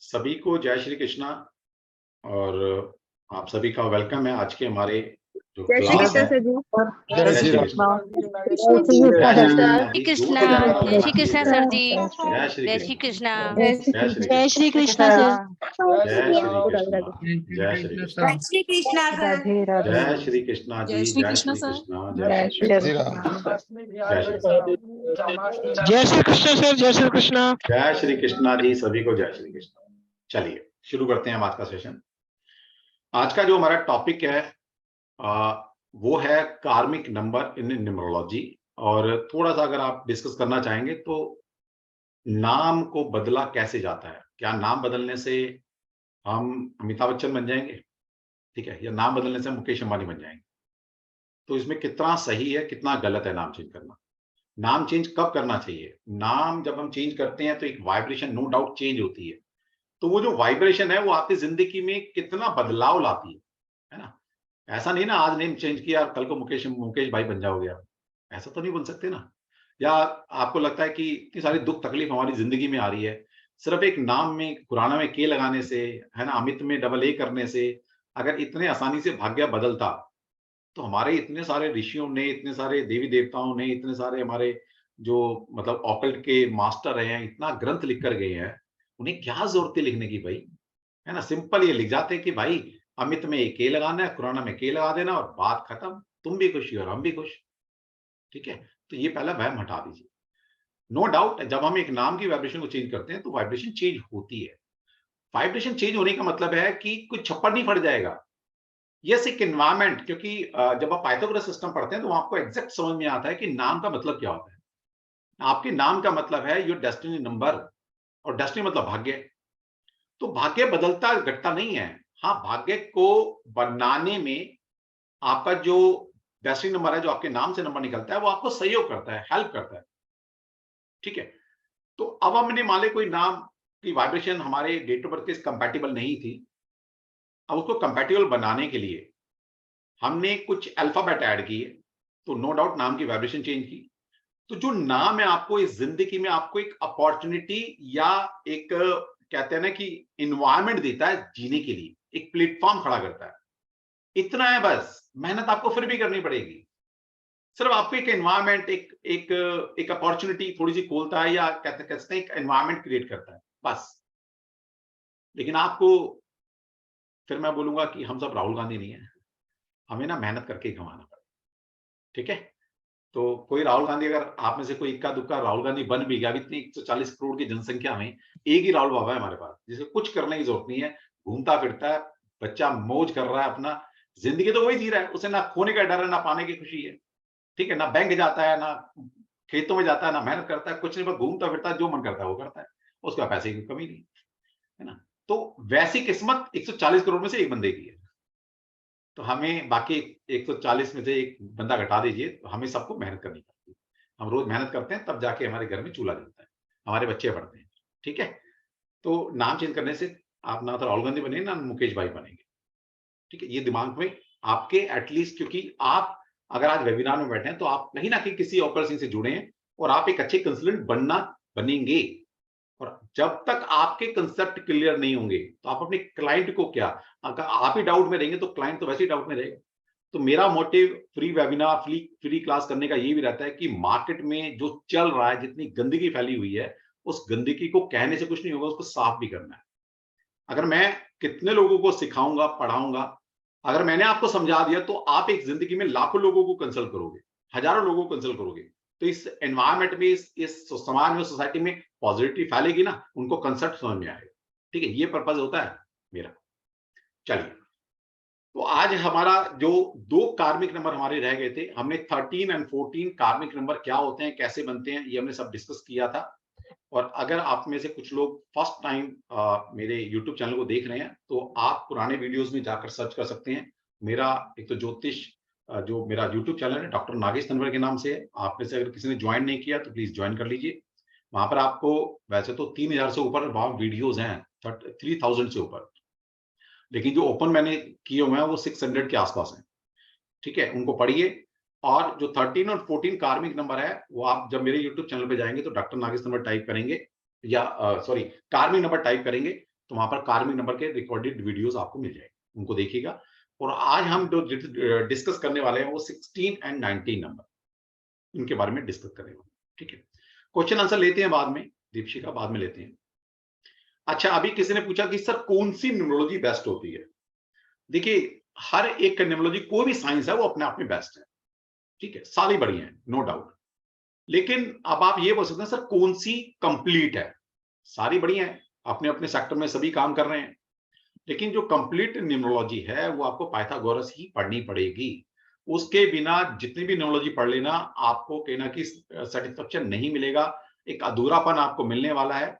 सभी को जय श्री कृष्णा। और आप सभी का वेलकम है आज के हमारे जो जय श्री क्लास कृष्ण है। सर जी। जय श्री कृष्णा। जय श्री कृष्ण जय श्री कृष्णा सर जी। जय श्री जय श्री कृष्ण कृष्णा। जय श्री कृष्ण जय जय श्री श्री कृष्णा। कृष्ण जय श्री कृष्णा। जय श्री कृष्ण राधे राधे जय श्री कृष्णा जी। जय श्री कृष्णा। जय श्री जय कृष्णा। जय श्री कृष्णा। जय श्री कृष्ण सर। जय श्री कृष्ण। जय श्री कृष्णा जी। सभी को जय श्री कृष्णा। चलिए शुरू करते हैं हम आज का सेशन। आज का जो हमारा टॉपिक है वो है कार्मिक नंबर इन न्यूमरोलॉजी। और थोड़ा सा अगर आप डिस्कस करना चाहेंगे तो नाम को बदला कैसे जाता है, क्या नाम बदलने से हम अमिताभ बच्चन बन जाएंगे, ठीक है, या नाम बदलने से हम मुकेश अंबानी बन जाएंगे। तो इसमें कितना सही है कितना गलत है नाम चेंज करना। नाम चेंज कब करना चाहिए? नाम जब हम चेंज करते हैं तो एक वाइब्रेशन नो डाउट चेंज होती है। तो वो जो वाइब्रेशन है वो आपकी जिंदगी में कितना बदलाव लाती है ना। ऐसा नहीं ना आज नेम चेंज किया कल को मुकेश भाई बन जाओगे आप, ऐसा तो नहीं बन सकते ना। या आपको लगता है कि इतनी सारी दुख तकलीफ हमारी जिंदगी में आ रही है, सिर्फ एक नाम में खुराना में के लगाने से, है ना, अमित में डबल ए करने से अगर इतने आसानी से भाग्य बदलता तो हमारे इतने सारे ऋषियों ने, इतने सारे देवी देवताओं ने, इतने सारे हमारे जो मतलब ऑकल्ट के मास्टर रहे हैं, इतना ग्रंथ लिख कर गए हैं, उन्हें क्या जरूरत थी लिखने की भाई, है ना। सिंपल ये लिख जाते कि भाई अमित में एक के लगाना है, खुराना में के लगा देना और बात खत्म, तुम भी खुशी और हम भी खुश, ठीक है। तो ये पहला वहम हटा दीजिए। नो डाउट जब हम एक नाम की वाइब्रेशन को चेंज करते हैं तो वाइब्रेशन चेंज होती है। वाइब्रेशन चेंज होने का मतलब है कि कोई छप्पर नहीं फट जाएगा। यस, एक एनवायरमेंट, क्योंकि जब आप पाइथागोरस सिस्टम पढ़ते हैं तो आपको एग्जैक्ट समझ में आता है कि नाम का मतलब क्या होता है। आपके नाम का मतलब है योर डेस्टिनी नंबर, और डेस्टिनी मतलब भाग्य। तो भाग्य बदलता घटता नहीं है। हाँ, भाग्य को बनाने में आपका जो डेस्टिनी नंबर है, जो आपके नाम से नंबर निकलता है, वो आपको सहयोग करता है, हेल्प करता है, ठीक है। तो अब हमने मान ले कोई नाम की वाइब्रेशन हमारे डेट ऑफ बर्थ के कंपैटिबल नहीं थी। अब उसको कंपैटिबल बनाने के लिए हमने कुछ अल्फाबेट ऐड किए, तो नो डाउट नाम की वाइब्रेशन चेंज की। तो जो नाम है आपको इस जिंदगी में आपको एक अपॉर्चुनिटी या एक कहते हैं ना कि इन्वायरमेंट देता है जीने के लिए, एक प्लेटफॉर्म खड़ा करता है। इतना है बस, मेहनत आपको फिर भी करनी पड़ेगी। सिर्फ आपको एक एनवायरनमेंट, एक एक एक अपॉर्चुनिटी थोड़ी सी खोलता है, या कहते हैं एक एनवायरनमेंट क्रिएट करता है बस। लेकिन आपको फिर मैं बोलूंगा कि हम सब राहुल गांधी नहीं है, हमें ना मेहनत करके ही कमाना पड़ेगा, ठीक है। तो कोई राहुल गांधी, अगर आप में से कोई इक्का दुक्का राहुल गांधी बन भी गया, अभी इतनी 140 करोड़ की जनसंख्या में एक ही राहुल बाबा है हमारे पास, जिसे कुछ करने की जरूरत नहीं है, घूमता फिरता है, बच्चा मौज कर रहा है अपना, जिंदगी तो वही जी रहा है, उसे ना खोने का डर है ना पाने की खुशी है, ठीक है। ना बैंक जाता है, ना खेतों में जाता है, ना मेहनत करता है, कुछ नहीं, बस घूमता फिरता है, जो मन करता है वो करता है, उसका पैसे की कमी नहीं, है ना। तो वैसी किस्मत 140 करोड़ में से एक बंदे की है। तो हमें बाकी 140 में से एक बंदा घटा दीजिए, तो हमें सबको मेहनत करनी पड़ती है। हम रोज मेहनत करते हैं तब जाके हमारे घर में चूल्हा जलता है, हमारे बच्चे पढ़ते हैं, ठीक है। तो नाम चेंज करने से आप ना तो राहुल गांधी बनेंगे ना मुकेश भाई बनेंगे, ठीक है। ये दिमाग में आपके एटलीस्ट, क्योंकि आप अगर आज वेबिनार में बैठे हैं तो आप कहीं ना कहीं किसी और पर्सन से जुड़े हैं और आप एक अच्छे कंसल्टेंट बनेंगे। और जब तक आपके कंसेप्ट क्लियर नहीं होंगे तो आप अपने क्लाइंट को क्या, अगर आप ही डाउट में रहेंगे तो क्लाइंट तो वैसे ही डाउट में रहेगा। तो मेरा motive free webinar, free class करने का ये भी रहता है कि मार्केट में जो चल रहा है, जितनी गंदगी फैली हुई है, उस गंदगी को कहने से कुछ नहीं होगा, उसको साफ भी करना है। अगर मैं कितने लोगों को सिखाऊंगा, पढ़ाऊंगा, अगर मैंने आपको समझा दिया तो आप एक जिंदगी में लाखों लोगों को कंसल्ट करोगे, हजारों लोगों को कंसल्ट करोगे। तो इस एनवायरमेंट में, इस समाज में, सोसाइटी में पॉजिटिविटी फैलेगी ना, उनको कंसेप्ट समझ में आएगा, ठीक है। ये पर्पज होता है मेरा। चलिए, तो आज हमारा जो दो कार्मिक नंबर हमारे रह गए थे, हमने 13 और 14 कार्मिक नंबर क्या होते हैं, कैसे बनते हैं, ये हमने सब डिस्कस किया था। और अगर आप में से कुछ लोग फर्स्ट टाइम मेरे यूट्यूब चैनल को देख रहे हैं तो आप पुराने वीडियोस में जाकर सर्च कर सकते हैं। मेरा एक तो ज्योतिष जो मेरा यूट्यूब चैनल है डॉक्टर नागेश तनवर के नाम से है। आप में से अगर किसी ने ज्वाइन नहीं किया तो प्लीज ज्वाइन कर लीजिए। वहां पर आपको वैसे तो 3000 से ऊपर वहां वीडियोज हैं, 3000 से ऊपर, लेकिन जो ओपन मैंने किए हुए हैं वो 600 के आसपास हैं, ठीक है। उनको पढ़िए। और जो 13 और 14 कार्मिक नंबर है वो आप जब मेरे YouTube चैनल पे जाएंगे तो डॉक्टर नागेश नंबर टाइप करेंगे, या सॉरी कार्मिक नंबर टाइप करेंगे, तो वहां पर कार्मिक नंबर के रिकॉर्डेड वीडियोस आपको मिल जाएंगे, उनको देखिएगा। और आज हम जो डिस्कस करने वाले हैं वो 16 एंड 19 नंबर, इनके बारे में डिस्कस करेंगे। ठीक है, क्वेश्चन आंसर लेते हैं बाद में, दीपशिका बाद में लेते हैं। अच्छा, अभी किसी ने पूछा कि सर कौन सी न्यूमरोलॉजी बेस्ट होती है। देखिए, हर एक का न्यूमरोलॉजी, कोई भी साइंस है वो अपने आप में बेस्ट है, ठीक है, सारी बढ़िया है, नो डाउट। लेकिन अब आप ये बोल सकते हैं सर कौन सी कंप्लीट है। सारी बढ़िया है, अपने अपने सेक्टर में सभी काम कर रहे हैं, लेकिन जो कंप्लीट न्यूमरोलॉजी है वो आपको पाइथागोरस ही पढ़नी पड़ेगी। उसके बिना जितनी भी न्यूमरोलॉजी पढ़ लेना, आपको कहना कि सेटिस्फेक्शन नहीं मिलेगा, एक अधूरापन आपको मिलने वाला है।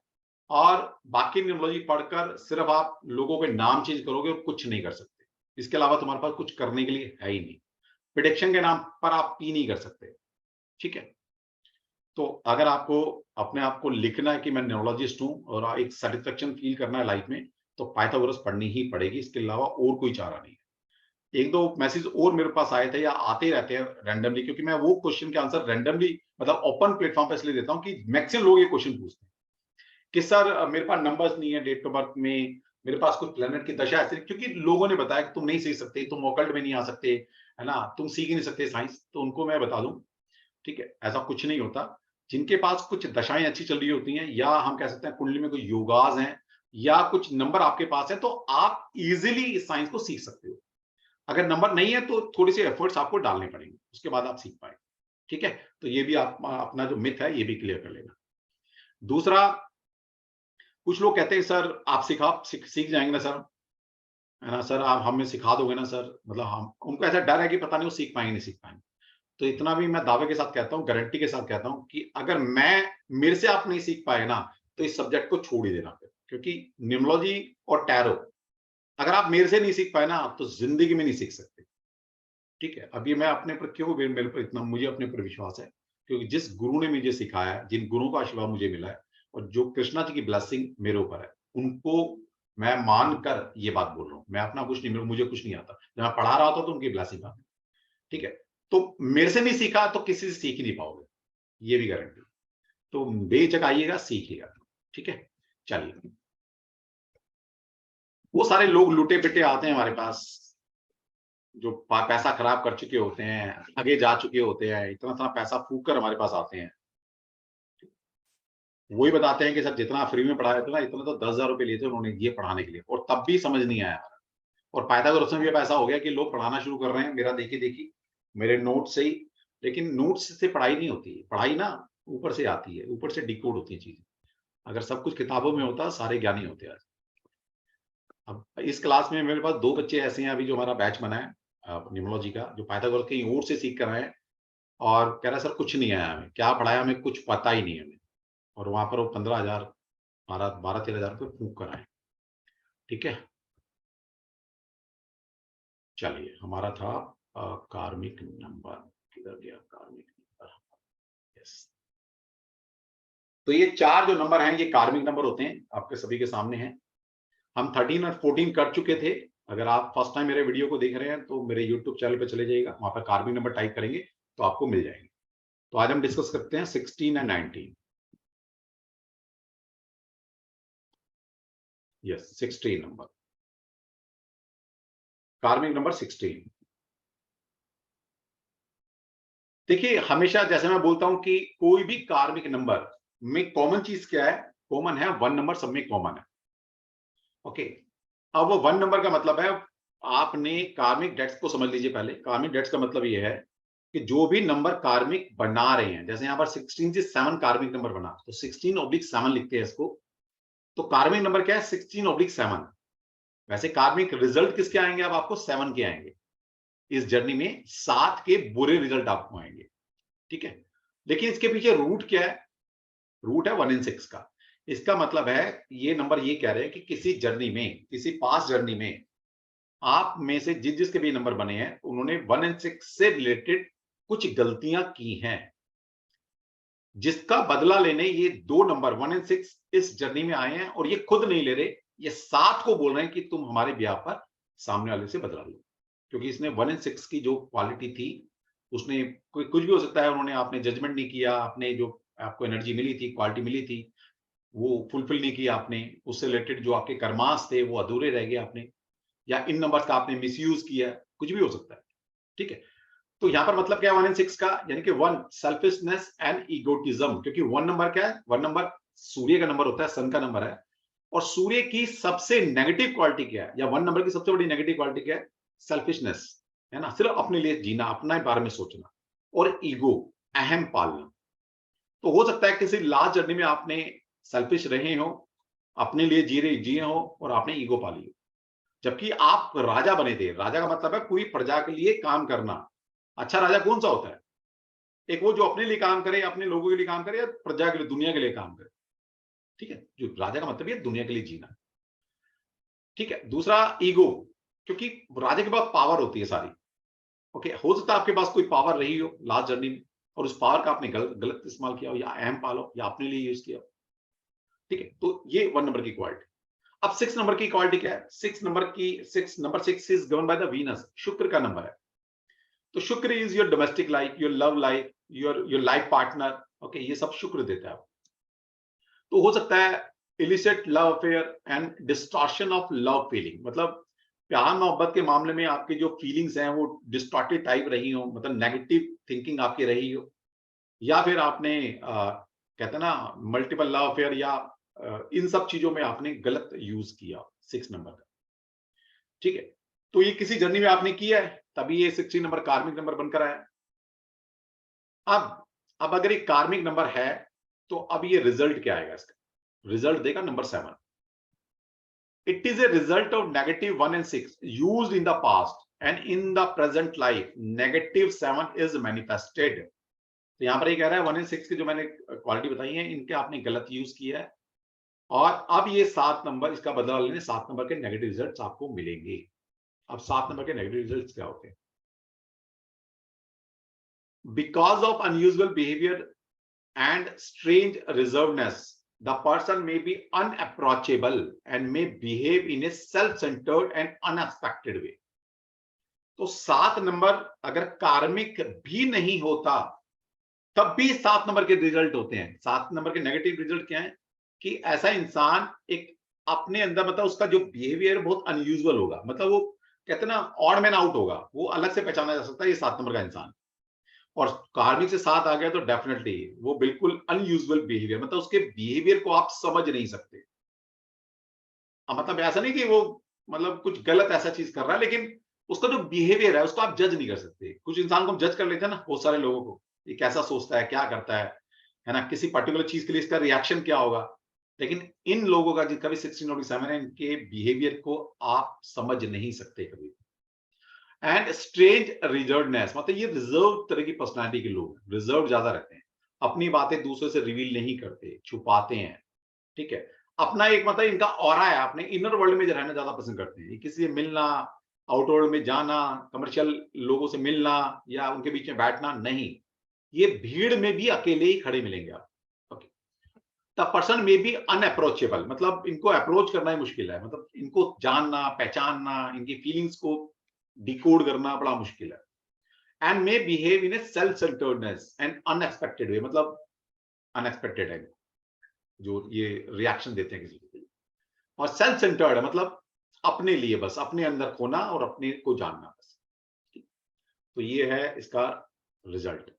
और बाकी न्यूमरोलॉजी पढ़कर सिर्फ आप लोगों के नाम चेंज करोगे और कुछ नहीं कर सकते, इसके अलावा तुम्हारे पास कुछ करने के लिए है ही नहीं। प्रेडिक्शन के नाम पर आप पी नहीं कर सकते, ठीक है। तो अगर आपको अपने आप को लिखना है कि मैं न्यूमरोलॉजिस्ट हूं और एक सेटिस्फेक्शन फील करना है लाइफ में, तो पाइथागोरस पढ़नी ही पड़ेगी, इसके अलावा और कोई चारा नहीं है। एक दो मैसेज और मेरे पास आए थे या आते रहते हैं रैंडमली, क्योंकि मैं वो क्वेश्चन के आंसर रैंडमली, मतलब ओपन प्लेटफॉर्म पे इसलिए देता हूं कि मैक्सिमम लोग ये क्वेश्चन पूछते हैं कि सर मेरे पास नंबर्स नहीं है डेट ऑफ बर्थ में, मेरे पास कुछ प्लेनेट की दशा ऐसी, क्योंकि लोगों ने बताया कि तुम नहीं सीख सकते, तुम ऑकल्ट में नहीं आ सकते, है ना, तुम सीख ही नहीं सकते साइंस। तो उनको मैं बता दूं, ठीक है, ऐसा कुछ नहीं होता। जिनके पास कुछ दशाएं अच्छी चल रही होती हैं, या हम कह सकते हैं कुंडली में कोई योगाज हैं, या कुछ नंबर आपके पास है, तो आप इजीली इस साइंस को सीख सकते हो। अगर नंबर नहीं है तो थोड़ी सी एफर्ट्स आपको डालने पड़ेंगे, उसके बाद आप सीख पाएंगे, ठीक है। तो ये भी आप अपना जो मिथ है ये भी क्लियर कर लेना। दूसरा, कुछ लोग कहते हैं सर आप सीख जाएंगे ना सर, है ना सर, आप हमें सिखा दोगे ना सर, मतलब हम, उनको ऐसा डर है कि पता नहीं वो सीख पाएंगे नहीं सीख पाएंगे। तो इतना भी मैं दावे के साथ कहता हूं, गारंटी के साथ कहता हूं कि अगर मेरे से आप नहीं सीख पाए ना, तो इस सब्जेक्ट को छोड़ ही देना फिर, क्योंकि न्यूमरोलॉजी और टैरो अगर आप मेरे से नहीं सीख पाए ना, तो जिंदगी में नहीं सीख सकते, ठीक है। अभी मैं अपने पर क्यों, मेरे पर इतना, मुझे अपने पर विश्वास है, क्योंकि जिस गुरु ने मुझे सिखाया है, जिन गुरुओं का आशीर्वाद मुझे मिला है, और जो कृष्णा जी की ब्लेसिंग मेरे ऊपर है, उनको मैं मानकर ये बात बोल रहा हूँ। मैं अपना कुछ नहीं, मुझे कुछ नहीं आता, जब मैं पढ़ा रहा था तो उनकी ब्लेसिंग आती, ठीक है। तो मेरे से नहीं सीखा तो किसी से सीख ही नहीं पाओगे, ये भी गारंटी। तो बेझक आइएगा, सीखिएगा, ठीक है। चलिए, वो सारे लोग लुटे पिटे आते हैं हमारे पास, जो पैसा खराब कर चुके होते हैं, आगे जा चुके होते हैं, इतना सारा पैसा फूक कर हमारे पास आते हैं। वही बताते हैं कि सर जितना फ्री में पढ़ाया था ना, इतना तो 10,000 रुपए लिए थे उन्होंने ये पढ़ाने के लिए, और तब भी समझ नहीं आया। और पाइथागोरस में भी अब ऐसा हो गया कि लोग पढ़ाना शुरू कर रहे हैं मेरा देखी देखी, मेरे नोट से ही। लेकिन नोट्स से पढ़ाई नहीं होती, पढ़ाई ना ऊपर से आती है, ऊपर से डिकोड होती है चीजें। अगर सब कुछ किताबों में होता, सारे ज्ञानी होते आज। अब इस क्लास में मेरे पास 2 बच्चे ऐसे हैं अभी, जो हमारा बैच बना है न्यूमरोलॉजी का, जो पाइथागोरस कहीं और से सीख कर आए हैं, और कह रहा है सर कुछ नहीं आया हमें, क्या पढ़ाया हमें कुछ पता ही नहीं हमें। और वहां पर वो 15,000, 12-13,000 रुपये फूक कर आए, ठीक है। चलिए, हमारा था कार्मिक नंबर, किधर गया कार्मिक नंबर, यस। तो ये 4 जो नंबर हैं ये कार्मिक नंबर होते हैं, आपके सभी के सामने हैं। हम 13 और 14 कर चुके थे। अगर आप फर्स्ट टाइम मेरे वीडियो को देख रहे हैं तो मेरे यूट्यूब चैनल पे चले जाइएगा, वहां पर कार्मिक नंबर टाइप करेंगे तो आपको मिल जाएंगे। तो आज हम डिस्कस करते हैं 16 एंड 19। यस, 16 नंबर, कार्मिक नंबर 16। देखिए, हमेशा जैसे मैं बोलता हूं कि कोई भी कार्मिक नंबर में कॉमन चीज क्या है, कॉमन है 1 नंबर, सब में कॉमन है, ओके। अब वो 1 नंबर का मतलब है, आपने कार्मिक डेट्स को समझ लीजिए पहले। कार्मिक डेट्स का मतलब ये है कि जो भी नंबर कार्मिक बना रहे हैं, जैसे यहां पर 16 से 7 कार्मिक नंबर बना, तो 16/7 लिखते हैं इसको। तो कार्मिक नंबर क्या है, 16/7। वैसे कार्मिक रिजल्ट किसके आएंगे, अब आपको 7 के आएंगे इस जर्नी में, 7 के बुरे रिजल्ट आपको आएंगे, ठीक है। लेकिन इसके पीछे रूट क्या है, रूट है 1 in 6 का। इसका मतलब है, ये नंबर ये कह रहे हैं कि किसी जर्नी में, किसी पास जर्नी में, आप में से जिस जिसके भी नंबर बने हैं, उन्होंने 1 in 6 से रिलेटेड कुछ गलतियां की हैं, जिसका बदला लेने ये 2 नंबर 1 in 6 इस जर्नी में आए हैं। और ये खुद नहीं ले रहे, ये 7 को बोल रहे हैं कि तुम हमारे ब्याह पर सामने वाले से बदला लो, क्योंकि इसने 1 in 6 की जो क्वालिटी थी, उसने कोई कुछ भी हो सकता है, उन्होंने, आपने जजमेंट नहीं किया, आपने जो आपको एनर्जी मिली थी, क्वालिटी मिली थी, वो फुलफिल नहीं किया आपने, उससे रिलेटेड जो आपके कर्मास थे वो अधूरे रह गए आपने, या इन नंबर्स का आपने मिसयूज किया, कुछ भी हो सकता है। ठीक है, तो यहां पर मतलब क्या है 1 एंड 6 का, यानी कि 1 सेल्फिशनेस एंड ईगोटिज्म, क्योंकि 1 नंबर क्या है, 1 नंबर सूर्य का नंबर होता है, सन का नंबर है, और सूर्य की सबसे नेगेटिव क्वालिटी क्या है, या 1 नंबर की सबसे बड़ी नेगेटिव क्वालिटी क्या है, सेल्फिशनेस, है ना, सिर्फ अपने लिए जीना, अपने बारे में सोचना, और ईगो, अहम पालना। तो हो सकता है किसी लास्ट जर्नी में आपने सेल्फिश रहे हो, अपने लिए जिए हो, और आपने ईगो पाली हो, जबकि आप राजा बने थे। राजा का मतलब है पूरी प्रजा के लिए काम करना। अच्छा राजा कौन सा होता है, एक वो जो अपने लिए काम करे, अपने लोगों के लिए काम करे, या प्रजा के लिए, दुनिया के लिए काम करे। ठीक है, जो राजा का मतलब है दुनिया के लिए जीना। ठीक है, दूसरा ईगो, क्योंकि राजा के पास पावर होती है सारी। ओके, हो सकता है आपके पास कोई पावर रही हो लास्ट जर्नी में, और उस पावर का आपने गलत इस्तेमाल किया हो, या अहम पालो, या अपने लिए यूज किया हो। ठीक है, तो ये 1 नंबर की क्वालिटी। अब 6 नंबर की क्वालिटी क्या है, 6 number 6 is govern by the Venus, शुक्र का नंबर है। तो शुक्र is your domestic life, your love life, your life partner. Okay, ये सब शुक्र देता है। तो हो सकता है illicit love affair and distortion of love feeling, मतलब प्यार मोहब्बत के मामले में आपकी जो फीलिंग्स हैं वो डिस्टॉर्टेड टाइप रही हो, मतलब नेगेटिव थिंकिंग आपकी रही हो, या फिर आपने कहते हैं ना मल्टीपल लव अफेयर, या इन सब चीजों में आपने गलत यूज किया 6 नंबर का। ठीक है, तो ये किसी जर्नी में आपने किया है, तभी ये 16 नंबर कार्मिक नंबर बनकर आया। अब अगर ये कार्मिक नंबर है, तो अब ये रिजल्ट क्या आएगा, इसका रिजल्ट देगा number 7। It is a result of negative 1 and 6 used in the past, and in the present life negative 7 is manifested. तो यहां पर ये कह रहा है 1 and 6 की जो मैंने क्वालिटी बताई है, इनके आपने गलत यूज किया है, और अब ये 7 नंबर, इसका बदला लेने 7 नंबर के नेगेटिव रिजल्ट्स आपको मिलेंगे। अब 7 नंबर के नेगेटिव रिजल्ट्स क्या होते हैं, because of unusual behaviour and strange reservedness, the person may be unapproachable and may behave in a self-centered and unexpected way. तो 7 नंबर अगर कार्मिक भी नहीं होता, तब भी 7 नंबर के रिजल्ट होते हैं। 7 नंबर के नेगेटिव रिजल्ट क्या है, कि ऐसा इंसान एक अपने अंदर, मतलब उसका जो बिहेवियर बहुत अनयूजुअल होगा, मतलब वो कहते हैं ना ऑड मैन आउट होगा, वो अलग से पहचाना जा सकता है ये 7 नंबर का इंसान। और कार्मिक से 7 आ गया तो डेफिनेटली वो बिल्कुल अनयूजुअल बिहेवियर, मतलब उसके बिहेवियर को आप समझ नहीं सकते। मतलब ऐसा नहीं कि वो मतलब कुछ गलत ऐसा चीज कर रहा है, लेकिन उसका जो बिहेवियर है उसको आप जज नहीं कर सकते। कुछ इंसान को हम जज कर लेते हैं ना, बहुत सारे लोगों को, ये कैसा सोचता है, क्या करता है ना, किसी पर्टिकुलर चीज के लिए इसका रिएक्शन क्या होगा। लेकिन इन लोगों का जिनका भी 16 और 7 है, इनके बिहेवियर को आप समझ नहीं सकते कभी। एंड स्ट्रेंज रिजर्वनेस, मतलब ये रिजर्व तरह की पर्सनालिटी के लोग, रिजर्व ज्यादा रहते हैं, अपनी बातें दूसरे से रिवील नहीं करते, छुपाते हैं। ठीक है, अपना एक मतलब इनका ऑरा है, अपने इनर वर्ल्ड में रहना ज्यादा पसंद करते हैं, किसी से मिलना, आउटर वर्ल्ड में जाना, कमर्शियल लोगों से मिलना, या उनके बीच में बैठना नहीं, ये भीड़ में भी अकेले ही खड़े मिलेंगे आप। ओके, द पर्सन में बी अनअप्रोचेबल, मतलब इनको अप्रोच करना ही मुश्किल है, मतलब इनको जानना, पहचानना, इनकी फीलिंग्स को डिकोड करना बड़ा मुश्किल है। And may behave in a self centredness and unexpected way, मतलब अनएक्सपेक्टेड है जो ये रिएक्शन देते हैं किसी के लिए। और सेल्फ सेंटर्ड है, मतलब अपने लिए, बस अपने अंदर खोना और अपने को जानना बस। तो ये है इसका रिजल्ट।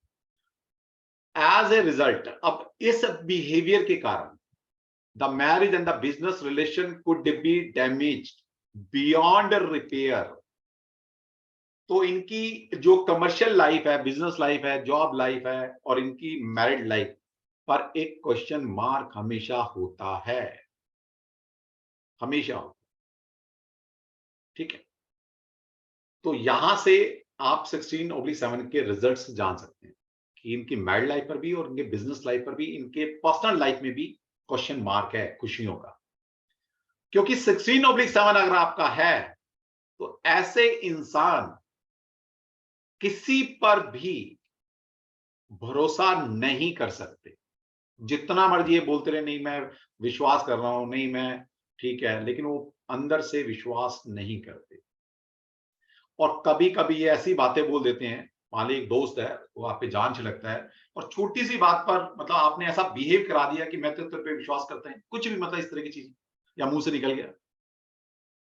एज ए रिजल्ट, अब इस बिहेवियर के कारण the marriage and the business relation could be damaged beyond repair. तो इनकी जो कमर्शियल लाइफ है, बिजनेस लाइफ है, जॉब लाइफ है, और इनकी मैरिड लाइफ पर एक क्वेश्चन मार्क हमेशा होता है, हमेशा होता। ठीक है, तो यहां से आप 16/7 के रिजल्ट्स जान सकते हैं कि इनकी मैरिड लाइफ पर भी, और इनके बिजनेस लाइफ पर भी, इनके पर्सनल लाइफ में भी क्वेश्चन मार्क है खुशियों का। क्योंकि 16/7 अगर आपका है, तो ऐसे इंसान किसी पर भी भरोसा नहीं कर सकते। जितना मर्जी ये बोलते रहे, नहीं मैं विश्वास कर रहा हूं, नहीं मैं ठीक है, लेकिन वो अंदर से विश्वास नहीं करते। और कभी कभी ये ऐसी बातें बोल देते हैं मान ली एक दोस्त है, वो आप पे जान छिड़कता है और छोटी सी बात पर मतलब आपने ऐसा बिहेव करा दिया कि मैं तो तेरे पे विश्वास करता हूं, कुछ भी मतलब इस तरह की चीज या मुंह से निकल गया,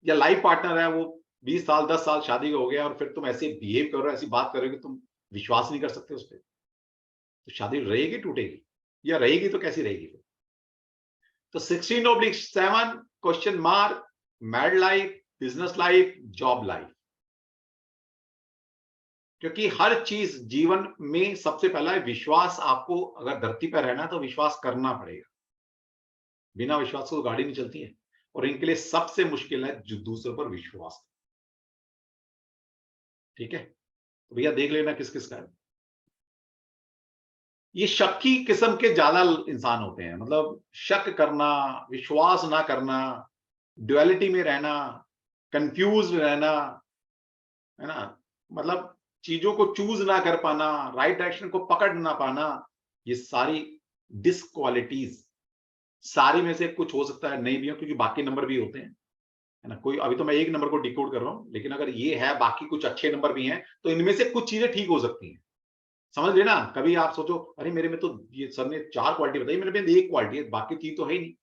या लाइफ पार्टनर है वो 20 साल 10 साल शादी हो गया और फिर तुम ऐसे बिहेव कर रहे हो, ऐसी बात कर रहे हो कि तुम विश्वास नहीं कर सकते उस पर, तो शादी रहेगी टूटेगी, या रहेगी तो कैसी रहेगी? तो 16/7 question mark, married life, business life, job life. क्योंकि हर चीज जीवन में सबसे पहला है विश्वास। आपको अगर धरती पर रहना है तो विश्वास करना पड़ेगा, बिना विश्वास को गाड़ी नहीं चलती है, और इनके लिए सबसे मुश्किल है जो दूसरों पर विश्वास। ठीक है, तो भैया देख लेना किस किस का है। ये शक्की किस्म के ज्यादा इंसान होते हैं, मतलब शक करना, विश्वास ना करना, ड्युअलिटी में रहना, कंफ्यूज रहना, है ना, मतलब चीजों को चूज ना कर पाना, राइट डायरेक्शन को पकड़ ना पाना, ये सारी डिसक्वालिटीज, सारी में से कुछ हो सकता है नहीं भी हो, क्योंकि बाकी नंबर भी होते हैं, है ना। कोई अभी तो मैं एक नंबर को डिकोड कर रहा हूं, लेकिन अगर ये है बाकी कुछ अच्छे नंबर भी हैं तो इनमें से कुछ चीजें ठीक हो सकती हैं। समझ लेना, कभी आप सोचो अरे मेरे में तो ये सर ने 4 क्वालिटी बताई, मेरे में एक क्वालिटी है, बाकी 3 तो है ही नहीं।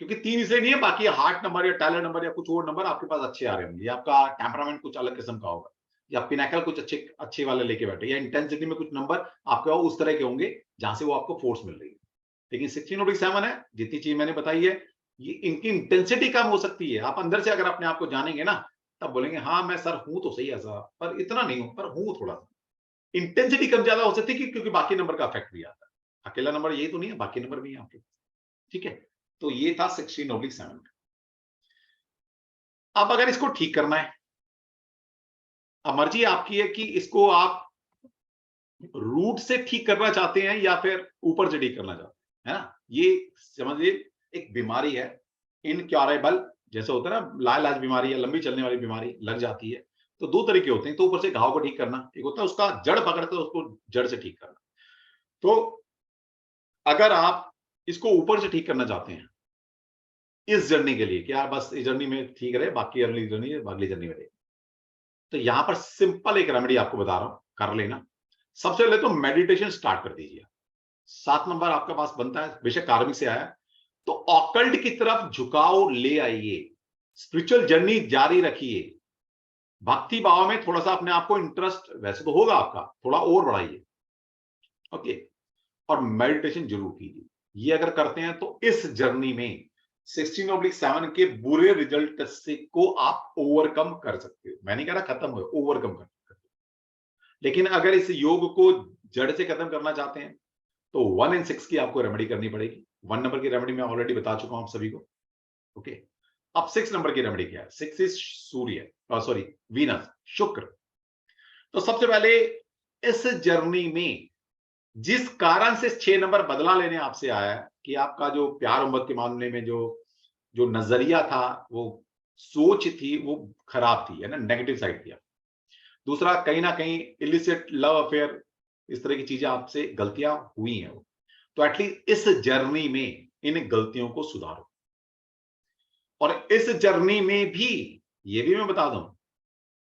क्योंकि 3 इसलिए नहीं है, बाकी हार्ट नंबर या टैलेंट नंबर या कुछ और नंबर आपके पास अच्छे आ रहे होंगे, या आपका टेम्परामेंट कुछ अलग किस्म का होगा, या पिनाकल कुछ अच्छे अच्छे वाले लेके बैठे, या इंटेंसिटी में कुछ नंबर आपके उस तरह के होंगे जहां से वो आपको फोर्स मिल रही है। लेकिन 16/7 है, जितनी चीज मैंने बताई है, ये इनकी इंटेंसिटी कम हो सकती है। आप अंदर से अगर अपने आप को जानेंगे ना, तब बोलेंगे हाँ मैं सर हूं तो सही ऐसा, पर इतना नहीं हूं, पर हूं थोड़ा सा। इंटेंसिटी कम ज्यादा हो सकती है क्योंकि बाकी नंबर का इफेक्ट भी आता है, अकेला नंबर यही तो नहीं है, बाकी नंबर भी है आपके। ठीक है, तो ये था 16/7। अब अगर इसको ठीक करना है, अब मर्जी आपकी है कि इसको आप रूट से ठीक करना चाहते हैं या फिर ऊपर से ठीक करना चाहते हैं, है ना। ये समझिए एक बीमारी है, इनक्योरेबल, जैसे होता है ना लाइलाज बीमारी या लंबी चलने वाली बीमारी लग जाती है, तो 2 तरीके होते हैं। तो ऊपर से घाव को ठीक करना, एक होता है उसका जड़ पकड़कर उसको जड़ से ठीक करना। तो अगर आप इसको ऊपर से ठीक करना चाहते हैं इस जर्नी के लिए कि यार बस इस जर्नी में ठीक रहे, बाकी अगली जर्नी में रहे, तो यहां पर सिंपल एक रेमेडी आपको बता रहा हूं, कर लेना। सबसे पहले तो मेडिटेशन स्टार्ट कर दीजिए। 7 नंबर आपके पास बनता है, बेशक कार्मिक से आया, तो ऑकल्ट की तरफ झुकाव ले आइए, स्पिरिचुअल जर्नी जारी रखिए, भक्ति भाव में थोड़ा सा अपने आप को इंटरेस्ट वैसे तो होगा आपका, थोड़ा और बढ़ाइए। ओके, और मेडिटेशन जरूर कीजिए। ये अगर करते हैं तो इस जर्नी में 16/7 के बुरे रिजल्ट से को आप ओवरकम कर सकते हो। मैं नहीं कह रहा खत्म हो, ओवरकम कर सकते हो। लेकिन अगर इस योग को जड़ से खत्म करना चाहते हैं तो 1 and 6 की आपको रेमेडी करनी पड़ेगी। 1 नंबर की रेमेडी मैं ऑलरेडी बता चुका हूं आप सभी को। ओके, अब 6 नंबर की रेमेडी क्या है? 6 इज सूर्य, सॉरी वीनस, शुक्र। तो सबसे पहले इस जर्नी में जिस कारण से 6 नंबर बदला लेने आपसे आया है कि आपका जो प्यार मोहब्बत के मामले में जो जो नजरिया था, वो सोच थी, वो खराब थी, है ना, नेगेटिव साइड थी। दूसरा, कहीं ना कहीं इलिसिट लव अफेयर, इस तरह की चीजें आपसे गलतियां हुई हैं, तो एटलीस्ट इस जर्नी में इन गलतियों को सुधारो। और इस जर्नी में भी ये भी मैं बता दूं,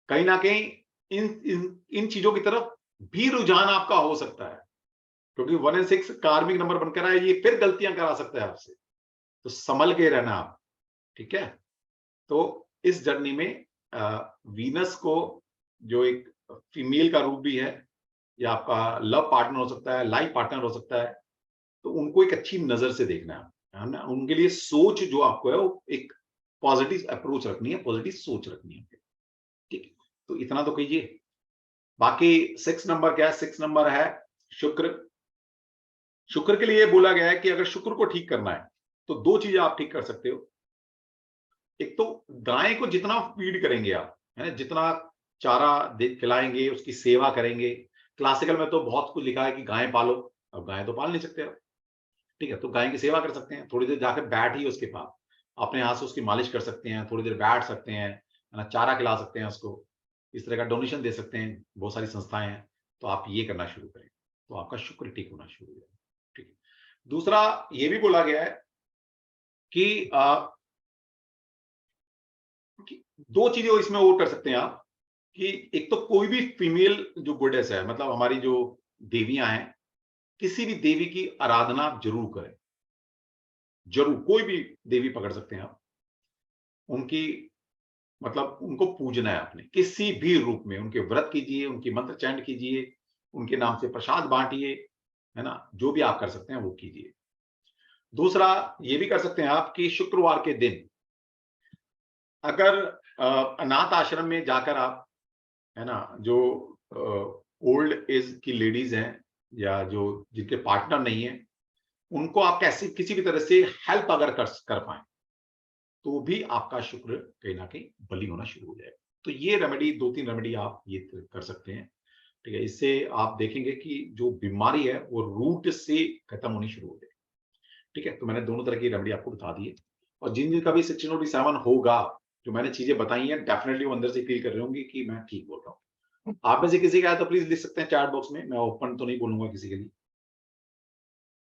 कहीं ना कहीं इन चीजों की तरफ भी रुझान आपका हो सकता है, क्योंकि 1 and 6 कार्मिक नंबर बनकर आए, ये फिर गलतियां करा सकता है आपसे, तो संभल के रहना आप। ठीक है, तो इस जर्नी में वीनस को, जो एक फीमेल का रूप भी है, या आपका लव पार्टनर हो सकता है, लाइफ पार्टनर हो सकता है, तो उनको एक अच्छी नजर से देखना है ना। उनके लिए सोच जो आपको है वो एक पॉजिटिव अप्रोच रखनी है, पॉजिटिव सोच रखनी है। ठीक है, तो इतना तो कीजिए। बाकी 6 नंबर क्या है? 6 नंबर है शुक्र। शुक्र के लिए बोला गया है कि अगर शुक्र को ठीक करना है तो 2 चीजें आप ठीक कर सकते हो। एक तो गाय को जितना फीड करेंगे आप, है ना, जितना चारा खिलाएंगे, उसकी सेवा करेंगे। क्लासिकल में तो बहुत कुछ लिखा है कि गाय पालो, अब गाय तो पाल नहीं सकते आप। ठीक है, तो गाय की सेवा कर सकते हैं, थोड़ी देर जाकर बैठ ही उसके पास, अपने हाथ से उसकी मालिश कर सकते हैं, थोड़ी देर बैठ सकते हैं, है ना, चारा खिला सकते हैं उसको, इस तरह का डोनेशन दे सकते हैं, बहुत सारी संस्थाएं हैं। तो आप ये करना शुरू करें तो आपका शुक्र ठीक होना शुरू हो जाएगा। ठीक है, दूसरा ये भी बोला गया है कि 2 चीजें इसमें और कर सकते हैं आप, कि एक तो कोई भी फीमेल जो गुडेस है, मतलब हमारी जो देवियां हैं, किसी भी देवी की आराधना आप जरूर करें, जरूर। कोई भी देवी पकड़ सकते हैं आप, उनकी मतलब उनको पूजना है आपने किसी भी रूप में। उनके व्रत कीजिए, उनकी मंत्र चैंट कीजिए, उनके नाम से प्रसाद बांटिए, है ना, जो भी आप कर सकते हैं वो कीजिए। दूसरा ये भी कर सकते हैं आप कि शुक्रवार के दिन अगर अनाथ आश्रम में जाकर आप, है ना, जो ओल्ड एज की लेडीज हैं या जो जिनके पार्टनर नहीं है, उनको आप कैसे किसी भी तरह से हेल्प अगर कर पाए, तो भी आपका शुक्र कहीं ना कहीं बली होना शुरू हो जाएगा। तो ये रेमेडी, 2-3 रेमेडी आप ये कर सकते हैं, ठीक है। इससे आप देखेंगे कि जो बीमारी है वो रूट से खत्म होनी शुरू हो जाएगी, ठीक है। तो मैंने दोनों तरह की रेमेडी आपको बता दी है, और जिन जिन का भी 16/7 होगा, जो मैंने चीजें बताई हैं, डेफिनेटली वो अंदर से फील कर रहे होंगे कि मैं ठीक बोल रहा हूँ। आप में से किसी का है तो प्लीज लिख सकते हैं चैट बॉक्स में, मैं ओपन तो नहीं बोलूंगा किसी के लिए।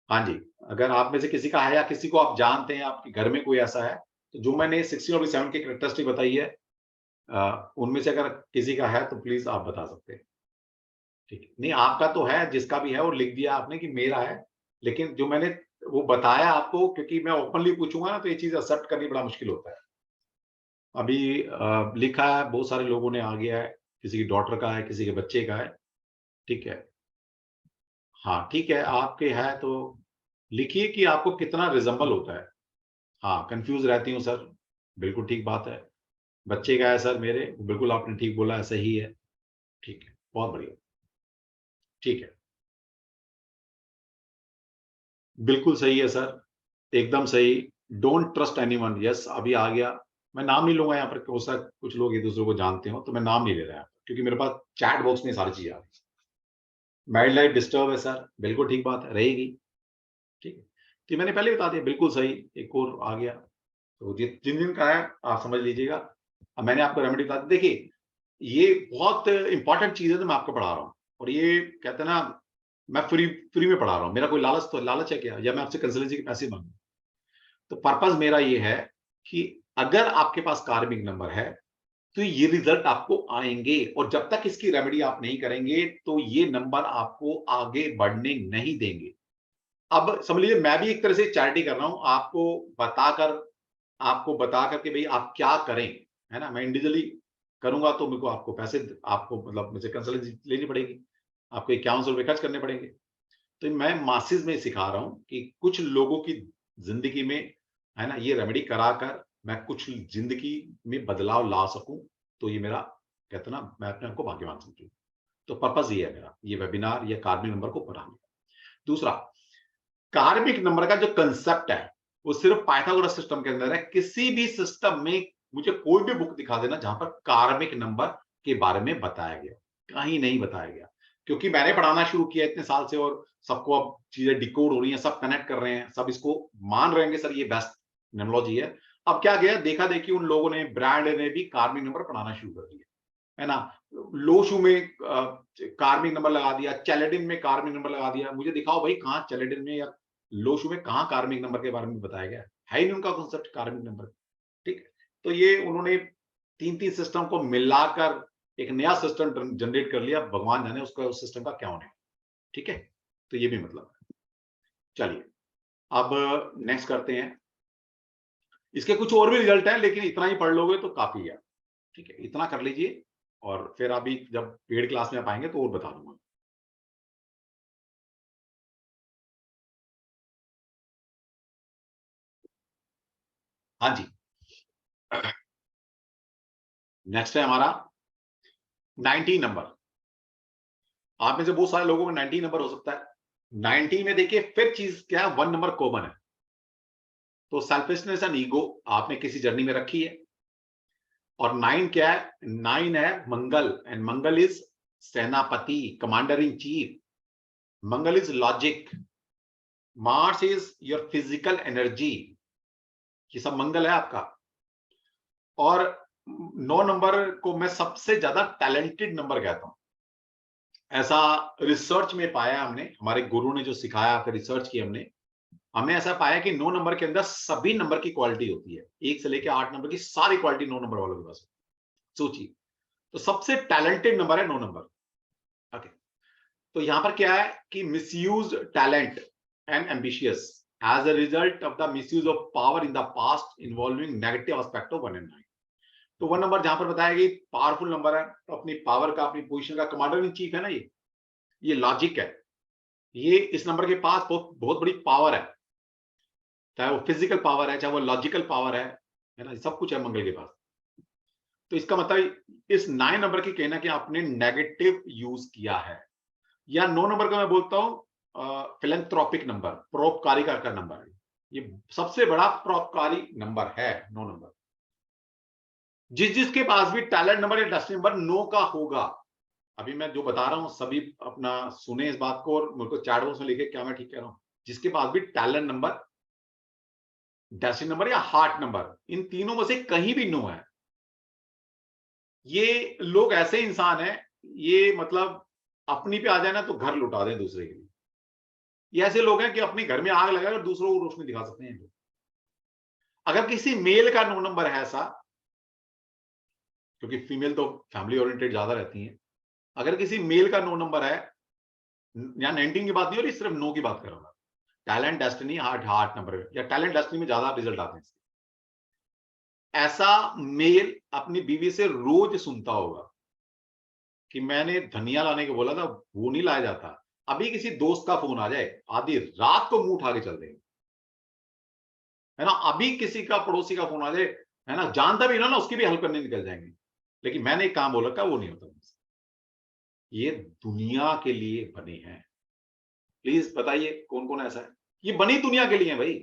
हाँ जी, अगर आप में से किसी का है या किसी को आप जानते हैं, आपके घर में कोई ऐसा है, तो जो मैंने 16/7 की कैरेक्टरिस्टिक बताई है, उनमें से अगर किसी का है तो प्लीज आप बता सकते हैं, ठीक है। नहीं, आपका तो है, जिसका भी है वो लिख दिया आपने कि मेरा है, लेकिन जो मैंने वो बताया आपको, क्योंकि मैं ओपनली पूछूंगा ना तो ये चीज एक्सेप्ट करनी बड़ा मुश्किल होता है। अभी लिखा है, बहुत सारे लोगों ने आ गया है, किसी की डॉटर का है, किसी के बच्चे का है, ठीक है। हाँ ठीक है, आपके है तो लिखिए कि आपको कितना रिजेंबल होता है। हाँ, कंफ्यूज रहती हूँ सर, बिल्कुल ठीक बात है। बच्चे का है सर मेरे, बिल्कुल आपने ठीक बोला, ऐसा ही है, ठीक है, बहुत बढ़िया, ठीक है, बिल्कुल सही है सर, एकदम सही। डोंट ट्रस्ट एनीवन, यस, अभी आ गया। मैं नाम नहीं लूंगा यहाँ पर, हो सकता है कुछ लोग एक दूसरे को जानते हो, तो मैं नाम नहीं ले रहा यहाँ पर, क्योंकि मेरे पास चैट बॉक्स में सारी चीजें आ रही। माइल्ड लाइट डिस्टर्ब है सर, बिल्कुल ठीक बात है, रहेगी, ठीक है। तो मैंने पहले बता दिया, बिल्कुल सही। एक और आ गया, तो जिन जिन का है आप समझ लीजिएगा। अब मैंने आपको रेमेडी बता दी। देखिए, ये बहुत इंपॉर्टेंट चीज है, तो मैं आपको पढ़ा रहा हूँ, और ये कहते हैं ना, मैं फ्री फ्री में पढ़ा रहा हूँ। मेरा कोई लालच है क्या, या मैं आपसे कंसल्टेंसी के पैसे मांगू? तो पर्पज मेरा ये है कि अगर आपके पास कार्मिक नंबर है तो ये रिजल्ट आपको आएंगे, और जब तक इसकी रेमेडी आप नहीं करेंगे तो ये नंबर आपको आगे बढ़ने नहीं देंगे। अब समझ लीजिए, मैं भी एक तरह से चैरिटी कर रहा हूं, आपको बता कर के भाई आप क्या करें, है ना। मैं इंडिविजुअली करूंगा तो मेरे को आपको पैसे, आपको मतलब मुझे कंसल्टेंसी लेनी पड़ेगी, आपको 5100 रुपए खर्च करने पड़ेंगे। तो मैं मासेस में सिखा रहा हूं कि कुछ लोगों की जिंदगी में, है ना, ये रेमेडी कराकर मैं कुछ जिंदगी में बदलाव ला सकूं। तो ये मेरा, कहते हैं ना, मैं अपने आप को भाग्यवान समझूं। तो पर्पज ये है मेरा, ये वेबिनार या कार्मिक नंबर को पढ़ाने का। दूसरा, कार्मिक नंबर का जो कंसेप्ट है वो सिर्फ पाइथागोरस सिस्टम के अंदर है। किसी भी सिस्टम में मुझे कोई भी बुक दिखा देना जहां पर कार्मिक नंबर के बारे में बताया गया, कहीं नहीं बताया गया। क्योंकि मैंने पढ़ाना शुरू किया इतने साल से, और सबको अब चीजें डिकोड हो रही हैं, सब कनेक्ट कर रहे हैं, सब इसको मान रहे हैं, सर ये बेस्ट न्यूमरोलॉजी है। अब क्या गया, देखा देखी उन लोगों ने, ब्रांड ने भी कार्मिक नंबर पढ़ाना शुरू कर दिया, है ना। लोशू में कार्मिक नंबर लगा दिया, चैलेडिन में कार्मिक नंबर लगा दिया। मुझे दिखाओ भाई, कहाँ चैलेडिन में या लोशू में कहाँ कार्मिक नंबर के बारे में बताया गया है ही नहीं उनका कॉन्सेप्ट कार्मिक नंबर, ठीक है। तो ये उन्होंने 3-3 सिस्टम को मिलाकर एक नया सिस्टम जनरेट कर लिया, भगवान जाने उसका, उस सिस्टम का क्या होने, ठीक है। तो ये भी मतलब है। चलिए, अब नेक्स्ट करते हैं। इसके कुछ और भी रिजल्ट है, लेकिन इतना ही पढ़ लोगे तो काफी है, ठीक है, इतना कर लीजिए, और फिर अभी जब पेड क्लास में आप आएंगे तो और बता दूंगा। हाँ जी, नेक्स्ट है हमारा 19 नंबर। आप में से बहुत सारे लोगों में 19 नंबर हो सकता है। 19 में देखिए फिर चीज क्या है, 1 नंबर कॉमन है। तो सेल्फिशनेस एंड ईगो आपने किसी जर्नी में रखी है। और 9 क्या है, 9 है मंगल, एंड मंगल इज सेनापति, commander in chief. Mangal is logic, Mars is your physical energy. ये सब मंगल है आपका। और 9 नंबर को मैं सबसे ज्यादा टैलेंटेड नंबर कहता हूं। ऐसा रिसर्च में पाया हमने, हमारे गुरु ने जो सिखाया, फिर रिसर्च की हमने ऐसा पाया कि 9 नंबर के अंदर सभी नंबर की क्वालिटी होती है, 1 से लेकर 8 नंबर की सारी क्वालिटी 9 नंबर वालों के पास। सोचिए, तो सबसे टैलेंटेड नंबर है 9 नंबर। ओके, तो यहां पर क्या है कि misuse talent and ambitious as a result of the misuse of power in the past involving negative aspect of 1 and 9। तो 1 नंबर जहां पर बताया कि पावरफुल नंबर है, तो अपनी पावर का, अपनी पोजीशन का कमांडर इन चीफ है ना, ये लॉजिक है। ये इस नंबर के पास बहुत बहुत बड़ी पावर है, चाहे वो फिजिकल पावर है, चाहे वो लॉजिकल पावर है ना, सब कुछ है मंगल के पास। तो इसका मतलब इस 9 नंबर की कहना कि आपने नेगेटिव यूज किया है, या 9 नंबर का मैं बोलता हूं फिलेंथ्रोपिक नंबर, परोपकारी का नंबर है। ये सबसे बड़ा परोपकारी नंबर है 9 नंबर। जिसके पास भी टैलेंट नंबर या डेस्टिनी नंबर 9 का होगा, अभी मैं जो बता रहा हूं सभी अपना सुने इस बात को और मेरे को चैट बॉक्स में लिखे क्या मैं ठीक कह रहा हूं। जिसके पास भी टैलेंट नंबर, डेस्टिनी नंबर या हार्ट नंबर, इन तीनों में से कहीं भी 9 है, ये लोग ऐसे इंसान हैं, ये मतलब अपनी पे आ जाए ना तो घर लुटा दें दूसरे के लिए। ये ऐसे लोग हैं कि अपने घर में आग लगाकर दूसरों को रोशनी दिखा सकते हैं। अगर किसी मेल का 9 नंबर है ऐसा, क्योंकि फीमेल तो फैमिली ओरिएंटेड ज्यादा रहती हैं, अगर किसी मेल का 9 नंबर है, यहाँ 19 की बात नहीं हो रही, सिर्फ 9 की बात कर रहा हूं। Talent, destiny, heart, heart number या टैलेंट डेस्टिनी में ज्यादा रिजल्ट आते हैं। ऐसा मेल अपनी बीवी से रोज सुनता होगा कि मैंने धनिया लाने को बोला था, वो नहीं लाया जाता। अभी किसी दोस्त का फोन आ जाए, आधी रात को मुंह उठा के चल देंगे, है ना। अभी किसी का पड़ोसी का फोन आ जाए, है ना, जानता भी ना उसकी भी हेल्प करने निकल जाएंगे, लेकिन मैंने एक काम बोला था वो नहीं होता। ये दुनिया के लिए बने हैं। प्लीज बताइए कौन कौन ऐसा है, ये बनी दुनिया के लिए है भाई।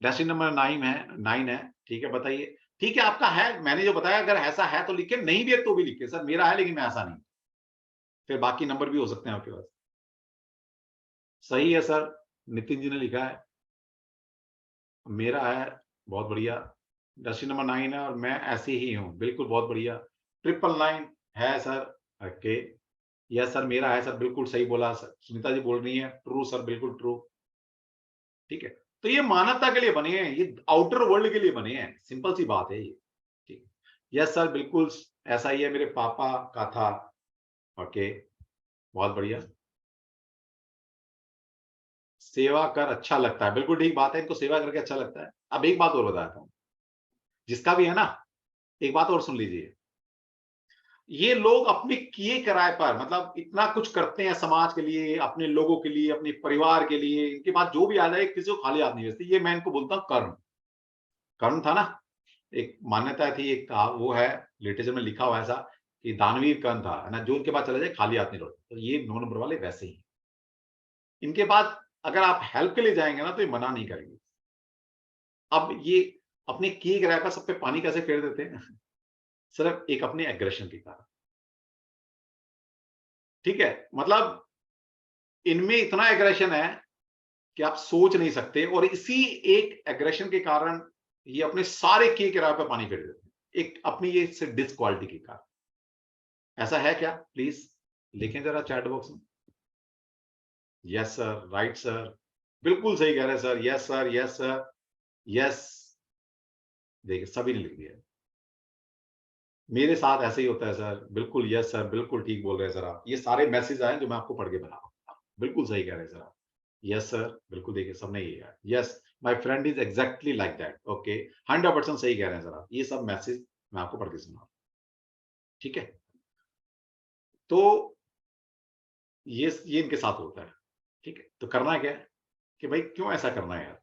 डेस्टिनी नंबर 9 है, ठीक है, बताइए। ठीक है, आपका है, मैंने जो बताया, अगर ऐसा है तो लिखे, नहीं भी है तो भी लिखे, सर मेरा है लेकिन मैं ऐसा नहीं। फिर बाकी नंबर भी हो सकते हैं आपके पास। सही है सर, नितिन जी ने लिखा है मेरा है, बहुत बढ़िया। डेस्टिनी नंबर 9 है और मैं ऐसे ही हूं, बिल्कुल, बहुत बढ़िया। 999 है सर, ओके। यस सर, मेरा है सर, बिल्कुल सही बोला सर। सुनीता जी बोल रही है ट्रू सर, बिल्कुल ट्रू, ठीक है। तो ये मानवता के लिए बने हैं, ये आउटर वर्ल्ड के लिए बने हैं, सिंपल सी बात है ये, ठीक है। यस सर, बिल्कुल ऐसा ही है, मेरे पापा का था, ओके, बहुत बढ़िया। सेवा कर अच्छा लगता है, बिल्कुल ठीक बात है, इनको सेवा करके अच्छा लगता है। अब एक बात और बताता हूं, जिसका भी है ना, एक बात और सुन लीजिए। ये लोग अपने किए किराए पर, मतलब इतना कुछ करते हैं समाज के लिए, अपने लोगों के लिए, अपने परिवार के लिए, इनके पास जो भी आ जाए किसी को खाली हाथ नहीं भेजते। ये मैं इनको बोलता हूं कर्म। कर्म था ना, एक मान्यता थी, एक वो है, लिटरेचर में लिखा हुआ ऐसा कि दानवीर कर्ण था, है ना, जो उनके पास चले जाए खाली हाथ नहीं लौटते। तो ये 9 नंबर वाले वैसे ही, इनके पास अगर आप हेल्प के लिए जाएंगे ना तो ये मना नहीं करेंगे। अब ये अपने किए किराए पर सब पे पानी कैसे फेर देते हैं सिर्फ एक अपने एग्रेशन के कारण, ठीक है। मतलब इनमें इतना एग्रेशन है कि आप सोच नहीं सकते, और इसी एक एग्रेशन के कारण ये अपने सारे किए किराए पर पानी फेर देते हैं, एक अपनी ये डिसक्वालिटी के कारण। ऐसा है क्या, प्लीज लिखें जरा चैट बॉक्स में। यस सर, राइट सर, बिल्कुल सही कह रहे हैं sir, yes sir, yes sir, yes. देखिए सभी ने लिख दिया, मेरे साथ ऐसे ही होता है सर, बिल्कुल यस सर, बिल्कुल ठीक बोल रहे हैं सर आप। ये सारे मैसेज आए जो मैं आपको पढ़ के बता रहा हूँ, बिल्कुल सही कह रहे हैं सर आप। यस सर, बिल्कुल, देखिए सबने ये है, yes my friend is exactly like that, okay, 100% सही कह रहे हैं सर आप। ये सब मैसेज मैं आपको पढ़ के सुना, ठीक है। तो ये इनके साथ होता है, ठीक है। तो करना क्या है कि भाई क्यों ऐसा करना है यार,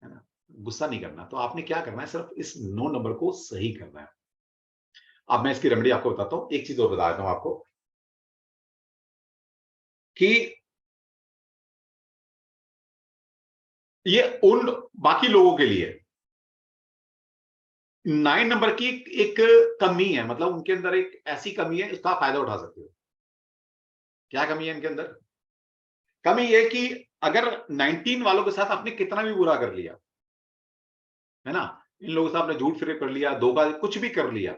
है ना, गुस्सा नहीं करना। तो आपने क्या करना है, सिर्फ इस 9 नंबर को सही करना है। अब मैं इसकी रेमेडी आपको बताता हूं, एक चीज और बता देता हूं आपको कि ये उन बाकी लोगों के लिए 9 नंबर की एक कमी है, मतलब उनके अंदर एक ऐसी कमी है, इसका फायदा उठा सकते हो। क्या कमी है इनके अंदर? कमी ये कि अगर 19 वालों के साथ आपने कितना भी बुरा कर लिया, है ना, इन लोगों से आपने झूठ फिरे कर लिया, धोखा, कुछ भी कर लिया,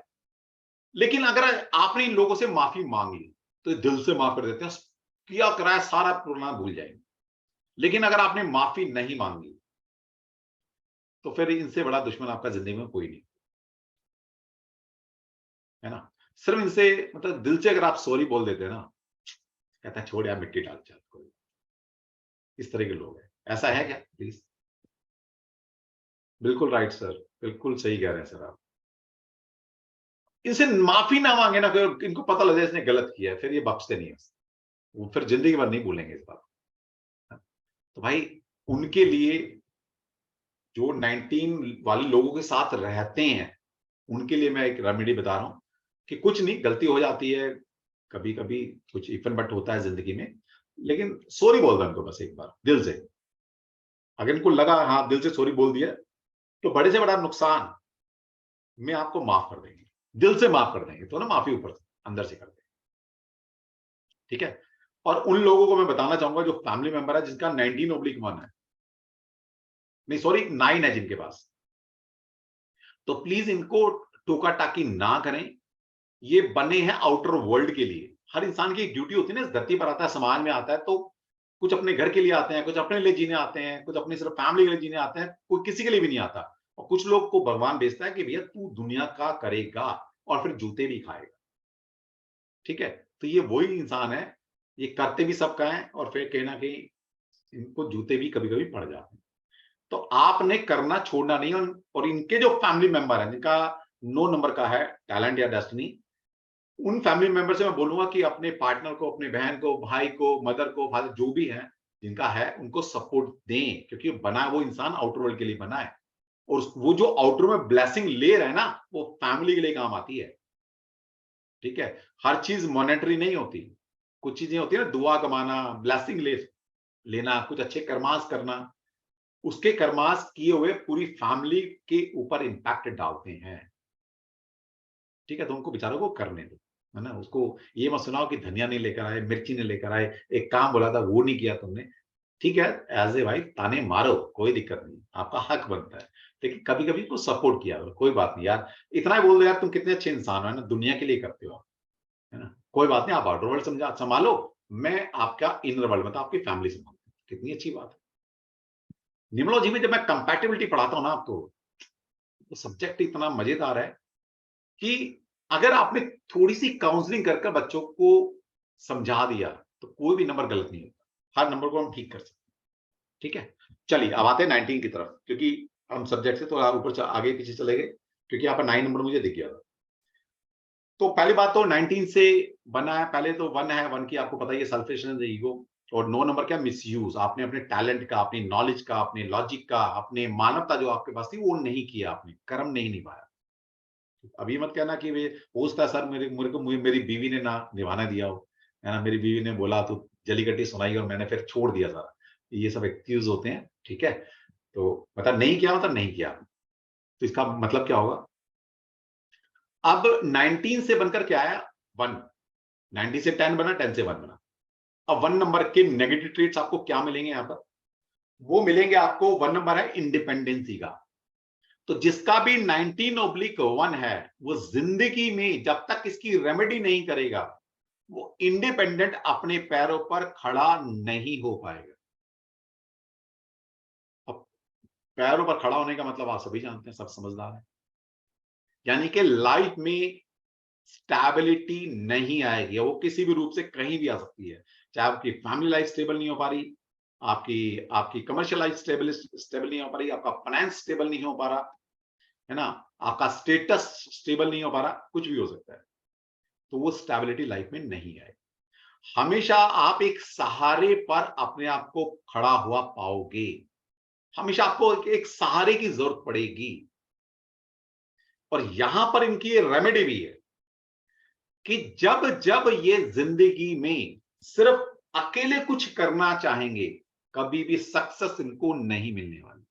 लेकिन अगर आपने इन लोगों से माफी मांग ली तो ये दिल से माफ कर देते हैं, किया कराया सारा पुराना भूल जाएंगे। लेकिन अगर आपने माफी नहीं मांगी तो फिर इनसे बड़ा दुश्मन आपका जिंदगी में कोई नहीं। है ना। सिर्फ इनसे मतलब दिल से अगर आप सॉरी बोल देते हैं ना, कहता है छोड़ यार मिट्टी डाल चल कोई। इस तरह के लोग हैं। ऐसा है क्या प्लीज? बिल्कुल राइट सर, बिल्कुल सही कह रहे हैं सर आप। इनसे माफी ना मांगे ना, फिर इनको पता लग जाए इसने गलत किया है, फिर ये बख्शते नहीं है, वो फिर जिंदगी भर नहीं भूलेंगे इस बात। तो भाई उनके लिए जो 19 वाले लोगों के साथ रहते हैं, उनके लिए मैं एक रेमेडी बता रहा हूं कि कुछ नहीं, गलती हो जाती है कभी कभी, कुछ इफन बट होता है जिंदगी में, लेकिन सॉरी बोल दो उनको बस एक बार दिल से। अगर इनको लगा हाँ दिल से सॉरी बोल दिया, तो बड़े से बड़ा नुकसान में आपको माफ कर देंगे, दिल से माफ कर देंगे, तो ना माफी ऊपर से अंदर से कर देंगे, ठीक है। और उन लोगों को मैं बताना चाहूंगा जो फैमिली मेंबर है जिनका 19/1 है, नहीं सॉरी 9 है जिनके पास, तो प्लीज इनको टोका टाकी ना करें। ये बने हैं आउटर वर्ल्ड के लिए। हर इंसान की एक ड्यूटी होती है ना, इस धरती पर आता है, समाज में आता है, तो कुछ अपने घर के लिए आते हैं, कुछ अपने लिए जीने आते हैं, कुछ अपनी सिर्फ फैमिली के लिए जीने आते हैं, कोई किसी के लिए भी नहीं आता। और कुछ लोग को भगवान भेजता है कि भैया तू दुनिया का करेगा और फिर जूते भी खाएगा, ठीक है। तो ये वही इंसान है, ये करते भी सबका है और फिर कहीं ना कहीं इनको जूते भी कभी कभी पड़ जाते हैं। तो आपने करना छोड़ना नहीं। और इनके जो फैमिली मेंबर है जिनका 9 नंबर का है टैलेंट या डेस्टिनी, उन फैमिली मेंबर से मैं बोलूंगा कि अपने पार्टनर को, अपने बहन को, भाई को, मदर को, फादर जो भी है जिनका है, उनको सपोर्ट दें, क्योंकि बना वो इंसान आउटर वर्ल्ड के लिए बना है। और वो जो आउटर में ब्लेसिंग ले रहा है ना, वो फैमिली के लिए काम आती है, ठीक है। हर चीज मॉनेटरी नहीं होती, कुछ चीजें होती है ना, दुआ कमाना, ब्लेसिंग लेना, कुछ अच्छे कर्मास करना, उसके कर्मास किए हुए पूरी फैमिली के ऊपर इंपैक्ट डालते हैं, ठीक है। तो उनको बेचारों को करने दो, है ना। उसको ये मत सुनाओ कि धनिया नहीं लेकर आए, मिर्ची नहीं लेकर आए, एक काम बोला था वो नहीं किया तुमने, ठीक है। एज ए भाई ताने मारो, कोई दिक्कत नहीं, आपका हक बनता है, लेकिन कभी कभी को सपोर्ट किया करो, कोई बात नहीं यार, इतना ही बोल दो यार तुम कितने अच्छे इंसान हो, है ना, दुनिया के लिए करते हो आप, है ना। कोई बात नहीं, आप आउटर वर्ल्ड समझा संभालो, मैं आपका इनर वर्ल्ड मतलब आपकी फैमिली संभालता हूं, कितनी अच्छी बात है। न्यूमरोलॉजी में जब मैं कंपैटिबिलिटी पढ़ाता हूं ना आपको, तो सब्जेक्ट इतना मजेदार है कि अगर आपने थोड़ी सी काउंसलिंग कर बच्चों को समझा दिया, तो कोई भी नंबर गलत नहीं होता, हर नंबर को हम ठीक कर सकते हैं, ठीक है। चलिए अब आते हैं 19 की तरफ, क्योंकि हम सब्जेक्ट से थोड़ा ऊपर आगे पीछे चले गए, क्योंकि यहाँ पर 9 नंबर मुझे दिख गया था। तो पहली बात तो 19 से बना है, पहले तो 1 है, 1 की आपको पता ही है, सेल्फिशनेस, ईगो। और 9 नंबर क्या, मिसयूज, आपने अपने टैलेंट का, अपनी नॉलेज का, अपने लॉजिक का, अपने मानवता जो आपके पास थी वो नहीं किया, आपने कर्म नहीं निभाया। अभी मत कहना कि वे पूछता सर मेरी बीवी ने ना निभाना दिया हो, है ना, मेरी बीवी ने बोला तो जलीकट्टी सुनाई और मैंने फिर छोड़ दिया सारा, ये सब एक्सक्यूज होते हैं, ठीक है। तो मतलब नहीं किया मतलब नहीं किया, तो इसका मतलब क्या होगा। अब 19 से बनकर क्या आया, 1, 90 से 10 बना, 10 से 1 बना। अब 1 नंबर के नेगेटिव ट्रेट्स आपको क्या मिलेंगे यहां पर, वो मिलेंगे आपको, 1 नंबर है इंडिपेंडेंसी का। तो जिसका भी 19/1 है, वो जिंदगी में जब तक इसकी रेमेडी नहीं करेगा, वो इंडिपेंडेंट अपने पैरों पर खड़ा नहीं हो पाएगा। अब पैरों पर खड़ा होने का मतलब आप सभी जानते हैं, सब समझदार हैं, यानी कि लाइफ में स्टेबिलिटी नहीं आएगी, वो किसी भी रूप से कहीं भी आ सकती है। चाहे आपकी फैमिली लाइफ स्टेबल नहीं हो पा रही, आपकी आपकी कमर्शियल लाइफ स्टेबल नहीं हो पा रही, आपका फाइनेंस स्टेबल नहीं हो पा रहा, है ना, आपका स्टेटस स्टेबल नहीं हो पा रहा, कुछ भी हो सकता है। तो वो स्टेबिलिटी लाइफ में नहीं आएगी। हमेशा आप एक सहारे पर अपने आप को खड़ा हुआ पाओगे, हमेशा आपको एक सहारे की जरूरत पड़ेगी। और यहां पर इनकी रेमेडी भी है कि जब जब ये जिंदगी में सिर्फ अकेले कुछ करना चाहेंगे, कभी भी सक्सेस इनको नहीं मिलने वाली,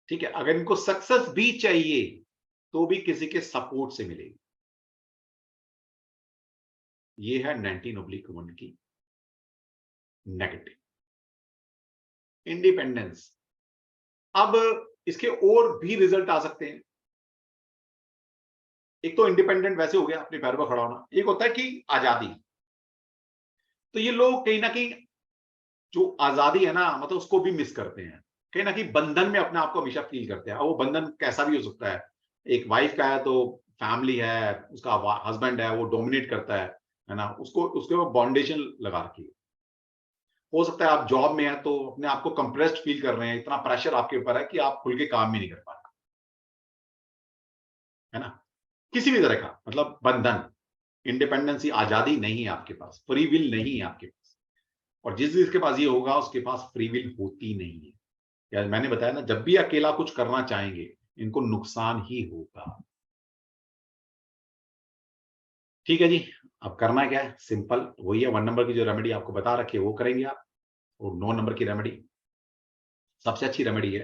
ठीक है। अगर इनको सक्सेस भी चाहिए तो भी किसी के सपोर्ट से मिलेगी। ये है 19/1 की नेगेटिव इंडिपेंडेंस। अब इसके और भी रिजल्ट आ सकते हैं। एक तो इंडिपेंडेंट वैसे हो गया, अपने पैरों पर खड़ा होना, एक होता है कि आजादी। तो ये लोग कहीं ना कहीं जो आजादी है ना, मतलब उसको भी मिस करते हैं, कहीं ना कहीं बंधन में अपने आप को हमेशा फील करते हैं। और वो बंधन कैसा भी हो सकता है, एक वाइफ का है तो फैमिली है, उसका हस्बैंड है, वो डोमिनेट करता है ना, उसको उसके ऊपर बाउंडेशन लगा रखी है। हो सकता है आप जॉब में है तो अपने आप को कंप्रेस्ड फील कर रहे हैं, इतना प्रेशर आपके ऊपर है कि आप खुल के काम भी नहीं कर पा रहे, है ना। किसी भी तरह का मतलब बंधन, इंडिपेंडेंसी, आजादी नहीं है आपके पास, फ्री विल नहीं है आपके पास। और जिसके पास ये होगा उसके पास फ्री विल होती नहीं है। या मैंने बताया ना, जब भी अकेला कुछ करना चाहेंगे इनको नुकसान ही होगा। ठीक है जी। अब करना क्या है, सिंपल वही है, 1 नंबर की जो रेमेडी आपको बता रखी है वो करेंगे आप। और 9 नंबर की रेमेडी सबसे अच्छी रेमेडी है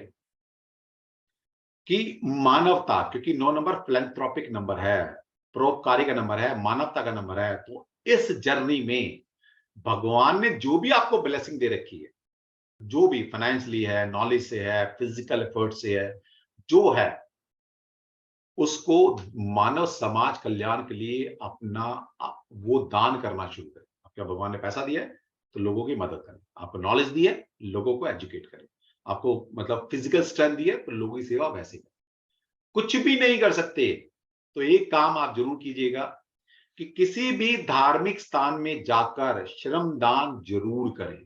कि मानवता, क्योंकि 9 नंबर फिलैंथ्रोपिक नंबर है, परोपकारी का नंबर है, मानवता का नंबर है। तो इस जर्नी में भगवान ने जो भी आपको ब्लेसिंग दे रखी है, जो भी फाइनेंशियली है, नॉलेज से है, फिजिकल एफर्ट से है, जो है उसको मानव समाज कल्याण के लिए अपना वो दान करना शुरू करें। आपका भगवान ने पैसा दिया है तो लोगों की मदद करें, आपको नॉलेज दी है लोगों को एजुकेट करें, आपको मतलब फिजिकल स्ट्रेंथ दी है तो लोगों की सेवा वैसे करें। कुछ भी नहीं कर सकते तो एक काम आप जरूर कीजिएगा कि किसी भी धार्मिक स्थान में जाकर श्रमदान जरूर करें।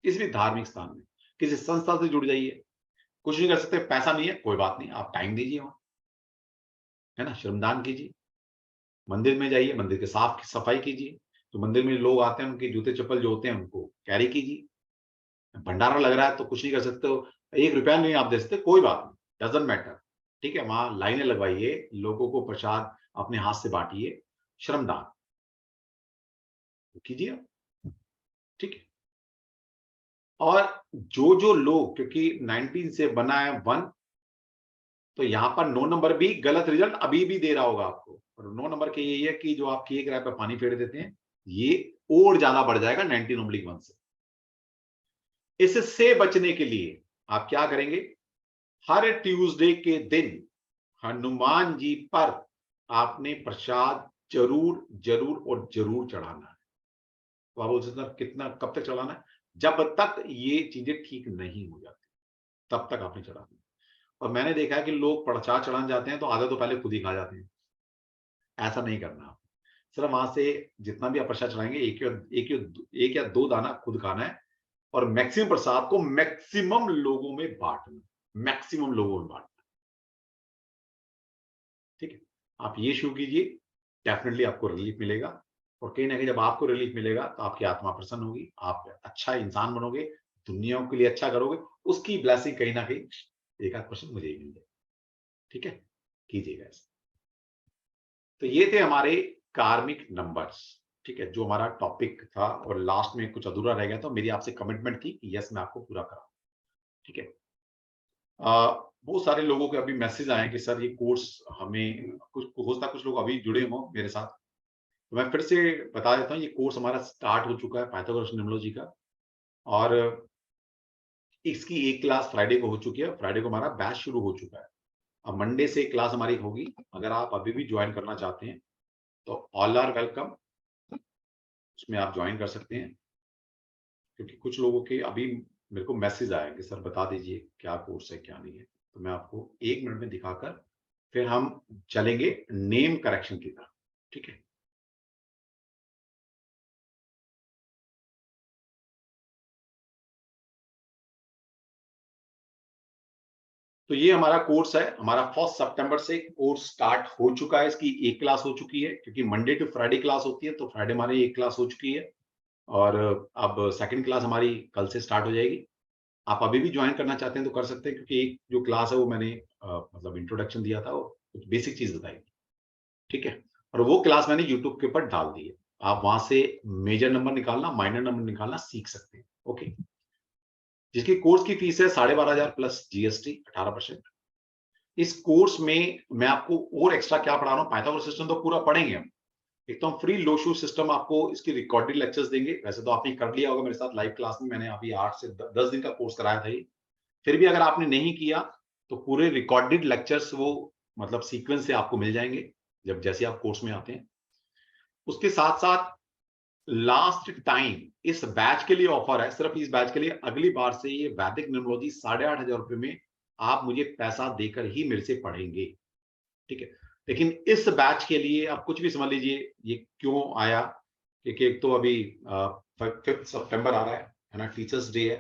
किसी भी धार्मिक स्थान में किसी संस्था से जुड़ जाइए। कुछ नहीं कर सकते, पैसा नहीं है कोई बात नहीं, आप टाइम दीजिए वहां, है ना, श्रमदान कीजिए। मंदिर में जाइए, मंदिर के साफ सफाई कीजिए। तो मंदिर में लोग आते हैं उनके जूते चप्पल जो होते हैं उनको कैरी कीजिए। भंडारा लग रहा है तो कुछ नहीं कर सकते हो, 1 रुपया नहीं आप दे सकते, कोई बात नहीं, डजंट मैटर। ठीक है, वहां लाइनें लगवाइए, लोगों को प्रसाद अपने हाथ से बांटिए, श्रमदान कीजिए। ठीक है। और जो जो लोग, क्योंकि 19 से बना है 1, तो यहां पर 9 नंबर भी गलत रिजल्ट अभी भी दे रहा होगा आपको। और 9 नंबर के यही है कि जो आप किए किराए पे पानी फेर देते हैं, ये और ज्यादा बढ़ जाएगा 19/1 से। इससे बचने के लिए आप क्या करेंगे, हर ट्यूसडे के दिन हनुमान जी पर आपने प्रसाद जरूर जरूर और जरूर चढ़ाना है। तो आप बोल सकते हैं कितना, कब तक चढ़ाना है, जब तक ये चीजें ठीक नहीं हो जाती तब तक आपने चढ़ाना है। और मैंने देखा है कि लोग प्रसाद चढ़ाने जाते हैं तो आधा तो पहले खुद ही खा जाते हैं। ऐसा नहीं करना आप। सिर्फ वहां से जितना भी आप प्रसाद चढ़ाएंगे एक या दो दाना खुद खाना है। और मैक्सिमम प्रसाद को मैक्सिमम लोगों में बांटना, मैक्सिमम लोगों में बांटना। ठीक है, आप ये शुरू कीजिए, डेफिनेटली आपको रिलीफ मिलेगा। और कहीं ना कहीं जब आपको रिलीफ मिलेगा तो आपकी आत्मा प्रसन्न होगी, आप अच्छा इंसान बनोगे, दुनिया के लिए अच्छा करोगे, उसकी ब्लेसिंग कहीं ना कहीं 1-8% मुझे ही मिल जाए। ठीक है, कीजिएगा ऐसा। तो ये थे हमारे कार्मिक नंबर्स। ठीक है, जो हमारा टॉपिक था, और लास्ट में कुछ अधूरा रह गया तो मेरी आपसे कमिटमेंट थी कि यस मैं आपको पूरा कराऊं। ठीक है। बहुत सारे लोगों के अभी मैसेज आए कि सर ये कोर्स हमें, कुछ हो सकता है कुछ लोग अभी जुड़े हों मेरे साथ, तो मैं फिर से बता देता हूँ, ये कोर्स हमारा स्टार्ट हो चुका है पाइथागोरस न्यूमरोलॉजी का। और इसकी एक क्लास फ्राइडे को हो चुकी है, फ्राइडे को हमारा बैच शुरू हो चुका है। अब मंडे से क्लास हमारी होगी। अगर आप अभी भी ज्वाइन करना चाहते हैं तो ऑल आर वेलकम, उसमें आप ज्वाइन कर सकते हैं। क्योंकि कुछ लोगों के अभी मेरे को मैसेज आया कि सर बता दीजिए क्या कोर्स है क्या नहीं है, तो मैं आपको 1 मिनट में दिखाकर फिर हम चलेंगे नेम करेक्शन की तरफ। ठीक है। तो ये हमारा कोर्स है, हमारा 1 सितंबर से कोर्स स्टार्ट हो चुका है। इसकी एक क्लास हो चुकी है, क्योंकि मंडे टू फ्राइडे क्लास होती है, तो फ्राइडे हमारी एक क्लास हो चुकी है। और अब सेकंड क्लास हमारी कल से स्टार्ट हो जाएगी। आप अभी भी ज्वाइन करना चाहते हैं तो कर सकते हैं, क्योंकि एक जो क्लास है वो मैंने मतलब इंट्रोडक्शन दिया था, और कुछ बेसिक चीज बताई। ठीक है। और वो क्लास मैंने यूट्यूब के ऊपर डाल दी है, आप वहां से मेजर नंबर निकालना, माइनर नंबर निकालना सीख सकते हैं। ओके। जिसकी कोर्स की फीस है 12,500 प्लस जीएसटी 18%। इस कोर्स में मैं आपको और एक्स्ट्रा क्या पढ़ा रहा हूँ, पाइथागोरस सिस्टम तो पूरा पढ़ेंगे हम। एक तो हम फ्री लोशू सिस्टम आपको इसकी रिकॉर्डेड लेक्चर्स देंगे। वैसे तो आपने कर लिया होगा मेरे साथ लाइव क्लास में, मैंने अभी 8 से 10 दिन का कोर्स कराया था ये। फिर भी अगर आपने नहीं किया तो पूरे रिकॉर्डेड लेक्चर्स वो मतलब सीक्वेंस से आपको मिल जाएंगे जब जैसे आप कोर्स में आते हैं। उसके साथ साथ लास्ट टाइम इस बैच के लिए ऑफर है, सिर्फ इस बैच के लिए, अगली बार से ये वैदिक न्यूमरोलॉजी 8,500 रुपए में आप मुझे पैसा देकर ही मेरे से पढ़ेंगे, ठीक है। लेकिन इस बैच के लिए आप कुछ भी समझ लीजिए ये क्यों आया, क्योंकि एक तो अभी 5 सितंबर आ रहा है ना, टीचर्स डे है,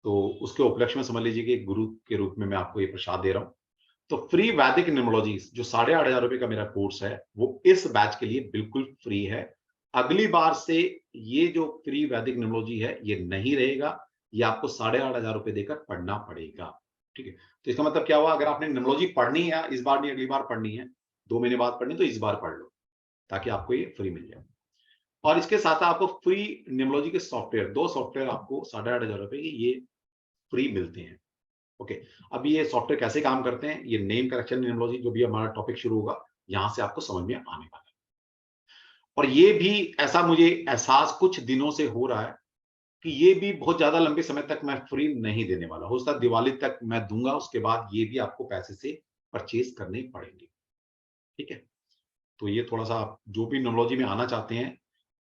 तो उसके उपलक्ष्य में समझ लीजिए कि एक गुरु के रूप में मैं आपको ये प्रसाद दे रहा हूँ। तो फ्री वैदिक न्यूमरोलॉजी जो 8,500 का मेरा कोर्स है, वो इस बैच के लिए बिल्कुल फ्री है। अगली बार से ये जो फ्री वैदिक न्यूमरोलॉजी है ये नहीं रहेगा, ये आपको 8,500 रुपए देकर पढ़ना पड़ेगा, ठीक है। तो इसका मतलब क्या हुआ, अगर आपने न्यूमरोलॉजी पढ़नी है, इस बार नहीं अगली बार पढ़नी है, 2 महीने बाद पढ़नी, तो इस बार पढ़ लो ताकि आपको ये फ्री मिल जाए। और इसके साथ आपको फ्री न्यूमरोलॉजी के सॉफ्टवेयर, 2 सॉफ्टवेयर आपको 8,500 रुपए की ये फ्री मिलते हैं। ओके, अब ये सॉफ्टवेयर कैसे काम करते हैं, ये नेम करेक्शन न्यूमरोलॉजी जो भी हमारा टॉपिक शुरू होगा, यहां से आपको समझ में आने वाला है। और ये भी ऐसा मुझे एहसास कुछ दिनों से हो रहा है कि ये भी बहुत ज्यादा लंबे समय तक मैं फ्री नहीं देने वाला, हो सकता है दिवाली तक मैं दूंगा, उसके बाद ये भी आपको पैसे से परचेज करने पड़ेंगे, ठीक है। तो ये थोड़ा सा आप जो भी न्यूमरोलॉजी में आना चाहते हैं,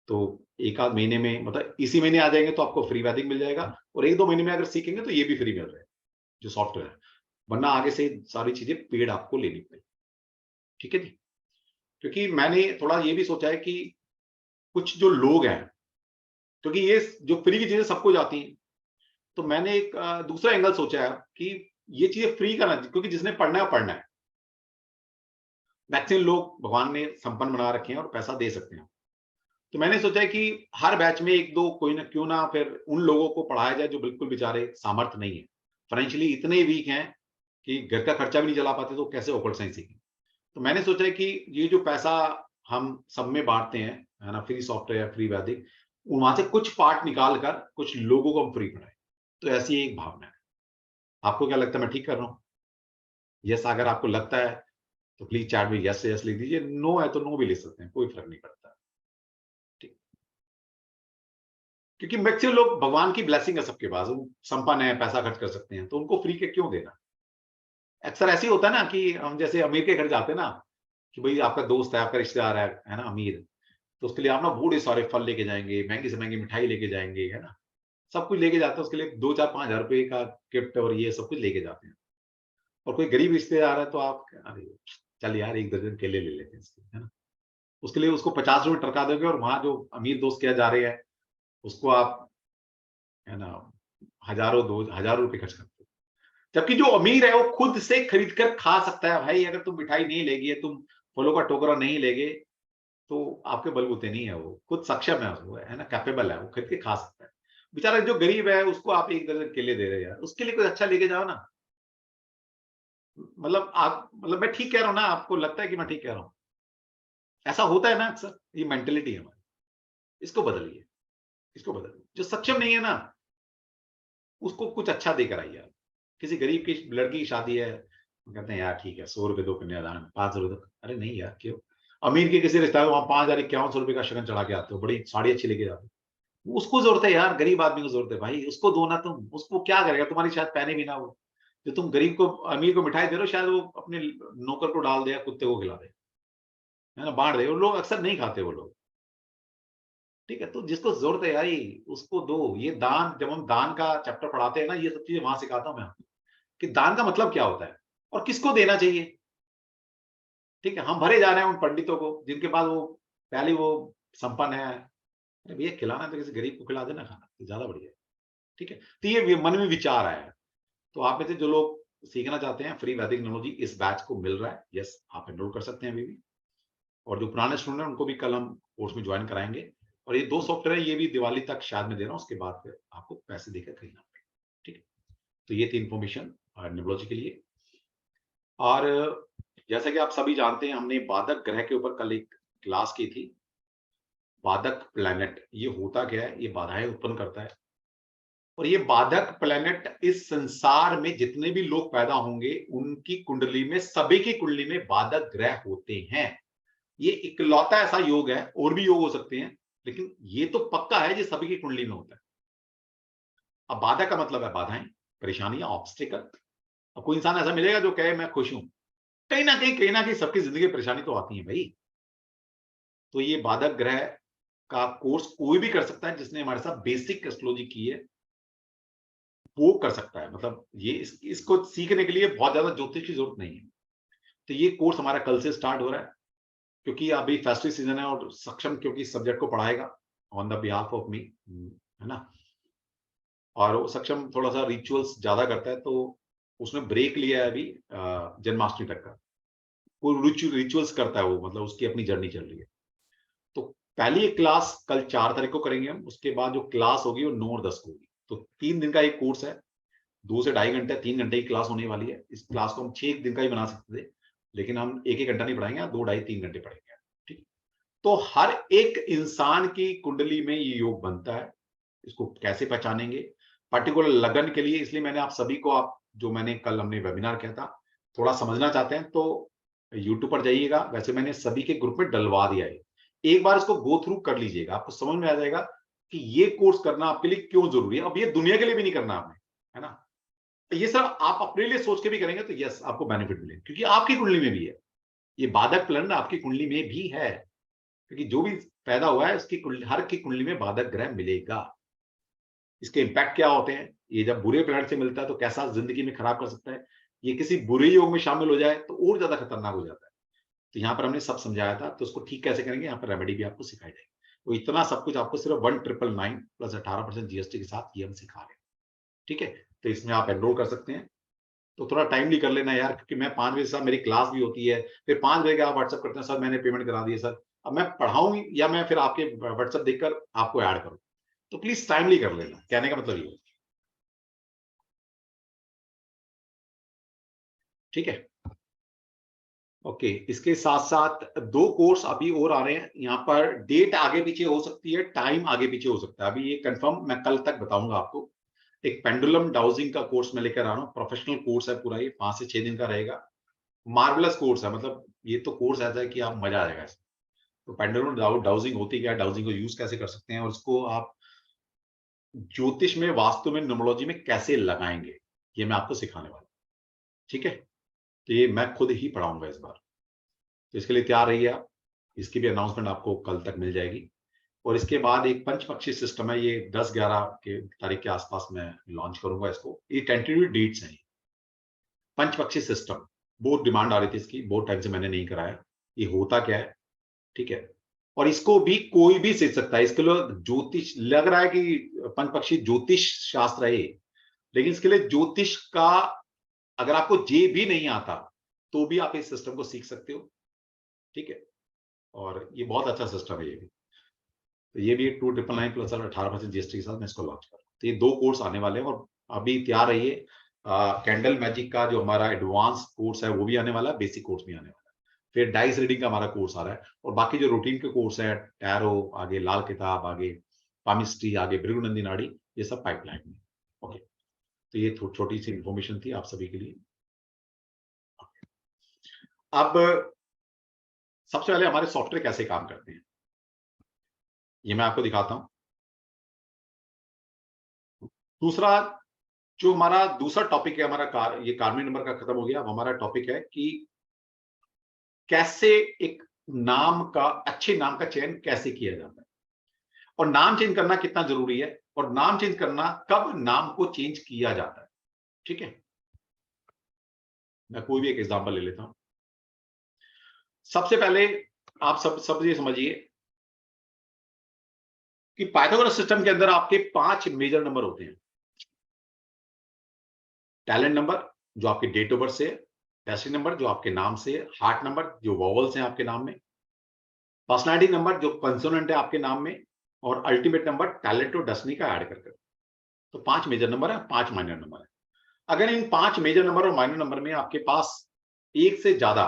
तो एक आध महीने में, मतलब इसी महीने आ जाएंगे तो आपको फ्री वैदिक मिल जाएगा, और 1-2 महीने में अगर सीखेंगे तो ये भी फ्री मिल रहा है जो सॉफ्टवेयर है, वरना आगे से सारी चीजें पेड आपको लेनी पड़ेगी, ठीक है जी। क्योंकि मैंने थोड़ा ये भी सोचा है कि कुछ जो लोग हैं, क्योंकि ये जो फ्री की चीजें सबको जाती हैं, तो मैंने एक दूसरा एंगल सोचा है कि ये चीजें फ्री करना, क्योंकि जिसने पढ़ना है पढ़ना है। मैक्सिमम लोग भगवान ने संपन्न बना रखे हैं और पैसा दे सकते हैं, तो मैंने सोचा है कि हर बैच में 1-2 कोई ना, क्यों ना फिर उन लोगों को पढ़ाया जाए जो बिल्कुल बेचारे सामर्थ्य नहीं है, फाइनेंशियली इतने वीक हैं कि घर का खर्चा भी नहीं चला पाते, तो कैसे ओकल्ट साइंस सीखें। तो मैंने सोचा है कि ये जो पैसा हम सब में बांटते हैं, है ना, फ्री सॉफ्टवेयर, फ्री वैदिक, वहां से कुछ पार्ट निकाल कर कुछ लोगों को हम फ्री पढ़ाएं, तो ऐसी एक भावना है। आपको क्या लगता है, मैं ठीक कर रहा हूँ? यस अगर आपको लगता है तो प्लीज चैट में यस से यस लिख दीजिए, नो है तो नो भी लिख सकते हैं, कोई फर्क नहीं पड़ता, ठीक। क्योंकि मैक्सिमम लोग, भगवान की ब्लेसिंग है सबके पास, वो संपन्न है, पैसा खर्च कर सकते हैं, तो उनको फ्री के क्यों देना। अक्सर ऐसे ही होता है ना कि हम जैसे अमीर के घर जाते हैं ना, कि भाई आपका दोस्त है, आपका रिश्तेदार है ना, अमीर, तो उसके लिए आप ना बूढ़े सारे फल लेके जाएंगे, महंगी से महंगी मिठाई लेके जाएंगे, है ना, सब कुछ लेके जाते हैं, उसके लिए 2-4-5 हजार रुपए का गिफ्ट और ये सब कुछ लेके जाते हैं। और कोई गरीब रिश्तेदार है तो आप, अरे चल यार 1 दर्जन केले ले लेते हैं इसके, है ना, उसके लिए उसको 50 रुपए टरका दोगे, और वहां जो अमीर दोस्त क्या जा रहे हैं उसको आप, है ना, हजारों 2,000 रुपए खर्च करते हो, जबकि जो अमीर है वो खुद से खरीद कर खा सकता है। भाई अगर तुम मिठाई नहीं लेगी, तुम फलों का टोकरा नहीं लेगे, तो आपके बलबूते नहीं है, वो खुद सक्षम है, वो है ना, कैपेबल है, वो खरीद के खा सकता है। बेचारा जो गरीब है उसको आप 1 दर्जन केले दे रहे हैं यार, उसके लिए कुछ अच्छा लेके जाओ ना। मतलब आप, मतलब मैं ठीक कह रहा हूं ना, आपको लगता है कि मैं ठीक कह रहा हूं? ऐसा होता है ना अक्सर, ये मेंटेलिटी है हमारी, इसको बदलिए, इसको बदलिए। जो सक्षम नहीं है ना, उसको कुछ अच्छा देकर आइए आप। किसी गरीब की लड़की की शादी है, हम कहते हैं यार ठीक है 100 रुपए दो कन्यादान, 500 रुपए दो, अरे नहीं यार क्यों। अमीर के किसी रिश्तेदार वहां 5,51 रुपए का शगन चढ़ा के आते हो, बड़ी साड़ी अच्छी लेके जाते हो, उसको जरूरत है यार, गरीब आदमी को जरूरत है भाई, उसको दो ना, तुम उसको क्या करेगा, तुम्हारी शायद पहने भी ना वो, जो तुम गरीब को, अमीर को मिठाई दे रहे हो, शायद वो अपने नौकर को डाल दे या कुत्ते को खिला दे, है ना, बांट दे, वो लोग अक्सर नहीं खाते वो लोग, ठीक है। तो जिसको जरूरत है यार उसको दो। ये दान, जब हम दान का चैप्टर पढ़ाते हैं ना, ये सब चीजें वहां सिखाता हूं मैं आपको कि दान का मतलब क्या होता है और किसको देना चाहिए, ठीक है। हम भरे जा रहे हैं उन पंडितों को जिनके पास वो पहले वो संपन्न है, अरे भैया खिलाना है तो किसी गरीब को खिला देना खाना, तो ज्यादा बढ़िया है, ठीक है। तो ये मन में विचार आया है। तो आप में से जो लोग सीखना चाहते हैं, फ्री वैदिक न्यूमरोलॉजी इस बैच को मिल रहा है, यस आप एनरोल कर सकते हैं अभी भी। और जो पुराने स्टूडेंट हैं उनको भी कल हम कोर्स में ज्वाइन कराएंगे। और ये 2 सॉफ्टवेयर है, ये भी दिवाली तक शायद मैं दे रहा हूँ, उसके बाद फिर आपको पैसे देकर खरीदना पड़ेगा, ठीक है। तो ये थी इन्फॉर्मेशन न्यूमरोलॉजी के लिए। और जैसा कि आप सभी जानते हैं, हमने बाधक ग्रह के ऊपर कल एक क्लास की थी। बाधक प्लैनेट ये होता क्या है, ये बाधाएं उत्पन्न करता है, और ये बाधक प्लैनेट इस संसार में जितने भी लोग पैदा होंगे उनकी कुंडली में, सभी की कुंडली में बाधक ग्रह होते हैं। ये इकलौता ऐसा योग है, और भी योग हो सकते हैं, लेकिन ये तो पक्का है जो सभी की कुंडली में होता है। अब बाधा का मतलब है बाधाएं, परेशानियां, ऑब्स्टिकल। अब कोई इंसान ऐसा मिलेगा जो कहे मैं खुश हूं, कहीं ना कहीं सबकी जिंदगी में परेशानी तो आती है भाई। तो ये बाधक ग्रह का कोर्स कोई भी कर सकता है जिसने हमारे साथ बेसिक एस्ट्रोलॉजी की है। वो कर सकता है। मतलब ये इसको सीखने के लिए बहुत ज्यादा ज्योतिष की जरूरत नहीं है। तो ये कोर्स हमारा कल से स्टार्ट हो रहा है, क्योंकि अभी फेस्टिव सीजन है और सक्षम क्योंकि इस सब्जेक्ट को पढ़ाएगा on the behalf of me, है ना। और वो सक्षम थोड़ा सा रिचुअल्स ज्यादा करता है, तो उसने ब्रेक लिया है अभी जन्माष्टमी तक का। वो रिचुअल्स करता है वो, मतलब उसकी अपनी जर्नी चल रही है। तो पहली एक क्लास कल 4 तारीख को करेंगे हम, उसके बाद जो क्लास होगी वो 9 और 10 को होगी। तो 3 दिन का एक कोर्स है, 2 से 2.5 घंटे 3 घंटे की क्लास होने वाली है। इस क्लास को हम 6 दिन का ही बना सकते थे, लेकिन हम 1-1 घंटा नहीं पढ़ाएंगे, 2, 2.5, 3 घंटे पढ़ेंगे। ठीक। तो हर एक इंसान की कुंडली में ये योग बनता है। इसको कैसे पहचानेंगे पर्टिकुलर लगन के लिए, इसलिए मैंने आप सभी को, आप जो मैंने कल हमने वेबिनार किया था, थोड़ा समझना चाहते हैं तो यूट्यूब पर जाइएगा। वैसे मैंने सभी के ग्रुप में डलवा दिया है, एक बार इसको गो थ्रू कर लीजिएगा, आपको समझ में आ जाएगा कि ये कोर्स करना आपके लिए क्यों जरूरी है। अब ये दुनिया के लिए भी नहीं करना आपने, है ना। ये सब आप अपने लिए सोच के भी करेंगे तो यस आपको बेनिफिट मिलेगा, क्योंकि आपकी कुंडली में भी है ये बाधक प्लन, आपकी कुंडली में भी है। क्योंकि जो भी पैदा हुआ है उसकी हर की कुंडली में बाधक ग्रह मिलेगा। इसके इंपैक्ट क्या होते हैं, ये जब बुरे प्लैनेट से मिलता है तो कैसा जिंदगी में खराब कर सकता है, ये किसी बुरे योग में शामिल हो जाए तो और ज्यादा खतरनाक हो जाता है। तो यहाँ पर हमने सब समझाया था, तो उसको ठीक कैसे करेंगे, यहाँ पर रेमेडी भी आपको सिखाई जाएगी। तो इतना सब कुछ आपको सिर्फ 1999 प्लस 18% जीएसटी के साथ ये हम सिखा रहे हैं। ठीक है, तो इसमें आप एनरोल कर सकते हैं। तो थोड़ा टाइमली कर लेना यार, क्योंकि मैं 5 बजे से मेरी क्लास भी होती है, फिर 5 बजे आप व्हाट्सअप करते हैं सर मैंने पेमेंट करा दी है सर, अब मैं पढ़ाऊं या मैं फिर आपके व्हाट्सअप देखकर आपको ऐड करूं। तो प्लीज टाइमली कर लेना, कहने का मतलब ये। ठीक है, ओके। इसके साथ साथ 2 कोर्स अभी और आ रहे हैं। यहाँ पर डेट आगे पीछे हो सकती है, टाइम आगे पीछे हो सकता है, अभी ये कंफर्म मैं कल तक बताऊंगा आपको। एक पेंडुलम डाउजिंग का कोर्स मैं लेकर आ रहा हूँ, प्रोफेशनल कोर्स है पूरा, ये 5 से 6 दिन का रहेगा। मार्वलस कोर्स है, मतलब ये तो कोर्स ऐसा है कि आप मजा आ जाएगा इसमें। तो पेंडुलम डाउजिंग होती क्या है, डाउजिंग को यूज कैसे कर सकते हैं, और इसको आप ज्योतिष में, वास्तु में, न्यूमरोलॉजी में कैसे लगाएंगे, ये मैं आपको सिखाने वाला हूं। ठीक है, तो ये मैं खुद ही पढ़ाऊंगा इस बार, तो इसके लिए तैयार रहिए आप। इसकी भी अनाउंसमेंट आपको कल तक मिल जाएगी। और इसके बाद एक पंचपक्षी सिस्टम है, ये 10-11 के तारीख के आसपास मैं लॉन्च करूंगा इसको। ये टेंटेटिव डेट्स हैं। पंचपक्षी सिस्टम बहुत डिमांड आ रही थी इसकी, बहुत टाइम से मैंने नहीं कराया। ये होता क्या है, ठीक है, और इसको भी कोई भी सीख सकता है। इसके लिए ज्योतिष लग रहा है कि पंचपक्षी ज्योतिष शास्त्र है, लेकिन इसके लिए ज्योतिष का अगर आपको जे भी नहीं आता तो भी आप इस सिस्टम को सीख सकते हो। ठीक है, और ये बहुत अच्छा सिस्टम है ये भी। तो ये भी 2999 प्लस 18% जीएसटी के साथ मैं इसको लॉन्च कर रहा हूँ। तो ये 2 कोर्स आने वाले हैं, और अभी तैयार रहिए। कैंडल मैजिक का जो हमारा एडवांस कोर्स है वो भी आने वाला है, बेसिक कोर्स भी आने वाला है। फिर डाइस रीडिंग का हमारा कोर्स आ रहा है, और बाकी जो रूटीन के कोर्स है, टैरो आगे, लाल किताब आगे, पामिस्ट्री आगे, भृगुनंदी नाड़ी, ये सब पाइपलाइन में। ओके, तो ये छोटी सी इंफॉर्मेशन थी आप सभी के लिए। अब सबसे पहले हमारे सॉफ्टवेयर कैसे काम करते हैं ये मैं आपको दिखाता हूं। दूसरा जो हमारा दूसरा टॉपिक है, हमारा ये कार्मिक नंबर का खत्म हो गया। अब हमारा टॉपिक है कि कैसे एक नाम का, अच्छे नाम का चयन कैसे किया जाता है, और नाम चेंज करना कितना जरूरी है, और नाम चेंज करना कब नाम को चेंज किया जाता है। ठीक है, मैं कोई भी एक एग्जांपल ले लेता हूं। सबसे पहले आप सब ये समझिए कि पाइथागोरस सिस्टम के अंदर आपके 5 मेजर नंबर होते हैं। टैलेंट नंबर जो आपके डेट ऑफ बर्थ से, डेस्टिनी नंबर जो आपके नाम से, हार्ट नंबर जो वॉवल्स हैं आपके नाम में, पर्सनालिटी नंबर जो कंसोनेंट है आपके नाम में, और अल्टीमेट नंबर टैलेंट और डेस्टिनी का ऐड करके। तो 5 मेजर नंबर है, 5 माइनर नंबर है। अगर इन 5 मेजर नंबर और माइनर नंबर में आपके पास एक से ज्यादा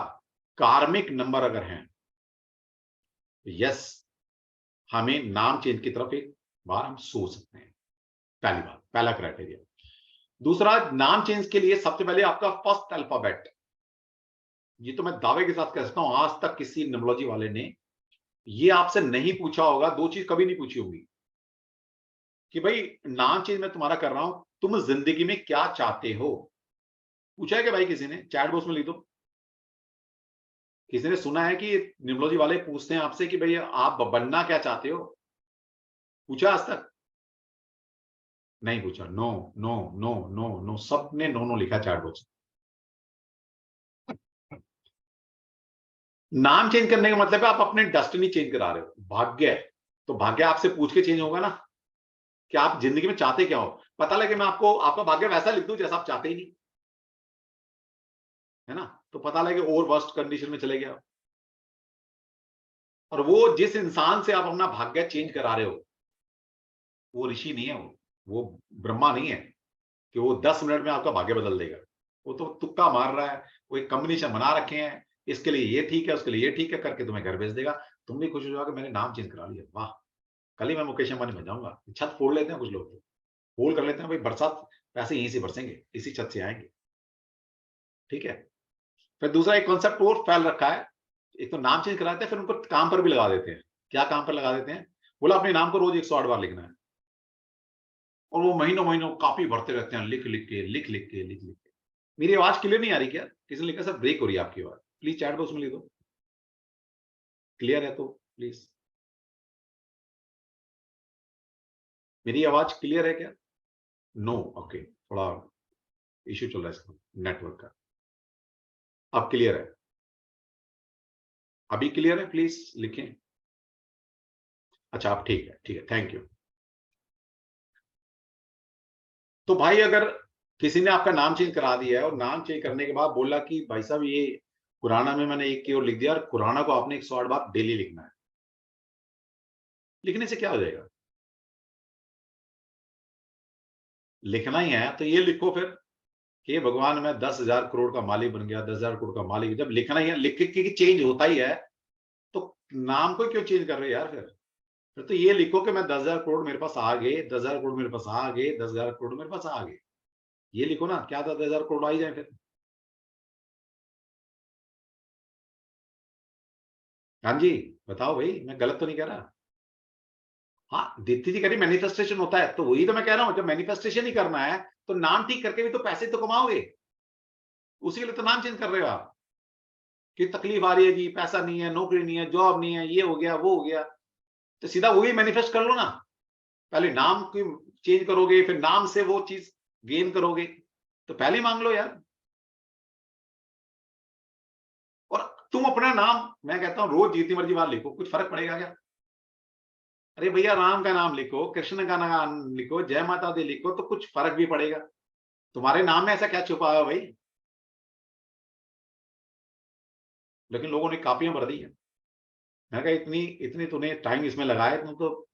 कार्मिक नंबर अगर हैं, तो यस हमें नाम चेंज की तरफ एक बार हम सोच सकते हैं। पहली बात, पहला क्राइटेरिया। दूसरा, नाम चेंज के लिए सबसे पहले आपका फर्स्ट अल्फाबेट। ये तो मैं दावे के साथ कह सकता हूं, आज तक किसी न्यूमरोलॉजी वाले ने ये आपसे नहीं पूछा होगा, 2 चीज कभी नहीं पूछी होगी कि भाई नाम चेंज मैं तुम्हारा कर रहा हूं, तुम जिंदगी में क्या चाहते हो। पूछा है कि भाई किसी ने? चैट बॉक्स में लिख दो। किसी ने सुना है कि न्यूमरोलॉजी वाले पूछते हैं आपसे कि भाई आप बनना क्या चाहते हो? पूछा आज तक? नहीं पूछा, no no no no no, सबने नो नो लिखा चैट बॉक्स। नाम चेंज करने का मतलब है आप अपने डेस्टिनी चेंज करा रहे हो, भाग्य है। तो भाग्य आपसे पूछ के चेंज होगा ना कि आप जिंदगी में चाहते क्या हो। पता लगे मैं आपको आपका भाग्य वैसा लिख दूं जैसा आप चाहते ही नहीं, है ना, तो पता लगे और वर्स्ट कंडीशन में चले गए। और वो जिस इंसान से आप अपना भाग्य चेंज करा रहे हो वो ऋषि नहीं है, वो ब्रह्मा नहीं है कि वो 10 मिनट में आपका भाग्य बदल देगा। वो तो तुक्का मार रहा है, वो एक कॉम्बिनेशन बना रखे हैं, इसके लिए ये ठीक है, उसके लिए ये ठीक है करके तुम्हें घर भेज देगा। तुम भी खुश हो जाओगे मैंने नाम चेंज करा लिया, वाह, कल ही मैं मुकेश अंबानी बन जाऊंगा। छत फोड़ लेते हैं कुछ लोग, तो फोड़ कर लेते हैं भाई, बरसात पैसे यहीं से बरसेंगे, इसी छत से आएंगे। ठीक है। फिर दूसरा एक कॉन्सेप्ट और फैल रखा है, एक तो नाम चेंज कराते हैं फिर उनको काम पर भी लगा देते हैं। क्या काम पर लगा देते हैं? बोला अपने नाम को रोज 108 बार लिखना है, और वो महीनों महीनों कॉपी भरते रहते हैं, लिख लिख के लिख लिख के लिख लिख के। मेरी आवाज क्लियर नहीं आ रही क्या? किसी ने लिखा सर ब्रेक हो रही है आपकी आवाज, प्लीज चैट बॉक्स में लिख दो क्लियर है तो प्लीज। मेरी आवाज क्लियर है क्या? नो, ओके, थोड़ा इश्यू चल रहा है इसका नेटवर्क का। अब क्लियर है? अभी क्लियर है? प्लीज लिखें। अच्छा अब ठीक है, ठीक है, थैंक यू। तो भाई अगर किसी ने आपका नाम चेंज करा दिया है और नाम चेंज करने के बाद बोला कि भाई साहब ये कुराना में मैंने 1 की ओर लिख दिया और कुराना को आपने 108 बार डेली लिखना है, लिखने से क्या हो जाएगा? लिखना ही है तो ये लिखो फिर कि भगवान मैं 10,000 करोड़ का मालिक बन गया, 10,000 करोड़ का मालिक। जब लिखना ही है, लिख के चेंज होता ही है, तो नाम को क्यों चेंज कर रहे हो यार? फिर तो ये लिखो कि मैं 10,000 करोड़ मेरे पास आ गए, 10,000 करोड़ मेरे पास आ गए, 10,000 करोड़ मेरे पास आ गए। ये लिखो ना, क्या 10,000 करोड़ आ ही जाए फिर। हाँ जी, बताओ भाई, मैं गलत तो नहीं कह रहा? हाँ, दीप्ति जी कह रही मैनिफेस्टेशन होता है, तो वही तो मैं कह रहा हूं, जब मैनिफेस्टेशन ही करना है तो नाम ठीक करके भी तो पैसे तो कमाओगे, उसी के लिए तो नाम चेंज कर रहे हो आप कि तकलीफ आ रही है जी, पैसा नहीं है, नौकरी नहीं है, जॉब नहीं है, ये हो गया वो हो गया, तो सीधा वही मैनिफेस्ट कर लो ना। पहले नाम की चेंज करोगे फिर नाम से वो चीज गेन करोगे, तो पहले ही मांग लो यार। और तुम अपना नाम, मैं कहता हूं रोज जितनी मर्जी बार लिखो, कुछ फर्क पड़ेगा क्या? अरे भैया राम का नाम लिखो, कृष्ण का नाम लिखो, जय माता दी लिखो, तो कुछ फर्क भी पड़ेगा। तुम्हारे नाम में ऐसा क्या छुपा है भाई? लेकिन लोगों ने कापियां भर दी है। मैं कहा इतनी इतनी तूने टाइम इसमें लगाया, तुम तो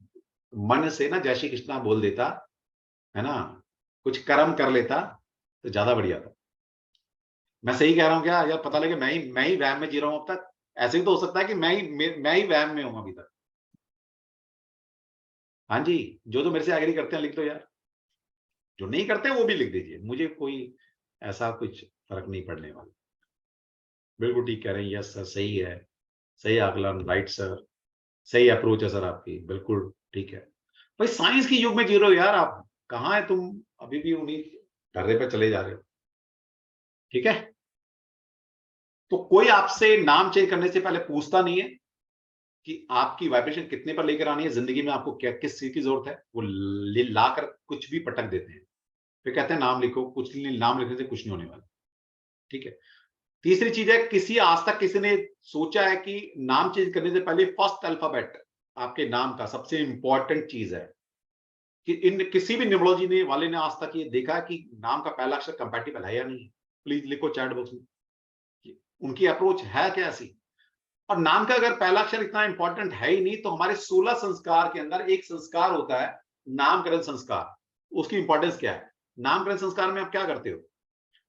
मन से ना जय श्री कृष्णा बोल देता, है ना, कुछ कर्म कर लेता तो ज्यादा बढ़िया था। मैं सही कह रहा हूँ क्या यार? पता लगे मैं ही वहम में जी रहा हूं अब तक। ऐसे भी तो हो सकता है कि मैं ही वहम में हूं अभी तक। हाँ जी, जो मेरे से एग्री करते हैं लिख दो यार, जो नहीं करते वो भी लिख दीजिए, मुझे कोई ऐसा कुछ फर्क नहीं पड़ने वाला। बिल्कुल ठीक कह रहे हैं, यस सर, सही है, सही आकलन, राइट सर, सही अप्रोच है सर आपकी, बिल्कुल ठीक है। भाई साइंस के युग में जी रहे हो यार आप, कहाँ है तुम? अभी भी उन्हीं ढर्रे पे चले जा रहे हो। ठीक है, तो कोई आपसे नाम चेंज करने से पहले पूछता नहीं है कि आपकी वाइब्रेशन कितने पर लेकर आनी है, जिंदगी में आपको क्या किस चीज की जरूरत है। वो लाकर कुछ भी पटक देते हैं, फिर कहते हैं नाम लिखो, कुछ नहीं, नाम लिखने से कुछ नहीं होने वाला। ठीक है। तीसरी चीज है, किसी आज तक किसी ने सोचा है कि नाम चेंज करने से पहले फर्स्ट अल्फाबेट आपके नाम का सबसे इंपॉर्टेंट चीज है कि इन किसी भी न्यूमरोलॉजी ने वाले ने आज तक ये देखा कि नाम का पहला अक्षर कंपैटिबल है या नहीं? प्लीज लिखो चैट बॉक्स में कि उनकी अप्रोच है क्या ऐसी। और नाम का अगर पहला अक्षर इतना इंपॉर्टेंट है ही नहीं, तो हमारे 16 संस्कार के अंदर एक संस्कार होता है नामकरण संस्कार। उसकी इंपॉर्टेंस क्या है? नामकरण संस्कार में आप क्या करते हो?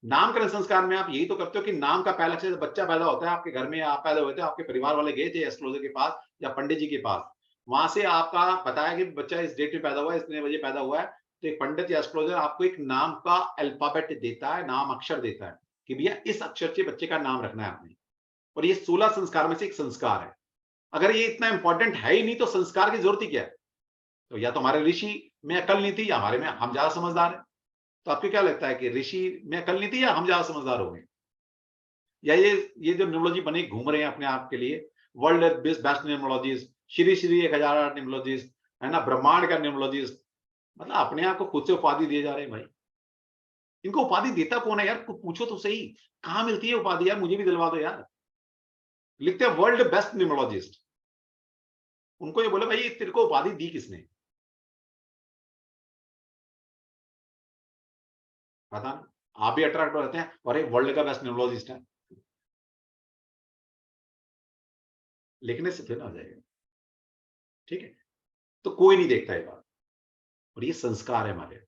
नामकरण संस्कार में आप यही तो करते हो कि नाम का पहला अक्षर, बच्चा पैदा होता है आपके घर में, आप पैदा हुए थे, आपके परिवार वाले गए थे एस्ट्रोलॉजर के पास या पंडित जी के पास, वहां से आपका बताया कि बच्चा इस डेट में पैदा हुआ है, इतने बजे पैदा हुआ है, तो एक पंडित या एस्ट्रोलॉजर आपको एक नाम का अल्फाबेट देता है, नाम अक्षर देता है कि भैया इस अक्षर से बच्चे का नाम रखना है आपने। और ये 16 संस्कार में से एक संस्कार है। अगर ये इतना इंपॉर्टेंट है ही नहीं तो संस्कार की जरूरत ही क्या है? तो या तो हमारे ऋषि में अकल नहीं थी या हमारे में हम ज्यादा समझदार है। तो आपको क्या लगता है कि ऋषि में अकल नहीं थी या हम ज्यादा समझदार हो गए? या ये जो न्यूमरोलॉजी बने घूम रहे हैं अपने आप के लिए, world best numerologist, Shri 1008 numerologist, है ना, ब्रह्मांड का न्यूमरोलॉजिस्ट, मतलब अपने आप को खुद से उपाधि दिए जा रहे हैं भाई। इनको उपाधि देता कौन है यार? पूछो तो सही, कहां मिलती है उपाधि यार? मुझे भी दिलवा दो यार। लिखते हैं वर्ल्ड बेस्ट न्यूमरोलॉजिस्ट। उनको ये बोले भाई तेरे को उपाधि दी किसने? पता नहीं, आप भी अट्रैक्ट हो जाते हैं, अरे वर्ल्ड का बेस्ट न्यूमरोलॉजिस्ट है, लिखने से फिर आ जाएगा। ठीक है, तो कोई नहीं देखता ये बात, और ये संस्कार है हमारे।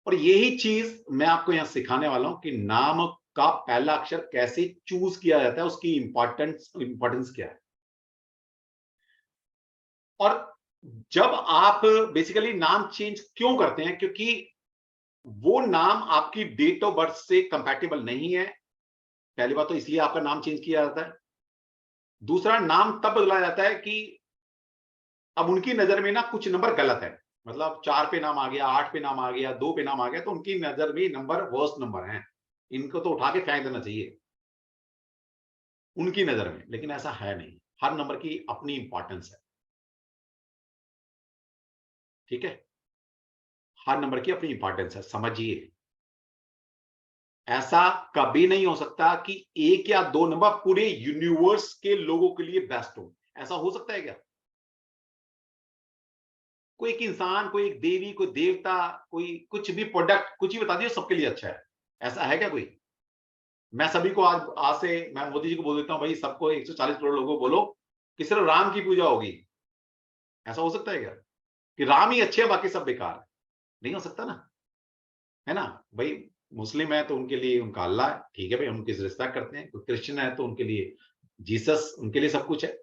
और यही चीज मैं आपको यहां सिखाने वाला हूं कि नाम का पहला अक्षर कैसे चूज किया जाता है, उसकी इंपॉर्टेंस क्या है। और जब आप बेसिकली नाम चेंज क्यों करते हैं? क्योंकि वो नाम आपकी डेट ऑफ बर्थ से कंपैटिबल नहीं है। पहली बात तो इसलिए आपका नाम चेंज किया जाता है। दूसरा, नाम तब बदला जाता है कि अब उनकी नजर में ना कुछ नंबर गलत है, मतलब 4 पे नाम आ गया, 8 पे नाम आ गया, 2 पे नाम आ गया, तो उनकी नजर में नंबर वर्स्ट नंबर हैं, इनको तो उठा के फेंक देना चाहिए उनकी नजर में। लेकिन ऐसा है नहीं, हर नंबर की अपनी इंपॉर्टेंस है। ठीक है, हर नंबर की अपनी इंपॉर्टेंस है, समझिए। ऐसा कभी नहीं हो सकता कि एक या दो नंबर पूरे यूनिवर्स के लोगों के लिए बेस्ट हो। ऐसा हो सकता है क्या? कोई एक इंसान, कोई एक देवी, कोई देवता, कोई कुछ भी प्रोडक्ट, कुछ भी बता दिए सबके लिए अच्छा है, ऐसा है क्या कोई? मैं सभी को आज से मैं मोदी जी को बोल देता हूं भाई सबको 140 करोड़ लोगों को बोलो कि सिर्फ राम की पूजा होगी। ऐसा हो सकता है क्या कि राम ही अच्छे हैं बाकी सब बेकार है? नहीं हो सकता ना, है ना भाई? मुस्लिम है तो उनके लिए उनका अल्लाह है, ठीक है भाई, हम उनकी रिस्पेक्ट करते हैं। कोई क्रिश्चियन है तो उनके लिए जीसस, उनके लिए सब कुछ है।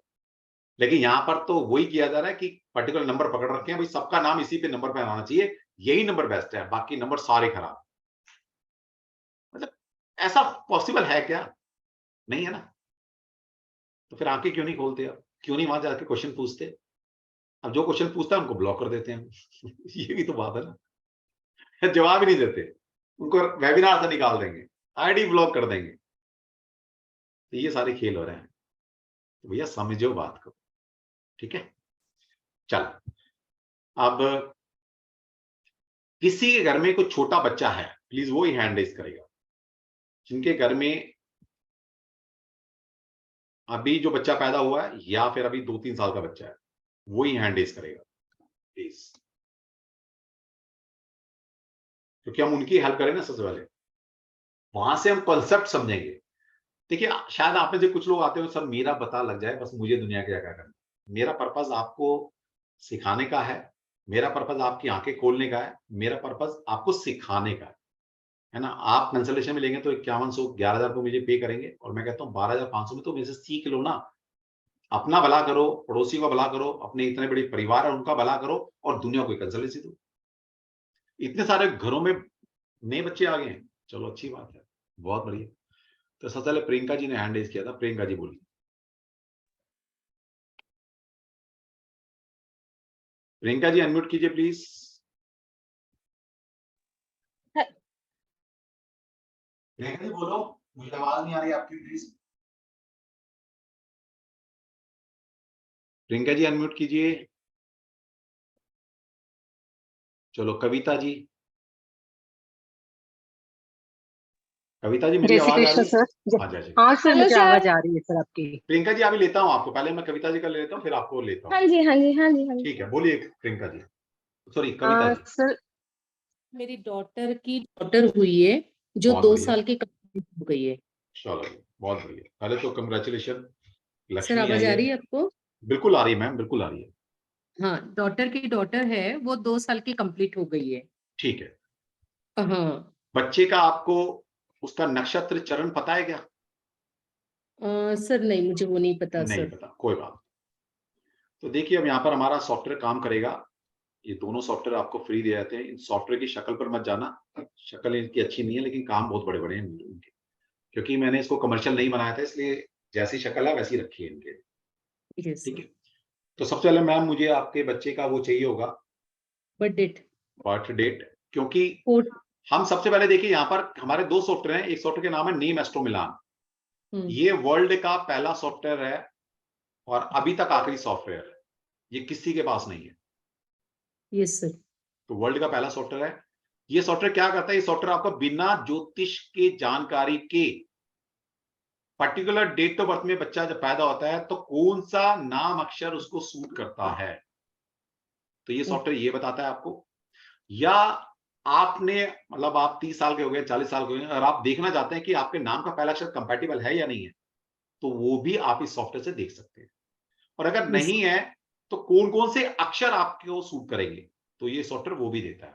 लेकिन यहां पर तो वही किया जा रहा है कि पर्टिकुलर नंबर पकड़ रखे हैं भाई, सबका नाम इसी पे नंबर पे आना चाहिए, यही नंबर बेस्ट है, बाकी नंबर सारे खराब। मतलब ऐसा पॉसिबल है क्या? नहीं है ना। तो फिर आंखें क्यों नहीं खोलते आप? क्यों नहीं वहां जाके क्वेश्चन पूछते? अब जो क्वेश्चन पूछता है उनको ब्लॉक कर देते हैं ये भी तो बात है ना जवाब ही नहीं देते, उनको वेबिनार से निकाल देंगे, आईडी ब्लॉक कर देंगे। तो ये सारे खेल हो रहे हैं, तो भैया समझो बात को। ठीक है, चल अब किसी के घर में कोई छोटा बच्चा है, प्लीज वो ही हैंड रेज करेगा जिनके घर में अभी जो बच्चा पैदा हुआ है या फिर अभी 2-3 साल का बच्चा है, वो ही हैंड रेज करेगा प्लीज, क्योंकि हम उनकी हेल्प करें ना सबसे पहले, वहां से हम कॉन्सेप्ट समझेंगे। देखिए, शायद आप में से कुछ लोग आते हो सर मेरा पता लग जाए बस, मुझे दुनिया क्या क्या करना। मेरा पर्पज आपको सिखाने का है, मेरा पर्पज आपकी आंखें खोलने का है, मेरा पर्पज आपको सिखाने का है ना। आप कंसल्टेशन में लेंगे तो 5100 11,000 को मुझे पे करेंगे, और मैं कहता हूँ 12,500 में तो मेरे से सीख लो ना। अपना भला करो, पड़ोसी का भला करो, अपने इतने बड़े परिवार है उनका भला करो, और दुनिया को कंसल्टेंसी दो। इतने सारे घरों में नए बच्चे आ गए हैं, चलो अच्छी बात है, बहुत बढ़िया। तो सबसे पहले प्रियंका जी ने हैंड रेज किया था, प्रियंका जी बोलिए। प्रियंका जी अनम्यूट कीजिए प्लीज। प्रियंका जी बोलो, मुझे आवाज नहीं आ रही आपकी, प्लीज। प्रियंका जी अनम्यूट कीजिए। चलो कविता जी, कविता जी मेरी जय श्री आवाज आ कृष्ण रही है? सर। हाँ जय। हाँ सर, हेलो मुझे सर। आवाज आ रही है सर आपकी। प्रियंका जी अभी लेता हूँ आपको, पहले मैं कविता जी का ले लेता हूँ फिर आपको लेता हाँ हूँ। जी, हाँ जी, हाँ जी, हाँ जी। ठीक है, बोलिए प्रियंका जी, सॉरी कविता जी। सर, मेरी डॉटर की डॉटर हुई है जो बहुत 2 बढ़िया, साल की कंप्लीट हो गई है। चलो बहुत बढ़िया। पहले तो कंग्रेचुलेशन, सर लक्ष्मी आवाज आई आ है। रही है आपको? बिल्कुल आ रही है मैम, बिल्कुल आ रही है। हाँ, डॉटर की डॉटर है, वो 2 साल की कंप्लीट हो गई है। ठीक है, हाँ। बच्चे का आपको उसका नक्षत्र चरण पता है क्या? सर नहीं, मुझे वो नहीं पता नहीं सर। पता, कोई बात नहीं। तो देखिए अब यहाँ पर हमारा सॉफ्टवेयर काम करेगा। ये दोनों सॉफ्टवेयर आपको फ्री दिए जाते हैं। इन सॉफ्टवेयर की शक्ल पर मत जाना, शक्ल इनकी अच्छी नहीं है लेकिन काम बहुत बड़े बड़े हैं इनके, क्योंकि मैंने इसको कमर्शियल नहीं बनाया था, इसलिए जैसी शक्ल है वैसी रखी है इनके। यस ठीक सर। है, तो सबसे पहले मैम मुझे आपके बच्चे का वो चाहिए होगा, बट डेट बर्थ डेट। क्योंकि कोड। हम सबसे पहले देखिए यहाँ पर हमारे दो सॉफ्टवेयर हैं, एक सॉफ्टवेयर के नाम है नीम एस्ट्रो मिलान। ये वर्ल्ड का पहला सॉफ्टवेयर है और अभी तक आखिरी सॉफ्टवेयर है, ये किसी के पास नहीं है। Yes sir. तो वर्ल्ड का पहला सॉफ्टवेयर है। ये सॉफ्टवेयर क्या करता है? ये सॉफ्टवेयर आपको बिना ज्योतिष के जानकारी के पर्टिकुलर डेट ऑफ बर्थ में बच्चा जब पैदा होता है तो कौन सा नाम अक्षर उसको सूट करता है, तो ये सॉफ्टवेयर ये बताता है आपको। या आपने मतलब आप 30 साल के हो गए, 40 साल के हो गए, अगर आप देखना चाहते हैं कि आपके नाम का पहला अक्षर कंपैटिबल है या नहीं है, तो वो भी आप इस सॉफ्टवेयर से देख सकते हैं। और अगर नहीं है तो कौन कौन से अक्षर आपको सूट करेंगे, तो ये सॉफ्टवेयर वो भी देता है।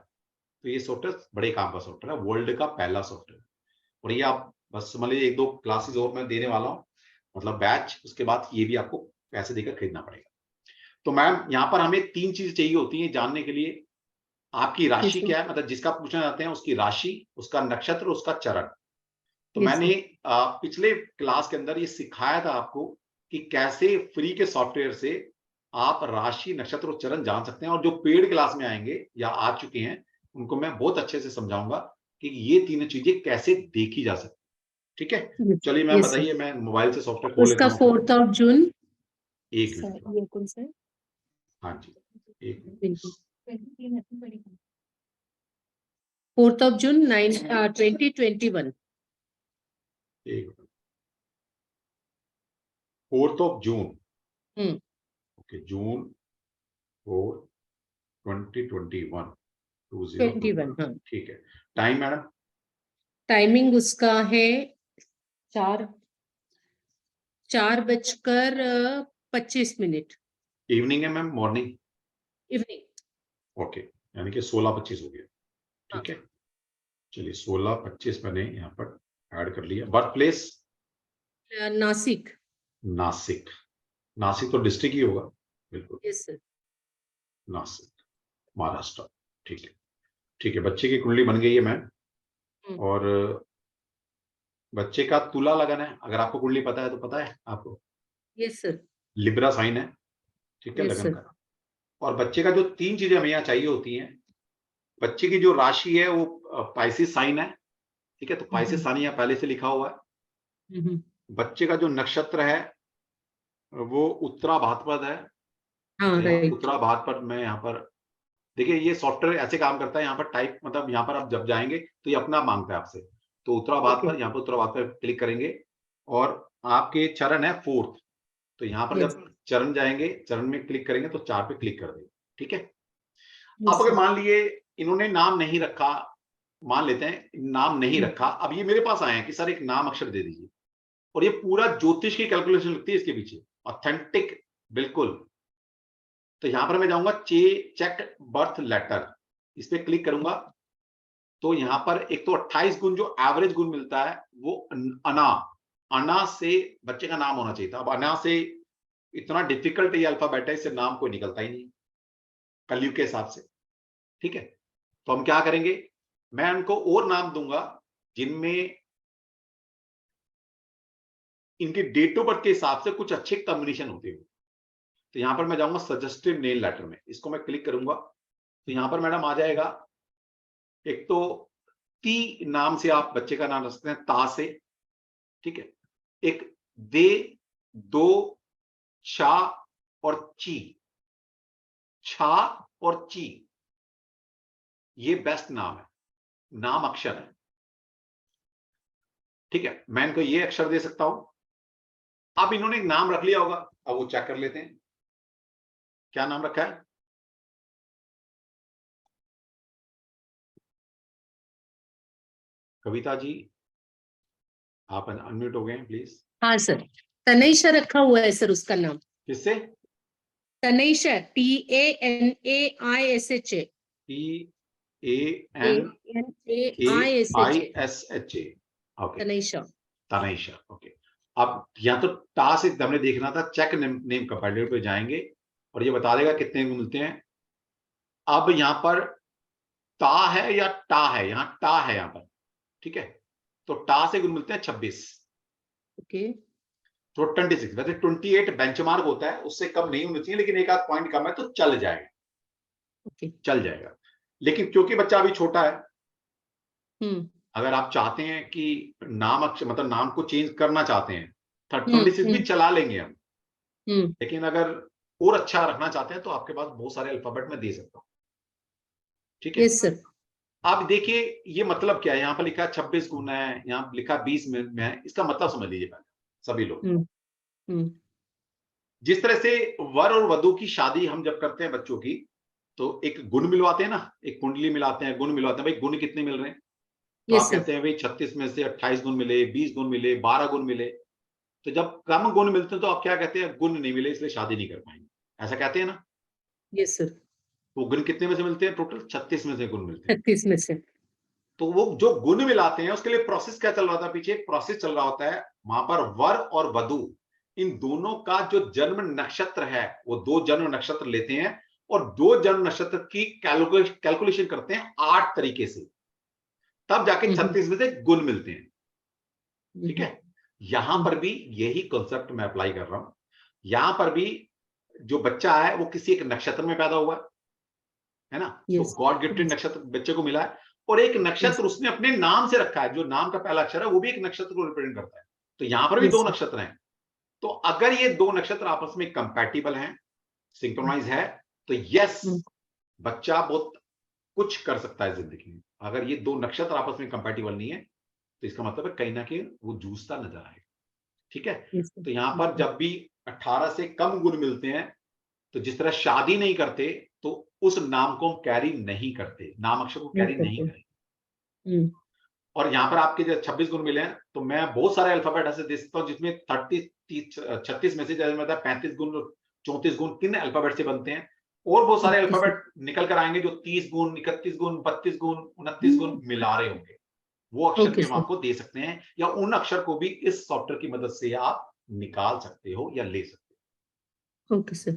तो ये सॉफ्टवेयर बड़े काम का सॉफ्टवेयर है, वर्ल्ड का पहला सॉफ्टवेयर। और ये आप बस समझ लीजिए 1-2 क्लासेस और मैं देने वाला हूँ, मतलब बैच, उसके बाद ये भी आपको पैसे देकर खरीदना पड़ेगा। तो मैम यहाँ पर हमें 3 चीजें चाहिए होती हैं जानने के लिए। आपकी राशि क्या है, मतलब जिसका पूछना चाहते हैं उसकी राशि, उसका नक्षत्र, उसका चरण। तो मैंने पिछले क्लास के अंदर ये सिखाया था आपको कि कैसे फ्री के सॉफ्टवेयर से आप राशि, नक्षत्र और चरण जान सकते हैं। और जो पेड क्लास में आएंगे या आ चुके हैं उनको मैं बहुत अच्छे से समझाऊंगा कि ये तीनों चीजें कैसे देखी जा सकती। ठीक है, चलिए मैम बताइए, मैं मोबाइल से सॉफ्टवेयर खोल लेता उसका हूँ। 4 जून। एक मिनट, ये कौन सा है? हाँ जी, एक मिनट। 4 जून 2021। एक मिनट, 4 जून। ओके, जून 4 2021 2021। हाँ। ठीक है, टाइम मैडम? टाइमिंग उसका है 4:25 इवनिंग है मैम, मॉर्निंग? इवनिंग। ओके, यानी कि 16:25 हो गया। ठीक है, चलिए 16:25 मैंने यहाँ पर ऐड कर लिया। Birth place? नासिक। नासिक। नासिक तो डिस्ट्रिक्ट ही होगा, बिल्कुल। Yes sir. नासिक, महाराष्ट्र। ठीक है, ठीक है। बच्चे की कुंडली बन गई है मैम। और बच्चे का तुला लगन है, अगर आपको कुंडली पता है तो पता है आपको? Yes sir. लिब्रा साइन है, ठीक है, Yes, लगन sir. का। और बच्चे का जो 3 चीजें हमें यहाँ चाहिए होती हैं, बच्चे की जो राशि है वो पाइसिस साइन है, ठीक है, तो पाइसिस साइन यहाँ पहले से लिखा हुआ है। बच्चे का जो नक्षत्र है वो उत्तरा भाद्रपद है। हाँ, राइट। उत्तरा भाद्रपद में यहाँ पर देखिए, ये सॉफ्टवेयर ऐसे काम करता है, यहाँ पर टाइप, मतलब यहाँ पर आप जब जाएंगे तो ये अपना मांगता है आपसे। तो उत्तरा भाद्रपद, यहाँ पर उत्तरा भाद्रपद क्लिक करेंगे और आपके चरण है 4th, तो यहाँ पर जब चरण जाएंगे, चरण में क्लिक करेंगे तो 4 पे क्लिक कर देंगे। ठीक है, अब अगर मान लिए इन्होंने नाम नहीं रखा, मान लेते हैं नाम नहीं रखा, अब ये मेरे पास आए हैं कि सर एक नाम अक्षर दे दीजिए, और ये पूरा ज्योतिष की कैलकुलेशन लगती है इसके पीछे, ऑथेंटिक बिल्कुल। तो यहां पर मैं जाऊंगा चेक बर्थ लेटर, इस पे क्लिक करूंगा तो यहां पर एक तो 28 गुण जो एवरेज गुण मिलता है वो अना से बच्चे का नाम होना चाहिए था। अब अना से इतना डिफिकल्ट ये अल्फाबेट है, इससे नाम कोई निकलता ही नहीं कलयुग के हिसाब से। ठीक है, तो हम क्या करेंगे, मैं उनको और नाम दूंगा जिनमें इनकी डेट ऑफ बर्थ के हिसाब से कुछ अच्छे कॉम्बिनेशन होते हैं। तो यहां पर मैं जाऊंगा सजेस्टिव नेम लेटर में, इसको मैं क्लिक करूंगा तो यहां पर मैडम आ जाएगा, एक तो ती नाम से आप बच्चे का नाम रख सकते हैं, ता से। ठीक है, एक दे, दो, छा और ची, छा और ची, ये बेस्ट नाम है, नाम अक्षर है। ठीक है, मैं इनको ये अक्षर दे सकता हूं। अब इन्होंने एक नाम रख लिया होगा, अब वो चेक कर लेते हैं क्या नाम रखा है। कविता जी, आप अनम्यूट हो गए हैं प्लीज। हाँ सर, तनैशा रखा हुआ है सर उसका नाम। किससे? Tanaisha, TANAISHA। TANAISHA, okay, Tanaisha. Tanaisha, okay. अब यहाँ तो टा से हमने देखना था, चेक नेम कंपैटिबल पे जाएंगे और ये बता देगा कितने गुण मिलते हैं। अब यहाँ पर ता है या टा है, यहाँ टा है यहाँ पर। ठीक है, तो टा से गुण मिलते हैं 26, ओके। तो 26, वैसे 28 बेंचमार्क होता है, उससे कम नहीं होनी चाहिए, लेकिन एक आध पॉइंट कम है तो चल जाएगा। ओके, चल जाएगा, लेकिन क्योंकि बच्चा अभी छोटा है, अगर आप चाहते हैं कि नाम अक्षर मतलब नाम को चेंज करना चाहते हैं, 26 भी चला लेंगे हम, लेकिन अगर और अच्छा रखना चाहते हैं तो आपके पास बहुत सारे अल्फाबेट में दे सकता हूं। ठीक है। Yes sir. आप देखिए ये मतलब क्या है, यहाँ पर लिखा 26 गुण है, यहाँ लिखा 20 में है, इसका मतलब समझ लीजिए पहले सभी लोग। जिस तरह से वर और वधु की शादी हम जब करते हैं बच्चों की, तो एक गुण मिलवाते हैं ना, एक कुंडली मिलाते हैं, गुण मिलवाते हैं, भाई गुण कितने मिल रहे हैं, तो आप कहते हैं भाई 36 में से 28 गुण मिले, 20 गुण मिले, 12 गुण मिले। तो जब कम गुण मिलते हैं तो आप क्या कहते हैं, गुण नहीं मिले इसलिए शादी नहीं कर पाएंगे, ऐसा कहते हैं ना। Yes sir. तो गुण कितने में से मिलते हैं, टोटल 36 में से गुण मिलते हैं। 36 में से। तो वो जो गुण मिलाते हैं उसके लिए प्रोसेस क्या चल रहा था, पीछे एक प्रोसेस चल रहा होता है, वहां पर वर और वधु इन दोनों का जो जन्म नक्षत्र है वो 2 जन्म नक्षत्र लेते हैं और 2 जन्म नक्षत्र की कैलकुलेशन करते हैं 8 तरीके से, तब जाके 36 में से गुण मिलते हैं। ठीक है, यहां पर भी यही कॉन्सेप्ट मैं अप्लाई कर रहा हूं। यहां पर भी जो बच्चा है वो किसी एक नक्षत्र में पैदा हुआ है ना, तो गॉड गिफ्टेड नक्षत्र बच्चे को मिला है, और एक नक्षत्र उसने अपने नाम से रखा है, जो नाम का पहला अक्षर है वो भी एक नक्षत्र को रिप्रेजेंट करता है। तो यहां पर भी 2 नक्षत्र हैं। तो अगर ये 2 नक्षत्र आपस में कंपैटिबल हैं, सिंक्रोनाइज है, तो यस बच्चा बहुत कुछ कर सकता है जिंदगी में। अगर ये 2 नक्षत्र आपस में कंपैटिबल नहीं है तो इसका मतलब है कहीं ना कहीं वो जूझता नजर आएगा। ठीक है, तो यहां पर जब भी 18 से कम गुण मिलते हैं तो जिस तरह शादी नहीं करते तो उस नाम को हम कैरी नहीं करते, नाम अक्षर को कैरी नहीं करेंगे। और यहां पर आपके जो 26 गुण मिले हैं, तो मैं बहुत सारे अल्फाबेट ऐसे दे सकता हूं जिसमें 36 में से जैसे मतलब 35 गुण 34 गुण किन अल्फाबेट से बनते हैं, और बहुत सारे अल्फाबेट निकल कर आएंगे जो 30 गुण 31 गुण 32 गुण 29 गुण मिला रहे होंगे। वो अक्षर भी हम आपको दे सकते हैं, या उन अक्षर को भी इस सॉफ्टवेयर की मदद से आप निकाल सकते हो या ले सकते हो। Okay sir.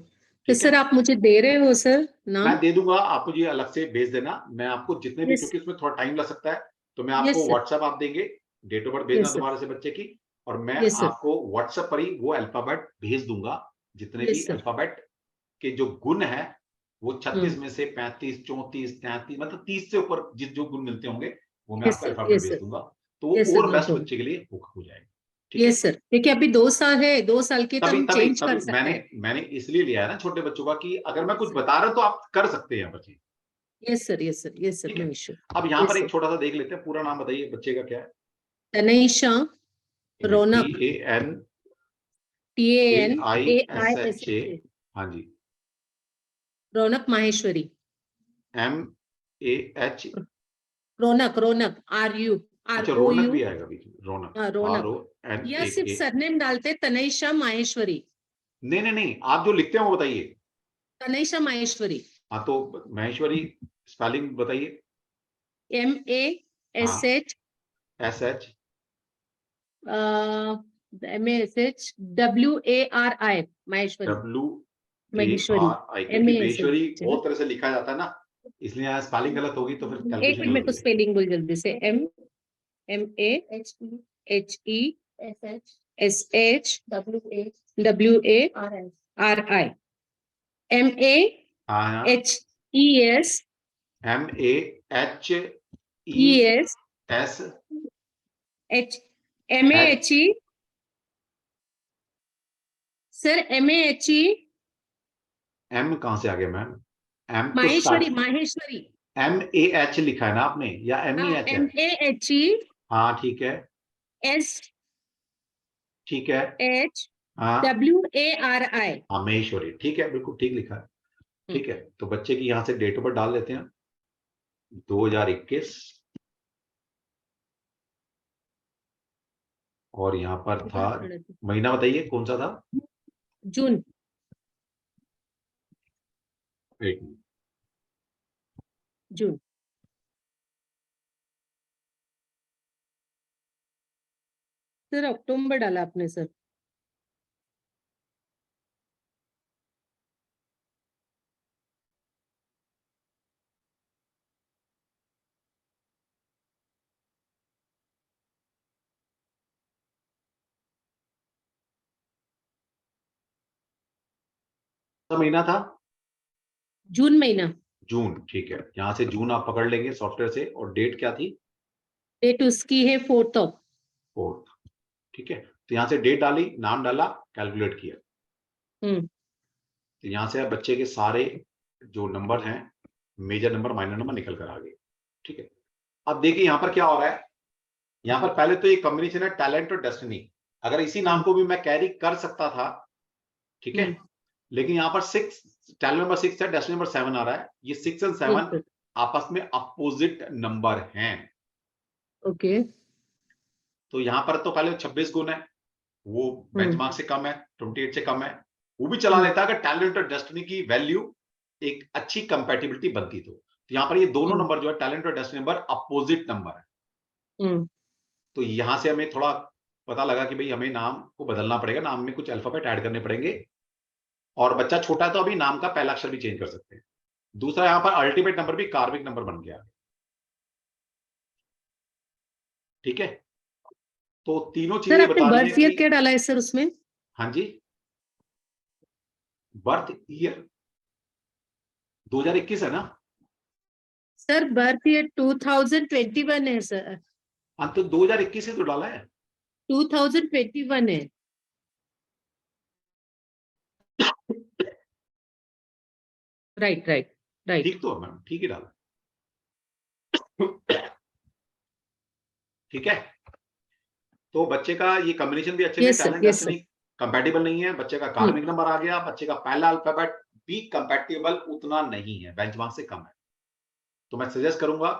तो सर आप मुझे दे रहे हो सर नाम? मैं दे दूंगा, आप मुझे अलग से भेज देना, मैं आपको जितने भी, क्योंकि उसमें थोड़ा टाइम लग सकता है, तो मैं आपको व्हाट्सएप आप देंगे, डेट ऑफ बर्थ भेजना दोबारा से बच्चे की, और मैं आपको व्हाट्सएप पर ही वो अल्फाबेट भेज दूंगा, जितने भी अल्फाबेट के जो गुण है वो 36 में से 35 34 33 मतलब 30 से ऊपर जो गुण मिलते होंगे वो मैं आपको अल्फाबेट भेज दूंगा, तो वो और बेस्ट बच्चे के लिए हो जाएगा। यस सर, देखिए अभी 2 साल है, 2 साल के तो हम चेंज कर सकते हैं। मैंने इसलिए लिया है ना छोटे बच्चों का, कि अगर मैं कुछ बता रहा हूं तो आप कर सकते हैं बच्चे। Yes sir, yes sir, yes sir, no issue. अब यहाँ पर एक छोटा सा देख लेते हैं, पूरा नाम बताइए बच्चे का क्या है? तनईशा रौनक, TANAISHA। हाँ जी। रौनक माहेश्वरी। MAH। रौनक, रौनक RU। अच्छा, रौनक भी आएगा बीच में, रौनक। रौनक, या सिर्फ सरनेम डालते तनईशा माहेश्वरी? नहीं, आप जो लिखते हैं वो बताइए। तनईशा माहेश्वरी। हाँ, तो माहेश्वरी स्पेलिंग बताइए। MASH WARI Maheshwari. महेश्वरी बहुत तरह से लिखा जाता है ना, इसलिए यहाँ स्पेलिंग गलत होगी तो फिर एक मिनट, मेरे को स्पेलिंग बोल जल्दी से। MAHESHWARI MAHE sir. MAHE M कहां से आ गया ma'am? M Maheshwari, Maheshwari. MAH लिखा है ना आपने, या MEH है? MAHE। हाँ ठीक है, ठीक है। हाँ WARI। हाँ महेश्वरी, ठीक है, बिल्कुल ठीक लिखा है। ठीक है, तो बच्चे की यहाँ से डेट ऑफ बर्थ डाल देते हैं 2021, और यहाँ पर था महीना बताइए कौन सा था? जून। एक मिनट, जून। सर अक्टूबर डाला आपने सर। महीना था जून महीना। जून, ठीक है, यहाँ से जून आप पकड़ लेंगे सॉफ्टवेयर से, और डेट क्या थी? डेट उसकी है 4th। ठीक है, तो यहाँ से डेट डाली, नाम डाला, कैलकुलेट किया। तो यहाँ से बच्चे के सारे जो नंबर हैं मेजर नंबर माइनर नंबर निकल कर आ गए। ठीक है, अब देखिए यहां पर क्या हो रहा है। यहां पर पहले तो ये कॉम्बिनेशन है टैलेंट और डेस्टिनी। अगर इसी नाम को भी मैं कैरी कर सकता था, ठीक है, लेकिन यहां पर 6, टैलेंट नंबर 6 है, डेस्टिनी नंबर 7 आ रहा है। ये 6 और 7 आपस में अपोजिट नंबर हैं। ओके, तो यहां पर तो पहले 26 गुण है, वो बेंचमार्क से कम है, 28 से कम है, वो भी चला लेता है अगर टैलेंट और डेस्टिनी की वैल्यू एक अच्छी कंपैटिबिलिटी बनती तो यहां पर ये दोनों नंबर जो है टैलेंट और डेस्टिनी नंबर अपोजिट नंबर है। तो यहां से हमें थोड़ा पता लगा कि भाई हमें नाम को बदलना पड़ेगा, नाम में कुछ अल्फाबेट ऐड करने पड़ेंगे, और बच्चा छोटा है तो अभी नाम का पहला अक्षर भी चेंज कर सकते हैं। दूसरा यहां पर अल्टीमेट नंबर भी कार्मिक नंबर बन गया। ठीक है, तो तीनों सर चीजें आपने बता रही बर्थ है ईयर कि क्या डाला है सर उसमें? हाँ जी, बर्थ ईयर 2021 है ना सर? बर्थ ईयर 2021 है सर। हाँ, तो 2021 से तो डाला है। 2021 है। Right right right. ठीक तो मैम, ठीक ही डाला। ठीक है, तो बच्चे का ये कॉम्बिनेशन भी अच्छे नहीं, yes sir, talent yes sir. Destiny compatible नहीं है। बच्चे का कार्मिक नंबर आ गया, बच्चे का पहला अल्फाबेट भी कंपैटिबल उतना नहीं है, बेंचमार्क से कम है। तो मैं सजेस्ट करूंगा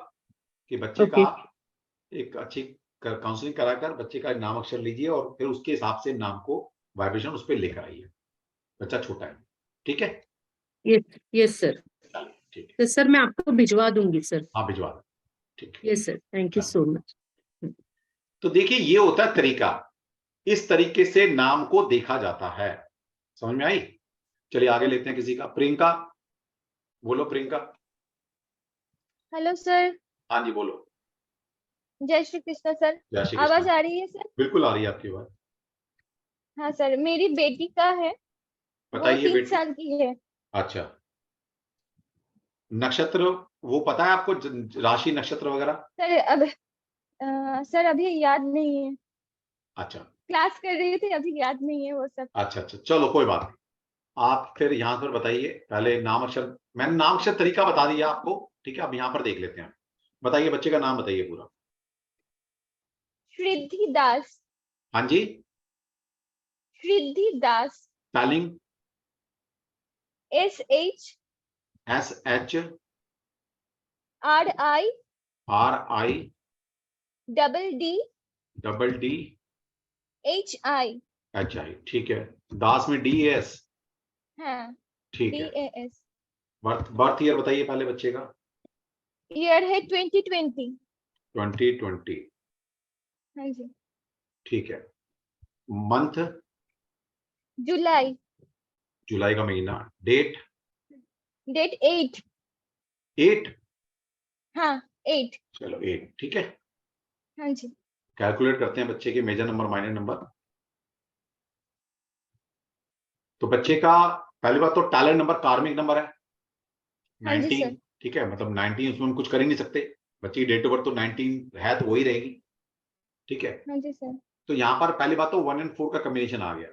कि बच्चे का ओके, एक अच्छी काउंसलिंग कराकर बच्चे का नाम अक्षर लीजिए और फिर उसके हिसाब से नाम को वाइब्रेशन उस पर लेकर आइए। बच्चा छोटा है। ठीक है, यस यस सर। ठीक है, तो सर मैं आपको भिजवा दूंगी सर। हाँ भिजवा दें। ठीक है, yes sir, thank you so much. तो देखिए ये होता है तरीका, इस तरीके से नाम को देखा जाता है। समझ में आई? चलिए आगे लेते हैं किसी का। प्रियंका, बोलो प्रियंका। Hello sir. हाँ जी बोलो। जय श्री कृष्ण सर। जय श्री आवाज कृष्ण। आ रही है सर? बिल्कुल आ रही है आपकी बात। हाँ सर, मेरी बेटी का है, वो बताइए 3 बेटी। साल की है। अच्छा, नक्षत्र वो पता है आपको, राशि नक्षत्र वगैरह? सर अब सर अभी याद नहीं है, अच्छा क्लास कर रही थी, अभी याद नहीं है वो सब। अच्छा अच्छा, चलो कोई बात नहीं। आप फिर यहाँ पर बताइए, पहले नाम अक्षर, मैंने नाम अक्षर तरीका बता दिया आपको। ठीक है, अब यहाँ पर देख लेते हैं। बताइए बच्चे का नाम बताइए पूरा। श्रीधि दास। हाँ जी, श्रीधि दास। Spelling? SHRI SHRI DDHI। HI। ठीक है, दास में DAS। हाँ, ठीक है, DAS। बर्थ ईयर बताइए पहले बच्चे का। ईयर है 2020। 2020। हाँ जी। ठीक है, मंथ? जुलाई। जुलाई का महीना। डेट? डेट 8। 8। हाँ 8। चलो 8, ठीक है। हाँ जी। कैलकुलेट करते हैं बच्चे के मेजर नंबर माइनर नंबर। तो बच्चे का पहली बात तो टैलेंट नंबर कार्मिक नंबर है हाँ जी 19। सर। ठीक है, मतलब 19 उसमें हम कुछ कर ही नहीं सकते। बच्चे की डेट ऑफ बर्थ तो 19 है, तो वही रहेगी। ठीक है, हाँ जी सर। तो यहां पर पहली बात तो 1 और 4 का कॉम्बिनेशन आ गया।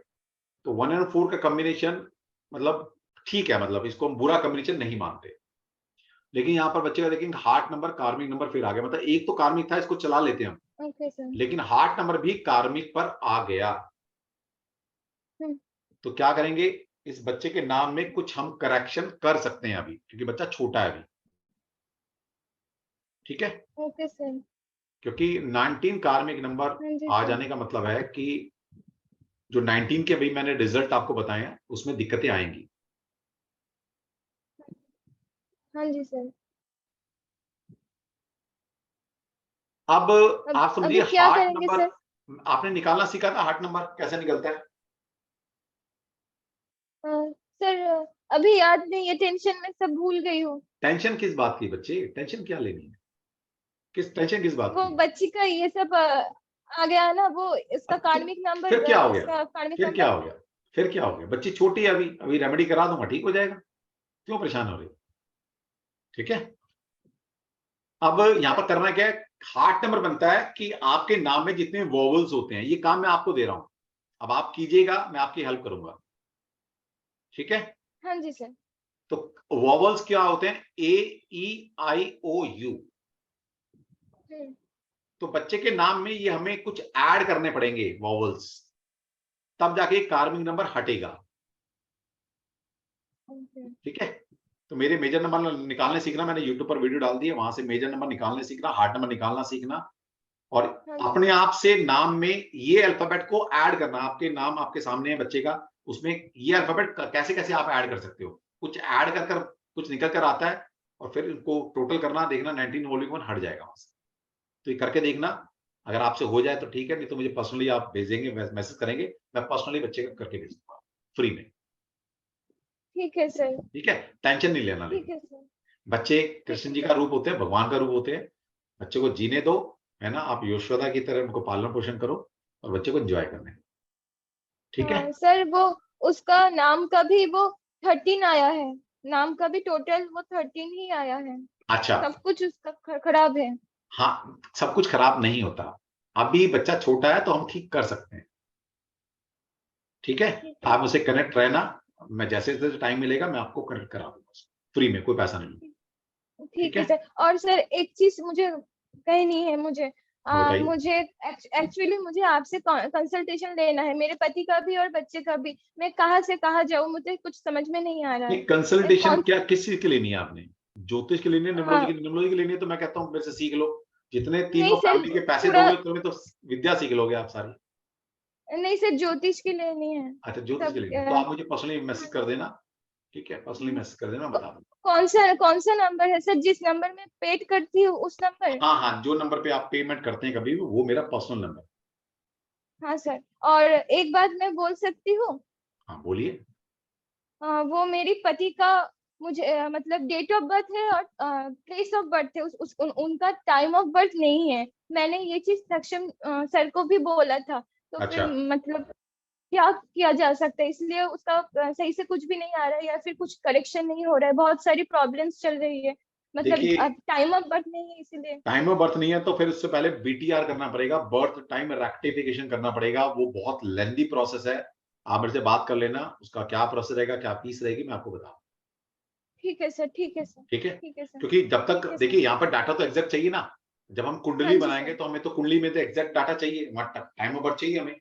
तो 1 और 4 का कॉम्बिनेशन मतलब ठीक है, मतलब इसको हम बुरा कॉम्बिनेशन नहीं मानते। लेकिन यहाँ पर बच्चे का देखेंगे हार्ट नंबर कार्मिक नंबर फिर आ गया, मतलब एक तो कार्मिक था, इसको चला लेते हैं हम, ओके सर। लेकिन हार्ट नंबर भी कार्मिक पर आ गया। तो क्या करेंगे, इस बच्चे के नाम में कुछ हम करेक्शन कर सकते हैं अभी, क्योंकि बच्चा छोटा है अभी। ठीक है, ओके सर। क्योंकि 19 कार्मिक नंबर हाँ जी आ सर। जाने का मतलब है कि जो 19 के अभी मैंने रिजल्ट आपको बताए हैं उसमें दिक्कतें आएंगी। हाँ जी सर। अब आप अभी समझिए क्या हार्ट करेंगे नंबर सर? आपने निकालना सीखा था, हार्ट नंबर कैसे निकलता है? सर अभी याद नहीं है, टेंशन में सब भूल गई हूँ। टेंशन किस बात की बच्चे, टेंशन क्या लेनी है, किस टेंशन किस बात वो की? बच्ची का ये सब आ गया ना, वो इसका अब कार्मिक नंबर, फिर क्या हो गया, इसका कार्मिक फिर क्या नंबर। हो गया, फिर क्या हो गया? बच्ची छोटी है अभी, अभी रेमेडी करा दूंगा ठीक हो जाएगा, क्यों परेशान हो रही? ठीक है, अब यहां पर करना क्या है, हार्ट नंबर बनता है कि आपके नाम में जितने वोवल्स होते हैं, ये काम मैं आपको दे रहा हूं, अब आप कीजिएगा, मैं आपकी हेल्प करूंगा। ठीक है, हाँ जी सर। तो वॉवल्स क्या होते हैं? A E I O U। तो बच्चे के नाम में ये हमें कुछ ऐड करने पड़ेंगे वॉवल्स, तब जाके कार्मिक नंबर हटेगा। ठीक है, तो मेरे मेजर नंबर निकालने सीखना, मैंने यूट्यूब पर वीडियो डाल दी है, वहां से मेजर नंबर निकालने सीखना, हार्ड नंबर निकालना सीखना, और अपने आप से नाम में ये अल्फाबेट को ऐड करना। आपके नाम आपके सामने है बच्चे का, उसमें ये अल्फाबेट कैसे कैसे आप ऐड कर सकते हो, कुछ ऐड कर कुछ निकल कर आता है, और फिर इनको टोटल करना, देखना 19 वॉल्यूम 1 हट जाएगा वहां से। तो ये करके देखना, अगर आपसे हो जाए तो ठीक है, नहीं तो मुझे पर्सनली आप भेजेंगे, मैसेज करेंगे, मैं पर्सनली बच्चे का करके भेज दूंगा फ्री में। ठीक है सर। ठीक है, टेंशन नहीं लेना। ठीक लेकिन है सर। बच्चे कृष्ण जी का रूप होते हैं, भगवान का रूप होते हैं, बच्चे को जीने दो, है ना, आप यशोदा की तरह उनको पालन पोषण करो और बच्चे को एंजॉय करने दो। ठीक है सर, वो उसका नाम का भी वो 13 आया है, नाम का भी टोटल वो 13 ही आया है। अच्छा, सब कुछ उसका खराब है। हाँ, सब कुछ खराब नहीं होता, अभी बच्चा छोटा है तो हम ठीक कर सकते हैं। ठीक है, आप मुझसे कनेक्ट रहना, मैं जैसे जैसे टाइम मिलेगा मैं आपको कनेक्ट करा दूंगा फ्री में, कोई पैसा नहीं। ठीक है सर। और सर एक चीज मुझे कहनी है, मुझे मुझे एक्चुअली मुझे आपसे कंसल्टेशन लेना है, मेरे पति का भी और बच्चे का भी। मैं कहाँ से कहाँ जाऊँ, मुझे कुछ समझ में नहीं आ रहा है। कंसल्टेशन क्या किस चीज के लेनी है आपने? ज्योतिष के लेनी है, हाँ, न्यूमरोलॉजी के लेनी है? तो मैं कहता हूँ मेरे से सीख लो, जितने नहीं तीनों सर, फैमिली के पैसे पूरा दोगे तुम्हें तो विद्या सीख लोगे आप सारी। नहीं सर, ज्योतिष की लेनी है। अच्छा, ज्योतिष के सब लेनी है तो आप मुझे पर्सनली मैसेज कर देना। ठीक है, पर्सनली मैसेज कर देना, मैं बता दूंगा। कौन सा नंबर है सर, जिस नंबर में पेड करती हूँ उस नंबर? हाँ हाँ, जो नंबर पे आप पेमेंट करते हैं कभी भी, वो मेरा पर्सनल नंबर। हाँ सर। और एक बात मैं बोल सकती हूँ? हाँ बोलिए। वो मेरी पति का मुझे मतलब डेट ऑफ बर्थ है और प्लेस ऑफ बर्थ है, उनका टाइम ऑफ बर्थ नहीं है। मैंने ये चीज सक्षम सर को भी बोला था, तो अच्छा, फिर मतलब क्या किया जा सकता है? इसलिए उसका सही से कुछ भी नहीं आ रहा है, या फिर कुछ करेक्शन नहीं हो रहा है, बहुत सारी प्रॉब्लम्स चल रही है, मतलब देखिए, अब टाइम ऑफ बर्थ नहीं है इसलिए। टाइम ऑफ बर्थ नहीं है तो फिर उससे पहले BTR करना पड़ेगा, बर्थ टाइम रेक्टिफिकेशन करना पड़ेगा, वो बहुत लेंदी प्रोसेस है। आप मेरे से बात कर लेना, उसका क्या प्रोसेस रहेगा, क्या फीस रहेगी, मैं आपको बताऊँ। ठीक है सर, ठीक है सर। ठीक है, ठीक है सर। क्योंकि जब ठीक तक है सर। देखिए यहाँ पर डाटा तो एग्जैक्ट चाहिए ना, जब हम हाँ कुंडली जी बनाएंगे सर। तो हमें तो कुंडली में तो एग्जैक्ट डाटा चाहिए, टाइम ऑफ बर्थ चाहिए हमें।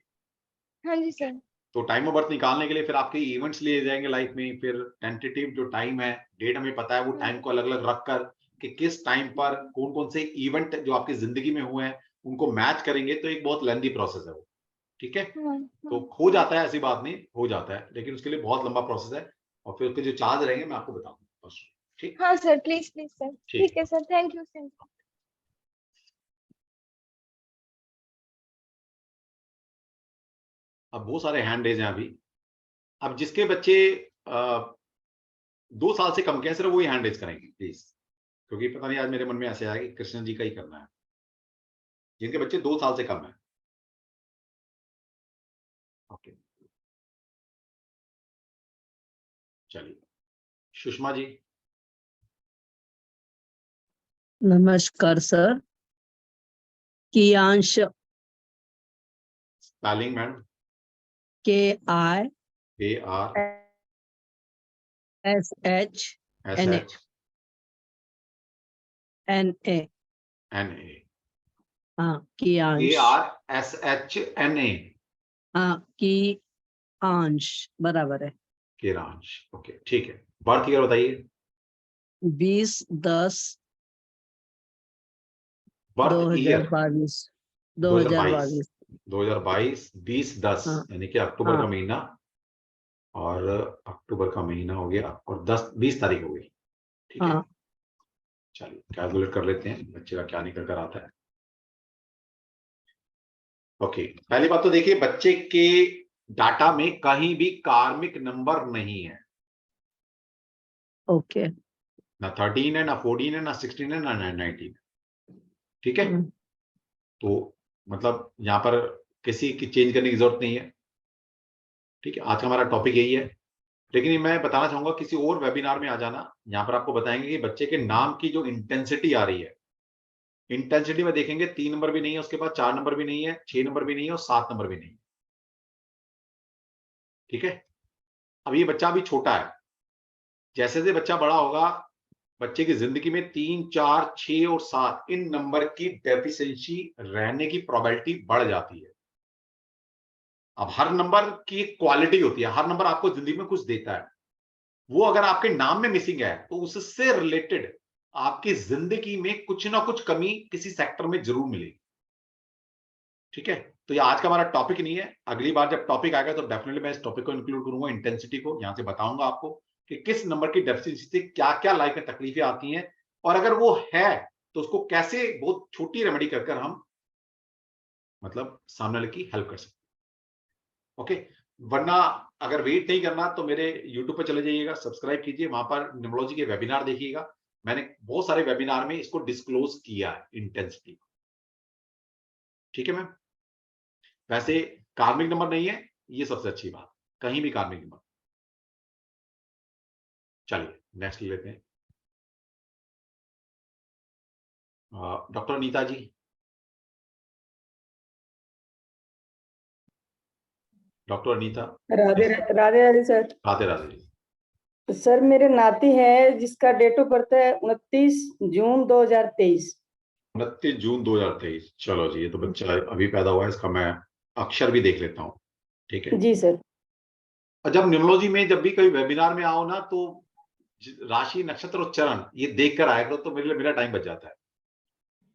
हाँ जी सर। तो टाइम ऑफ बर्थ निकालने के लिए फिर आपके इवेंट्स लिए जाएंगे लाइफ में, फिर टेंटेटिव जो टाइम है, डेट हमें पता है, वो हाँ टाइम को अलग अलग रखकर कि किस टाइम पर कौन कौन से इवेंट जो आपकी जिंदगी में हुए हैं उनको मैच करेंगे, तो एक बहुत लेंदी प्रोसेस है वो। ठीक है, हाँ तो हाँ हो हाँ। जाता है, ऐसी बात नहीं, हो जाता है, लेकिन उसके लिए बहुत लंबा प्रोसेस है, और फिर उसके जो चार्ज रहेंगे मैं आपको बताऊंगा बस। ठीक, हाँ सर, प्लीज प्लीज सर। ठीक ठीक है। है सर, थैंक यू सर। अब बहुत सारे हैंड रेज हैं अभी। अब जिसके बच्चे 2 साल से कम के हैं, सिर्फ वही हैंड रेज करेंगे प्लीज, क्योंकि पता नहीं आज मेरे मन में ऐसे आया कि कृष्ण जी का ही करना है, जिनके बच्चे 2 साल से कम है। ओके, चलिए, सुषमा जी। नमस्कार sir. Kiyansh, spelling ma'am? KISHNA, KRSHNA। हाँ कियांश, KRSHNA। हाँ कियांश बराबर है। किरांश, ओके ठीक है। बर्थ ईयर बताइए। 20/10/2022। Birth year 2022, 2022। 2022, 20/10 हाँ यानी कि अक्टूबर का हाँ महीना, और अक्टूबर का महीना हो गया और 20 तारीख हो गई। ठीक है, हाँ। चलिए कैलकुलेट कर लेते हैं बच्चे का क्या निकल कर आता है। ओके, पहली बात तो देखिए, बच्चे के डाटा में कहीं भी कार्मिक नंबर नहीं है, ओके। ना 13 है, ना 14 है, ना 16 है, ना 19। ठीक है, तो मतलब यहाँ पर किसी की चेंज करने की जरूरत नहीं है। ठीक है, आज का हमारा टॉपिक यही है, लेकिन मैं बताना चाहूंगा किसी और वेबिनार में आ जाना, यहाँ पर आपको बताएंगे कि बच्चे के नाम की जो इंटेंसिटी आ रही है, इंटेंसिटी में देखेंगे 3 नंबर भी नहीं है उसके पास, 4 नंबर भी नहीं है, 6 नंबर भी नहीं है, और 7 नंबर भी नहीं है। ठीक है, अब ये बच्चा अभी छोटा है, जैसे जैसे बच्चा बड़ा होगा, बच्चे की जिंदगी में 3, 4, 6 और 7 इन नंबर की डेफिशिएंसी रहने की प्रोबेबिलिटी बढ़ जाती है। अब हर नंबर की एक क्वालिटी होती है, हर नंबर आपको जिंदगी में कुछ देता है। वो अगर आपके नाम में मिसिंग है तो उससे रिलेटेड आपकी जिंदगी में कुछ ना कुछ कमी किसी सेक्टर में जरूर मिलेगी। ठीक है, तो ये आज का हमारा टॉपिक नहीं है। अगली बार जब टॉपिक आएगा तो डेफिनेटली मैं इस टॉपिक को इंक्लूड करूंगा, इंटेंसिटी को। यहां से बताऊंगा आपको कि किस नंबर की डेफिशिएंसी से क्या क्या लाइफ में तकलीफें आती हैं, और अगर वो है तो उसको कैसे बहुत छोटी रेमेडी कर हम मतलब सामने वाले की हेल्प कर सकते हैं। ओके, वरना अगर वेट नहीं करना तो मेरे यूट्यूब पर चले जाइएगा, सब्सक्राइब कीजिए, वहां पर न्यूमरोलॉजी के वेबिनार देखिएगा। मैंने बहुत सारे वेबिनार में इसको डिस्क्लोज किया है, इंटेंसिटी। ठीक है मैम, वैसे कार्मिक नंबर नहीं है, ये सबसे अच्छी बात, कहीं भी कार्मिक नंबर। चलिए नेक्स्ट लेते हैं। डॉक्टर नीता जी। Doctor Anita. Radhe Radhe Radhe sir. Radhe Radhe ji. Sir मेरे नाती है जिसका डेट ऑफ बर्थ है 29 जून 2023। 29 जून 2023। चलो जी, ये तो बच्चा अभी पैदा हुआ है, इसका मैं अक्षर भी देख लेता हूँ। ठीक है जी सर। और जब न्यूमरोलॉजी में जब भी कोई वेबिनार में आओ ना, तो राशि, नक्षत्र और चरण ये देख कर आया करो, तो मेरे लिए मेरा टाइम बच जाता है।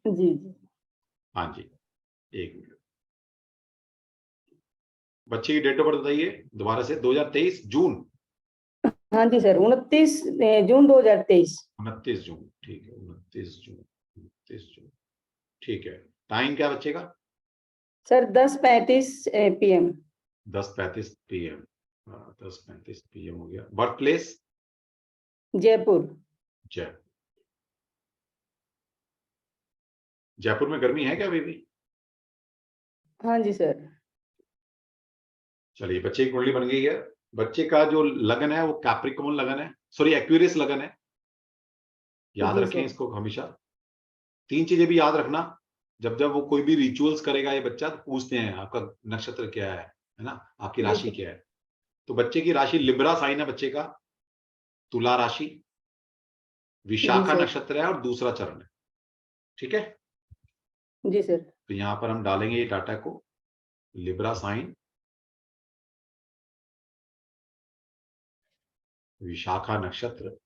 जी जी। हाँ जी, एक मिनट। बच्चे की डेट ऑफ बर्थ बताइए दोबारा से। 2023 जून। हाँ जी सर, 29 जून 2023। 29 जून, ठीक है, 29 जून, 29 जून, ठीक है। टाइम क्या बच्चे का? Sir 10:35 PM। 10:35 PM। 10:35 PM हो गया। Birth place? जयपुर। जयपुर। जयपुर में गर्मी है क्या अभी भी? हाँ जी सर। चलिए, बच्चे की कुंडली बन गई है। बच्चे का जो लगन है वो कैप्रिकॉर्न लगन है, सॉरी एक्वेरियस लगन है। याद जी रखें सर। इसको हमेशा। 3 चीजें भी याद रखना। जब जब वो कोई भी रिचुअल्स करेगा ये बच्चा, तो पूछते हैं आपका नक्षत्र क्या है ना, आपकी जी राशि सर। क्या है। तो बच्चे की राशि लिब्रा साइन है बच्चे का, तुला राशि, विशाखा सर। नक्षत्र है और दूसरा चरण है। ठीक है, जी सर। तो यहां पर हम डालेंगे ये डाटा को, लिब्रा साइन, विशाखा नक्षत्र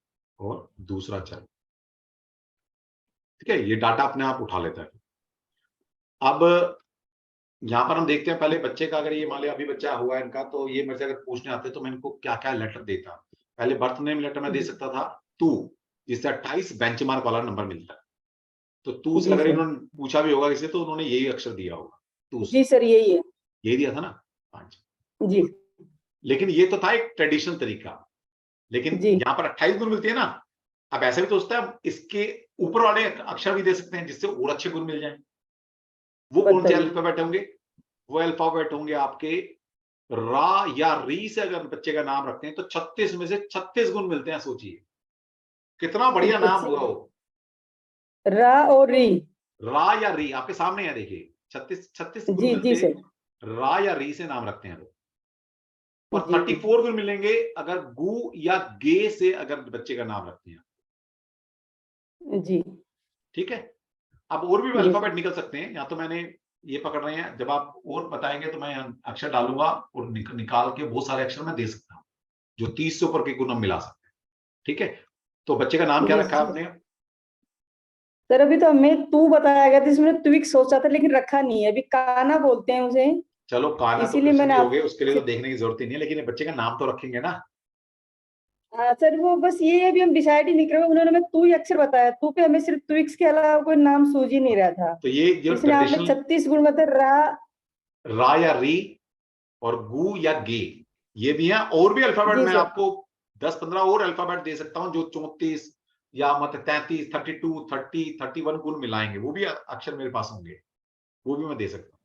और दूसरा चरण। ठीक है, ये डाटा अपने आप उठा लेता है। अब यहां पर हम देखते हैं पहले बच्चे का, अगर ये मान लिया अभी बच्चा हुआ है इनका, तो ये मेरे से अगर पूछने आते तो मैं इनको क्या क्या लेटर देता। पहले बर्थ नेम लेटर में दे सकता था तू, जिससे 28 बेंचमार्क वाला नंबर मिलता है। तो तू से जी अगर सर। इन्होंने पूछा भी होगा किसी, तो उन्होंने यही अक्षर दिया होगा, तू से। जी सर, यही है। यही दिया था ना? हाँ जी। जी लेकिन ये तो था एक ट्रेडिशनल तरीका, लेकिन जी। यहाँ पर 28 गुण मिलते हैं ना। अब ऐसा भी तो होता है, इसके ऊपर वाले अक्षर भी दे सकते हैं जिससे और अच्छे गुण मिल जाए। वो कौन से बताइए। अल्फाबेट होंगे? वो अल्फाबेट होंगे आपके रा या री से अगर बच्चे का नाम रखते हैं तो 36 में से 36 गुण मिलते हैं। सोचिए कितना बढ़िया नाम होगा वो। रा और री। रा या री आपके सामने है, देखिए 36 गुण जी जी मिलते सर। हैं। रा या री से नाम रखते हैं लोग। और जी 34 गुण मिलेंगे अगर गु या गे से अगर बच्चे का नाम रखते हैं। जी। ठीक है, अब और भी जी अल्फाबेट निकल सकते हैं। या तो मैंने ये पकड़ रहे हैं, जब आप और बताएंगे तो मैं अक्षर डालूंगा और निकाल के बहुत सारे अक्षर मैं दे सकता हूँ जो 30 से ऊपर के गुण हम मिला सकते हैं। ठीक है, तो बच्चे का नाम क्या जी रखा है आपने? सर, अभी तो हमें तू बताया गया था, इसमें ट्विक सोचा था लेकिन रखा नहीं है, अभी काना बोलते हैं उसे। चलो काना तो इसीलिए कृष्ण मैंने जी हो आप। गए, उसके लिए तो देखने की जरूरत ही नहीं है, लेकिन बच्चे का नाम तो रखेंगे ना। हाँ सर, वो बस ये अभी हम डिसाइड ही नहीं कर रहे, उन्होंने हमें तू ही अक्षर बताया, तू पे हमें सिर्फ ट्विक्स के अलावा कोई नाम सूझ ही नहीं रहा था। तो ये जो इसलिए आपने ट्रेडिशनल 36 गुण बताए, रा। रा या री और गु या गे, ये भी है। और भी अल्फाबेट जी मैं सर। आपको 10-15 और अल्फाबेट दे सकता हूं जो 34 या मतलब 33, 32, 30, 31 गुण मिलाएंगे। वो भी अक्षर मेरे पास होंगे, वो भी मैं दे सकता हूँ।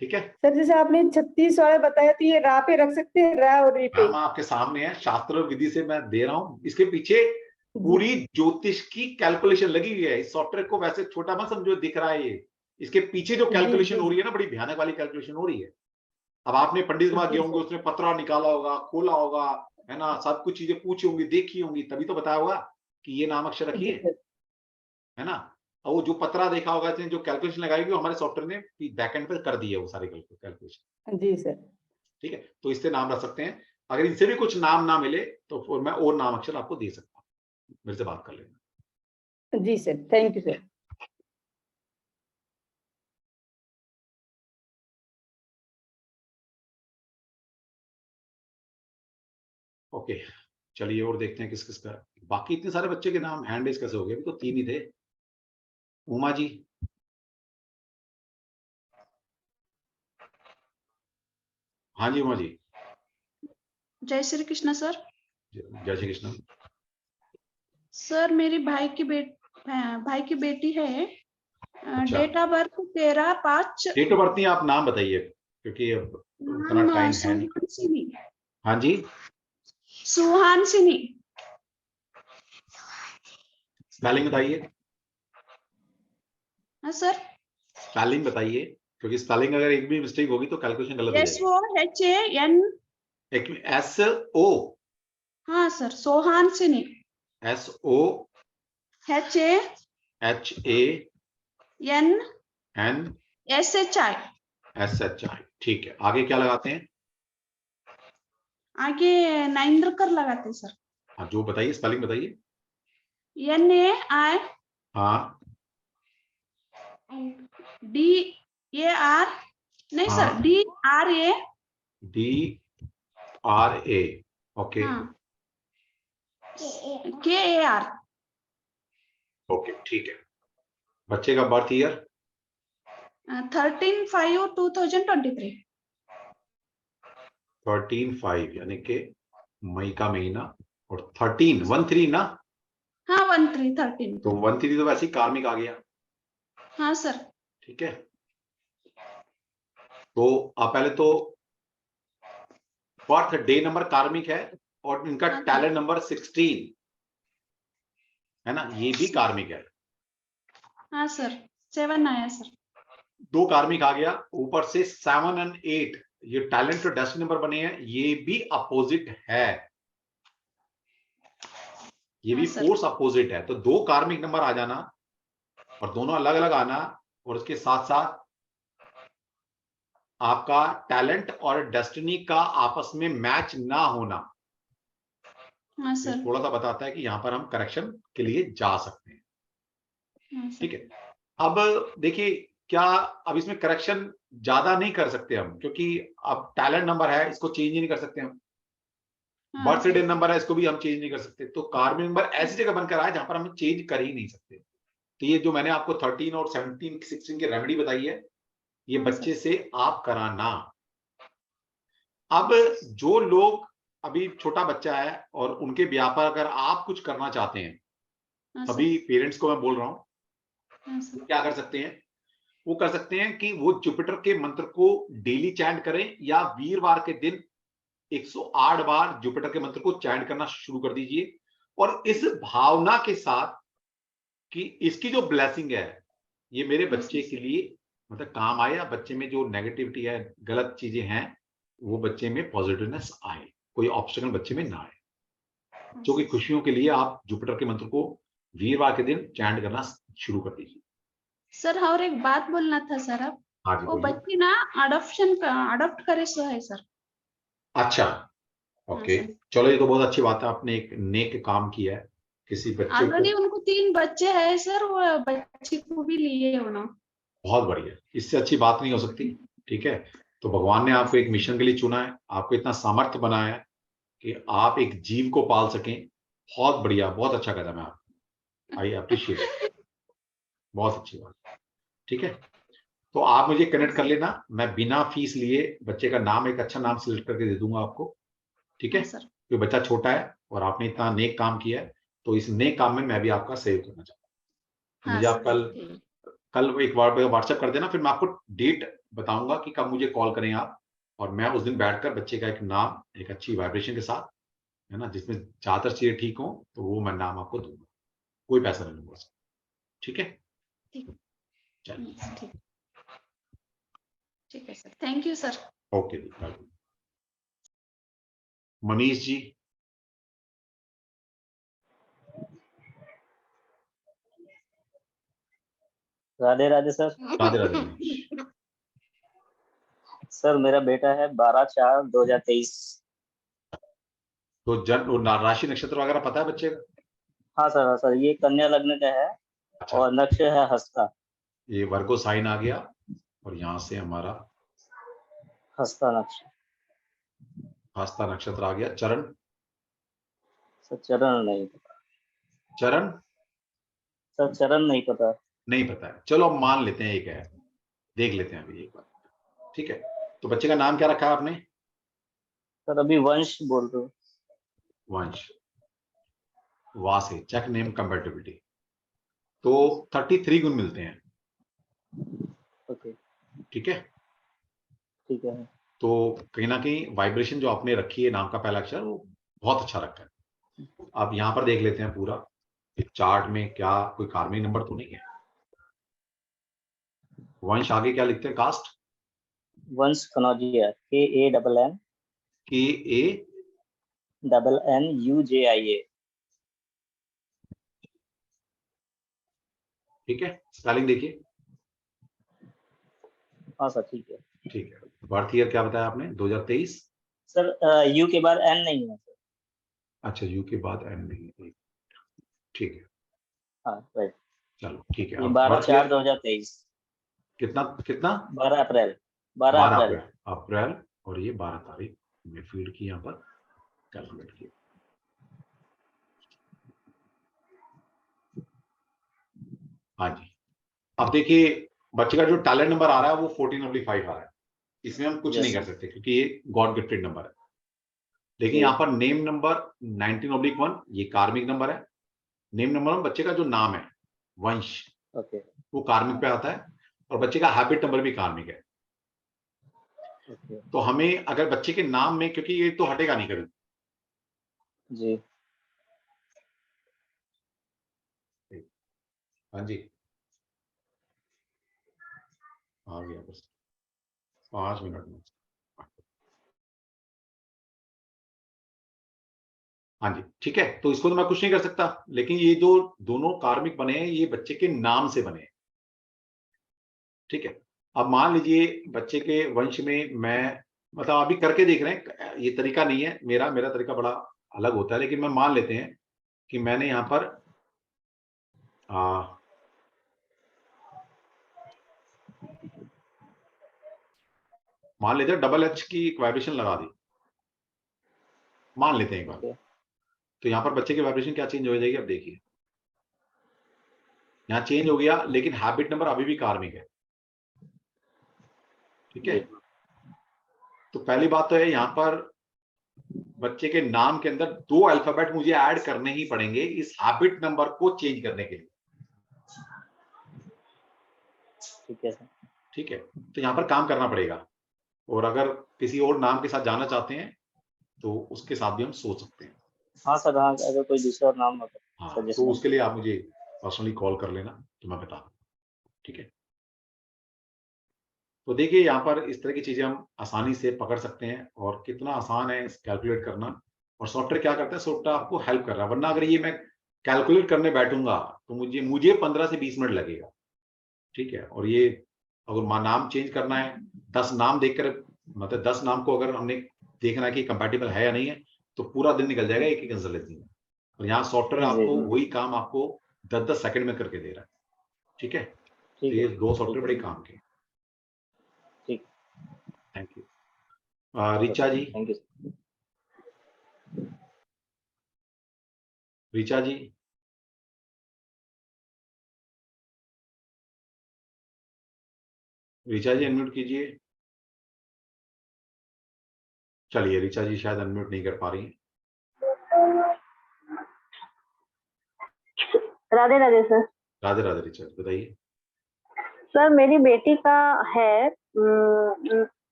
ठीक है, सर जैसे आपने 36 वाले बताया, तो ये रा पे रख सकते हैं, रा और री पे। मैम आपके सामने है, शास्त्र विधि से मैं दे रहा हूं। इसके पीछे जी पूरी ज्योतिष की कैलकुलेशन लगी हुई है। इस सॉफ्टवेयर को वैसे छोटा मत समझो दिख रहा है ये, इसके पीछे जो जी कैलकुलेशन जी। हो रही है ना, बड़ी भयानक वाली कैलकुलेशन हो रही है। अब आपने पंडित के पास गए होंगे, उसने पत्रा निकाला होगा, खोला होगा, है ना, सब कुछ चीजें पूछी होंगी, देखी होंगी, तभी तो बताया होगा कि ये नाम अक्षर रखिए, है ना। और वो जो पत्रा देखा होगा, जो कैलकुलेशन लगाई होगी, हमारे सॉफ्टवेयर ने बैकएंड पे कर दी है वो सारी कैलकुलेशन। जी सर। ठीक है, तो इससे नाम रख सकते हैं। अगर इनसे भी कुछ नाम ना मिले तो फिर मैं और नाम अक्षर आपको दे सकता हूँ, मेरे से बात कर लेना। जी sir, thank you sir. Okay, चलिए और देखते हैं किस किस का। बाकी इतने सारे बच्चे के नाम हैंड रेज कैसे हो गए? अभी तो 3 ही थे। उमा जी, हाँ जी उमा जी। जय श्री कृष्ण सर। जय श्री कृष्ण। सर मेरी भाई की बेटी है। अच्छा। Date of birth 13/5। Date of birth नहीं, आप नाम बताइए, क्योंकि अब उतना टाइम है नहीं। सुहासिनी। हाँ जी, सुहासिनी। स्पेलिंग बताइए। हाँ सर। स्पेलिंग बताइए, क्योंकि स्पेलिंग अगर एक भी मिस्टेक होगी तो कैलकुलेशन गलत हो जाएगी। SOHAN। SO। हाँ सर, सुहासिनी। SOHANSHI। ठीक है, आगे क्या लगाते हैं? आगे नाइंद्रकर लगाते हैं सर। हाँ, जो बताइए, स्पेलिंग बताइए। NAI। हाँ। DAR। नहीं हाँ। Sir, DRA। DRA। ओके। हाँ। KAR। ओके, ठीक है। बच्चे का बर्थ ईयर? 13/5/2023। 13/5 यानी कि मई का महीना, और 13 ना? हाँ 13 तो 13 तो वैसे ही कार्मिक आ गया। हाँ सर। ठीक है, तो आप पहले तो बर्थ डे नंबर कार्मिक है, और इनका हाँ, टैलेंट नंबर 16 है ना, ये भी कार्मिक है। हाँ सर, 7 आया सर। 2 कार्मिक आ गया, ऊपर से 7 और 8 ये टैलेंट और डेस्टिनी नंबर बने हैं, ये भी अपोजिट है, ये भी हाँ सर। फोर्स अपोजिट है। तो 2 कार्मिक नंबर आ जाना, और दोनों अलग अलग आना, और उसके साथ साथ आपका टैलेंट और डेस्टिनी का आपस में मैच ना होना, हाँ ये सर। थोड़ा सा बताता है कि यहां पर हम करेक्शन के लिए जा सकते हैं। हाँ सर। ठीक है, अब देखिए क्या, अब इसमें करेक्शन ज्यादा नहीं कर सकते हम, क्योंकि अब टैलेंट नंबर है, इसको चेंज ही नहीं कर सकते हम। हाँ बर्थडे सर। नंबर है, इसको भी हम चेंज नहीं कर सकते। तो कार्मिक नंबर ऐसी जगह बनकर आए जहां पर हम चेंज कर ही नहीं सकते। तो ये जो मैंने आपको 13 और 17 16 की रेमेडी बताई है, ये हाँ बच्चे सर। से आप कराना। अब जो लोग, अभी छोटा बच्चा है और उनके ब्याह पर अगर आप कुछ करना चाहते हैं, हाँ सभी सर। पेरेंट्स को मैं बोल रहा हूं, हाँ सर। क्या कर सकते हैं? वो कर सकते हैं कि वो जुपिटर के मंत्र को डेली चैंट करें, या वीरवार के दिन 108 बार जुपिटर के मंत्र को चैंट करना शुरू कर दीजिए, और इस भावना के साथ कि इसकी जो ब्लेसिंग है ये मेरे बच्चे के लिए मतलब काम आए, या बच्चे में जो नेगेटिविटी है, गलत चीजें हैं, वो बच्चे में पॉजिटिवनेस आए, कोई ऑब्स्टेकल बच्चे में ना आए। जो कि खुशियों के लिए आप जुपिटर के मंत्र को वीरवार के दिन चैंट करना शुरू कर दीजिए। सर और एक बात बोलना था सर, अब हाँ जी, वो बोलिए। बच्ची ना अडॉप्ट करे सो है सर। अच्छा, हाँ ओके, सर। चलो, ये तो बहुत अच्छी बात है, आपने एक नेक काम किया है, किसी बच्चे को। ऑलरेडी उनको 3 बच्चे हैं सर, वो बच्ची को भी लिए होना। बहुत बढ़िया, इससे अच्छी बात नहीं हो सकती। ठीक है, तो भगवान ने आपको एक मिशन के लिए चुना है, आपको इतना सामर्थ्य बनाया है कि आप एक जीव को पाल सकें। बहुत बढ़िया, बहुत अच्छा कदम है आप, आई अप्रिशिएट, बहुत अच्छी बात। ठीक है, तो आप मुझे कनेक्ट कर लेना, मैं बिना फीस लिए बच्चे का नाम, एक अच्छा नाम सिलेक्ट करके दे दूंगा आपको। ठीक है, हाँ सर। क्योंकि बच्चा छोटा है और आपने इतना नेक काम किया है, तो इस नेक काम में मैं भी आपका सहयोग करना चाहता हूँ। हाँ मुझे आप सर। कल एक बार व्हाट्सएप कर देना, फिर मैं आपको डेट बताऊंगा कि कब मुझे कॉल करें आप, और मैं उस दिन बैठकर बच्चे का एक नाम, एक अच्छी वाइब्रेशन के साथ, है ना, जिसमें ज्यादातर चीजें ठीक हो, तो वो मैं नाम आपको दूंगा, कोई पैसा नहीं लूंगा। ठीक है, ठीक। चलिए। ठीक है sir, thank you sir. Okay जी, मनीष जी। राधे राधे सर। राधे राधे मनीष। सर मेरा बेटा है 12/4/2023। तो राशि नक्षत्र वगैरह पता है बच्चे का? हाँ सर, हाँ सर, ये कन्या लग्न का है। अच्छा। और नक्ष है हस्ता। ये वर्गो साइन आ गया और यहाँ से हमारा हस्ता नक्ष। हस्ता नक्षत्र आ गया। चरण? सर चरण नहीं पता। चरण? सर चरण नहीं पता। नहीं पता है, चलो अब मान लेते हैं एक है, देख लेते हैं अभी एक बार, ठीक है। तो बच्चे का नाम क्या रखा है आपने? सर अभी वंश बोल रहे हो। वंश। वाह से चेक नेम कंपैटिबिलिटी। तो 33 गुण मिलते हैं। ओके, ठीक है। ठीक है। तो कहीं ना कहीं वाइब्रेशन जो आपने रखी है नाम का पहला अक्षर वो बहुत अच्छा रखा है। अब यहां पर देख लेते हैं पूरा चार्ट में क्या कोई कार्मिक नंबर तो नहीं है। वंश आगे क्या लिखते हैं? कास्ट? वंश कनौजिया, KANN UJIA। ठीक है, स्पेलिंग देखिए। हाँ सर, ठीक है। ठीक है। बर्थ ईयर क्या बताया आपने? 2023? सर यू के बाद N नहीं है सर। अच्छा, यू के बाद एन नहीं है, ठीक है। हाँ राइट। चलो ठीक है। ये अब 12/4/2023। कितना कितना? 12 अप्रैल। 12 अप्रैल। अप्रैल और ये 12 तारीख में फीड की, यहाँ पर कैलकुलेट किया। हाँ जी। अब देखिए बच्चे का जो टैलेंट नंबर आ रहा है वो 14/5 आ रहा है। इसमें हम कुछ नहीं कर सकते क्योंकि ये गॉड गिफ्टेड नंबर है। लेकिन यहाँ पर नेम नंबर 19/1 ये कार्मिक नंबर है। नेम नंबर बच्चे का जो नाम है वंश, ओके, वो कार्मिक पे आता है और बच्चे का हैबिट नंबर भी कार्मिक है। ओके तो हमें अगर बच्चे के नाम में, क्योंकि ये तो हटेगा नहीं कभी जी। हाँ जी, आ गया बस 5 मिनट में। हाँ जी ठीक है। तो इसको तो मैं कुछ नहीं कर सकता, लेकिन ये जो दोनों कार्मिक बने हैं ये बच्चे के नाम से बने हैं। ठीक है। अब मान लीजिए बच्चे के वंश में मैं मतलब अभी करके देख रहे हैं, ये तरीका नहीं है मेरा मेरा तरीका बड़ा अलग होता है, लेकिन मैं मान लेते हैं कि मैंने यहां पर मान लेते हैं डबल एच की एक वाइब्रेशन लगा दी, मान लेते हैं एक बार। तो यहां पर बच्चे की वाइब्रेशन क्या चेंज हो जाएगी? अब देखिए यहां चेंज हो गया, लेकिन हैबिट नंबर अभी भी कार्मिक है। ठीक है। तो पहली बात तो है यहां पर बच्चे के नाम के अंदर 2 अल्फाबेट मुझे ऐड करने ही पड़ेंगे इस हैबिट नंबर को चेंज करने के लिए। ठीक है सर। ठीक है। तो यहां पर काम करना पड़ेगा, और अगर किसी और नाम के साथ जाना चाहते हैं तो उसके साथ भी हम सोच सकते हैं। हाँ सर, हाँ अगर कोई दूसरा नाम हो हाँ, तो उसके लिए आप मुझे पर्सनली कॉल कर लेना तो मैं बता दूँ। ठीक है। तो देखिए यहाँ पर इस तरह की चीजें हम आसानी से पकड़ सकते हैं, और कितना आसान है कैलकुलेट करना। और सॉफ्टवेयर क्या करता है? सॉफ्टवेयर आपको हेल्प कर रहा है, वरना अगर ये मैं कैलकुलेट करने बैठूंगा तो मुझे 15 से 20 मिनट लगेगा। ठीक है। और ये अगर नाम चेंज करना है 10 नाम देखकर, मतलब 10 नाम को अगर हमने देखना है कि कंपैटिबल है या नहीं है, तो पूरा दिन निकल जाएगा एक कंसल्टेंसी में। और यहाँ सॉफ्टवेयर आपको वही काम आपको 10-10 सेकंड में करके दे रहा है। ठीक है। तो ये 2 सॉफ्टवेयर बड़े काम के। ठीक। Thank you. Richa ji. Thank you. Richa ji. Richa ji unmute कीजिए। चलिए ऋचा जी शायद अनम्यूट नहीं कर पा रही हैं। राधे राधे सर। राधे राधे ऋचा, बताइए। सर मेरी बेटी का है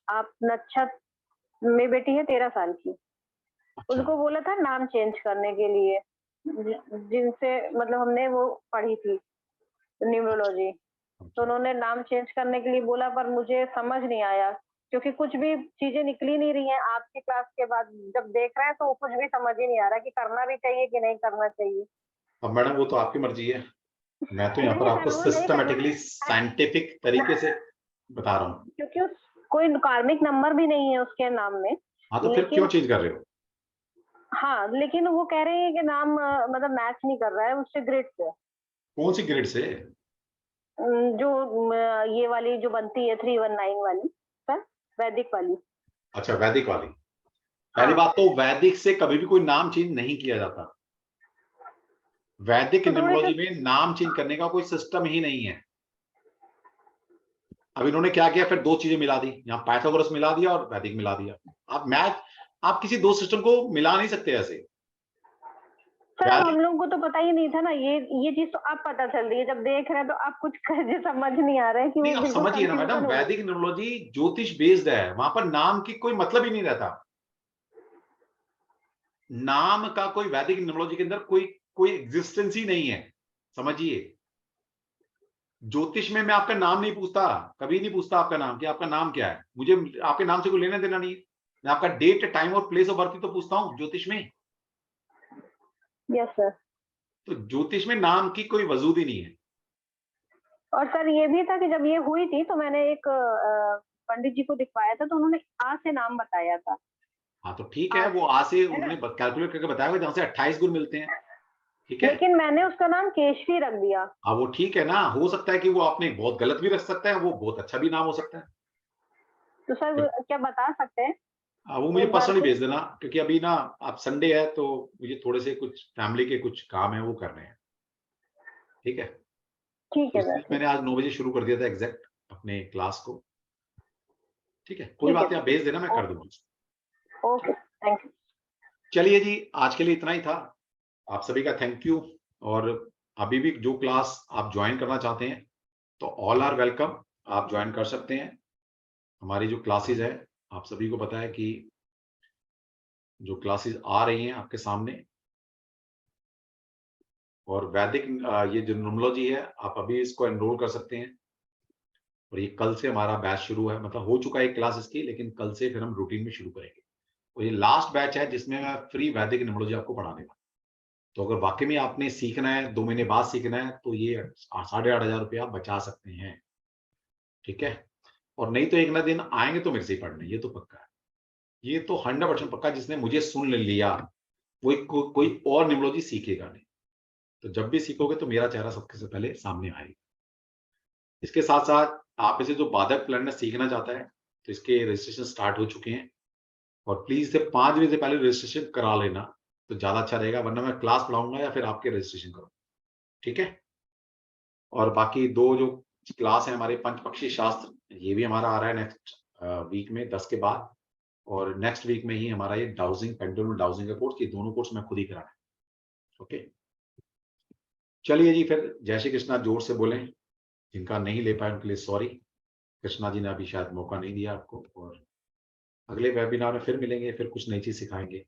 आप नक्षत्र, मेरी बेटी है 13 साल की। अच्छा। उनको बोला था नाम चेंज करने के लिए, जिनसे मतलब हमने वो पढ़ी थी न्यूमरोलॉजी, तो उन्होंने नाम चेंज करने के लिए बोला, पर मुझे समझ नहीं आया क्योंकि कुछ भी चीजें निकली नहीं रही हैं आपकी क्लास के बाद, जब देख रहे हैं तो कुछ भी समझ ही नहीं आ रहा कि करना भी चाहिए कि नहीं करना चाहिए। अब मैडम वो तो आपकी मर्जी है, मैं तो यहाँ पर नहीं आपको सर, वो नहीं सिस्टमेटिकली करना। साइंटिफिक तरीके से बता रहा हूँ। क्योंकि कोई कार्मिक नंबर भी नहीं है उसके नाम में। हाँ तो फिर क्यों चेंज कर रहे हो? हाँ लेकिन वो कह रहे हैं कि नाम मतलब मैच नहीं कर रहा है उससे ग्रिड से। कौन सी ग्रिड से? जो ये वाली जो बनती है 319 वाली सर, वैदिक वाली। अच्छा वैदिक वाली। पहली बात तो वैदिक से कभी भी कोई नाम चेंज नहीं किया जाता। वैदिक न्यूमरोलॉजी में नाम चेंज करने का कोई सिस्टम ही नहीं है। अब इन्होंने क्या किया, फिर दो चीजें मिला दी, यहाँ पाइथागोरस मिला दिया और वैदिक मिला दिया। आप किसी दो सिस्टम को मिला नहीं सकते ऐसे। सर हम लोगों को तो पता ही नहीं था ना, ये चीज तो अब पता चल रही है, जब देख रहे हैं तो आप कुछ समझ नहीं आ रहा है कि नहीं, वो आप समझिए ना मैडम, वैदिक न्यूमरोलॉजी ज्योतिष बेस्ड है, वहां पर नाम की कोई मतलब ही नहीं रहता। नाम का कोई वैदिक न्यूमरोलॉजी के अंदर कोई एग्जिस्टेंस ही नहीं है, समझिए। ज्योतिष में मैं आपका नाम नहीं पूछता, कभी नहीं पूछता आपका नाम, कि आपका नाम क्या है। मुझे आपके नाम से कोई लेना देना नहीं है। मैं आपका डेट, टाइम और प्लेस ऑफ बर्थ तो पूछता हूँ ज्योतिष में। Yes sir. तो ज्योतिष में नाम की कोई वजूद ही नहीं है। और सर ये भी था कि जब ये हुई थी तो मैंने एक पंडित जी को दिखवाया था, तो उन्होंने आ से नाम बताया था। हाँ तो ठीक है, वो आ से उन्होंने कैलकुलेट करके बताया जहां से 28 गुण मिलते हैं, ठीक है। लेकिन मैंने उसका नाम केशवी रख दिया। हाँ वो ठीक है ना, हो सकता है कि वो आपने बहुत गलत भी रख सकता है, वो बहुत अच्छा भी नाम हो सकता है। तो सर क्या बता सकते हैं? वो मुझे पर्सनली भेज देना, क्योंकि अभी ना आप संडे है तो मुझे थोड़े से कुछ फैमिली के कुछ काम है वो करने हैं, ठीक है। ठीक है तो मैंने आज 9 बजे शुरू कर दिया था एग्जैक्ट अपने क्लास को, ठीक है। कोई बात नहीं, आप भेज देना, मैं कर दूंगा। Okay thank you. चलिए जी, आज के लिए इतना ही था। आप सभी का थैंक यू। और अभी भी जो क्लास आप ज्वाइन करना चाहते हैं तो ऑल आर वेलकम, आप ज्वाइन कर सकते हैं। हमारी जो क्लासेस है, आप सभी को पता है कि जो क्लासेस आ रही हैं आपके सामने, और वैदिक ये जो न्यूमरोलॉजी है, आप अभी इसको एनरोल कर सकते हैं। और ये कल से हमारा बैच शुरू है, मतलब हो चुका है क्लास इसकी, लेकिन कल से फिर हम रूटीन में शुरू करेंगे। और ये लास्ट बैच है जिसमें मैं फ्री वैदिक न्यूमरोलॉजी आपको पढ़ाने वाला। तो अगर वाकई में आपने सीखना है, 2 महीने बाद सीखना है, तो ये 8,500 रुपया बचा सकते हैं, ठीक है। और नहीं तो एक ना दिन आएंगे तो मेरे से ही पढ़ने, ये तो पक्का है, ये तो 100% पक्का। जिसने मुझे सुन लिया वो कोई और न्यूमरोलॉजी सीखेगा नहीं। तो जब भी सीखोगे तो मेरा चेहरा सबसे पहले सामने आएगा। इसके साथ साथ आप इसे जो बाधक प्लैनेट सीखना चाहता है, तो इसके रजिस्ट्रेशन स्टार्ट हो चुके हैं। और प्लीज इसे 5 बजे से पहले रजिस्ट्रेशन करा लेना, तो ज्यादा अच्छा रहेगा, वरना मैं क्लास पढ़ाऊंगा या फिर आपके रजिस्ट्रेशन करूंगा, ठीक है। और बाकी 2 जो क्लास है हमारे पंचपक्षी शास्त्र, ये भी हमारा आ रहा है नेक्स्ट वीक में 10 के बाद। और नेक्स्ट वीक में ही हमारा ये डाउजिंग, पेंडुलम डाउजिंग का कोर्स, ये दोनों कोर्स मैं खुद ही कराना है, ओके। चलिए जी, फिर जय श्री कृष्णा जोर से बोलें। जिनका नहीं ले पाए उनके लिए सॉरी, कृष्णा जी ने अभी शायद मौका नहीं दिया आपको। और अगले वेबिनार में फिर मिलेंगे, फिर कुछ नई चीज सिखाएंगे।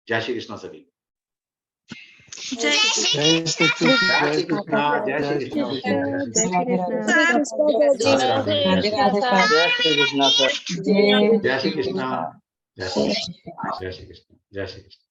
जय श्री कृष्णा सभी। जय श्री कृष्णा। जय श्री कृष्णा। जय श्री कृष्णा। जय श्री कृष्णा सर। जय श्री कृष्णा। जय श्री कृष्णा। जय श्री कृष्णा। जय श्री कृष्णा।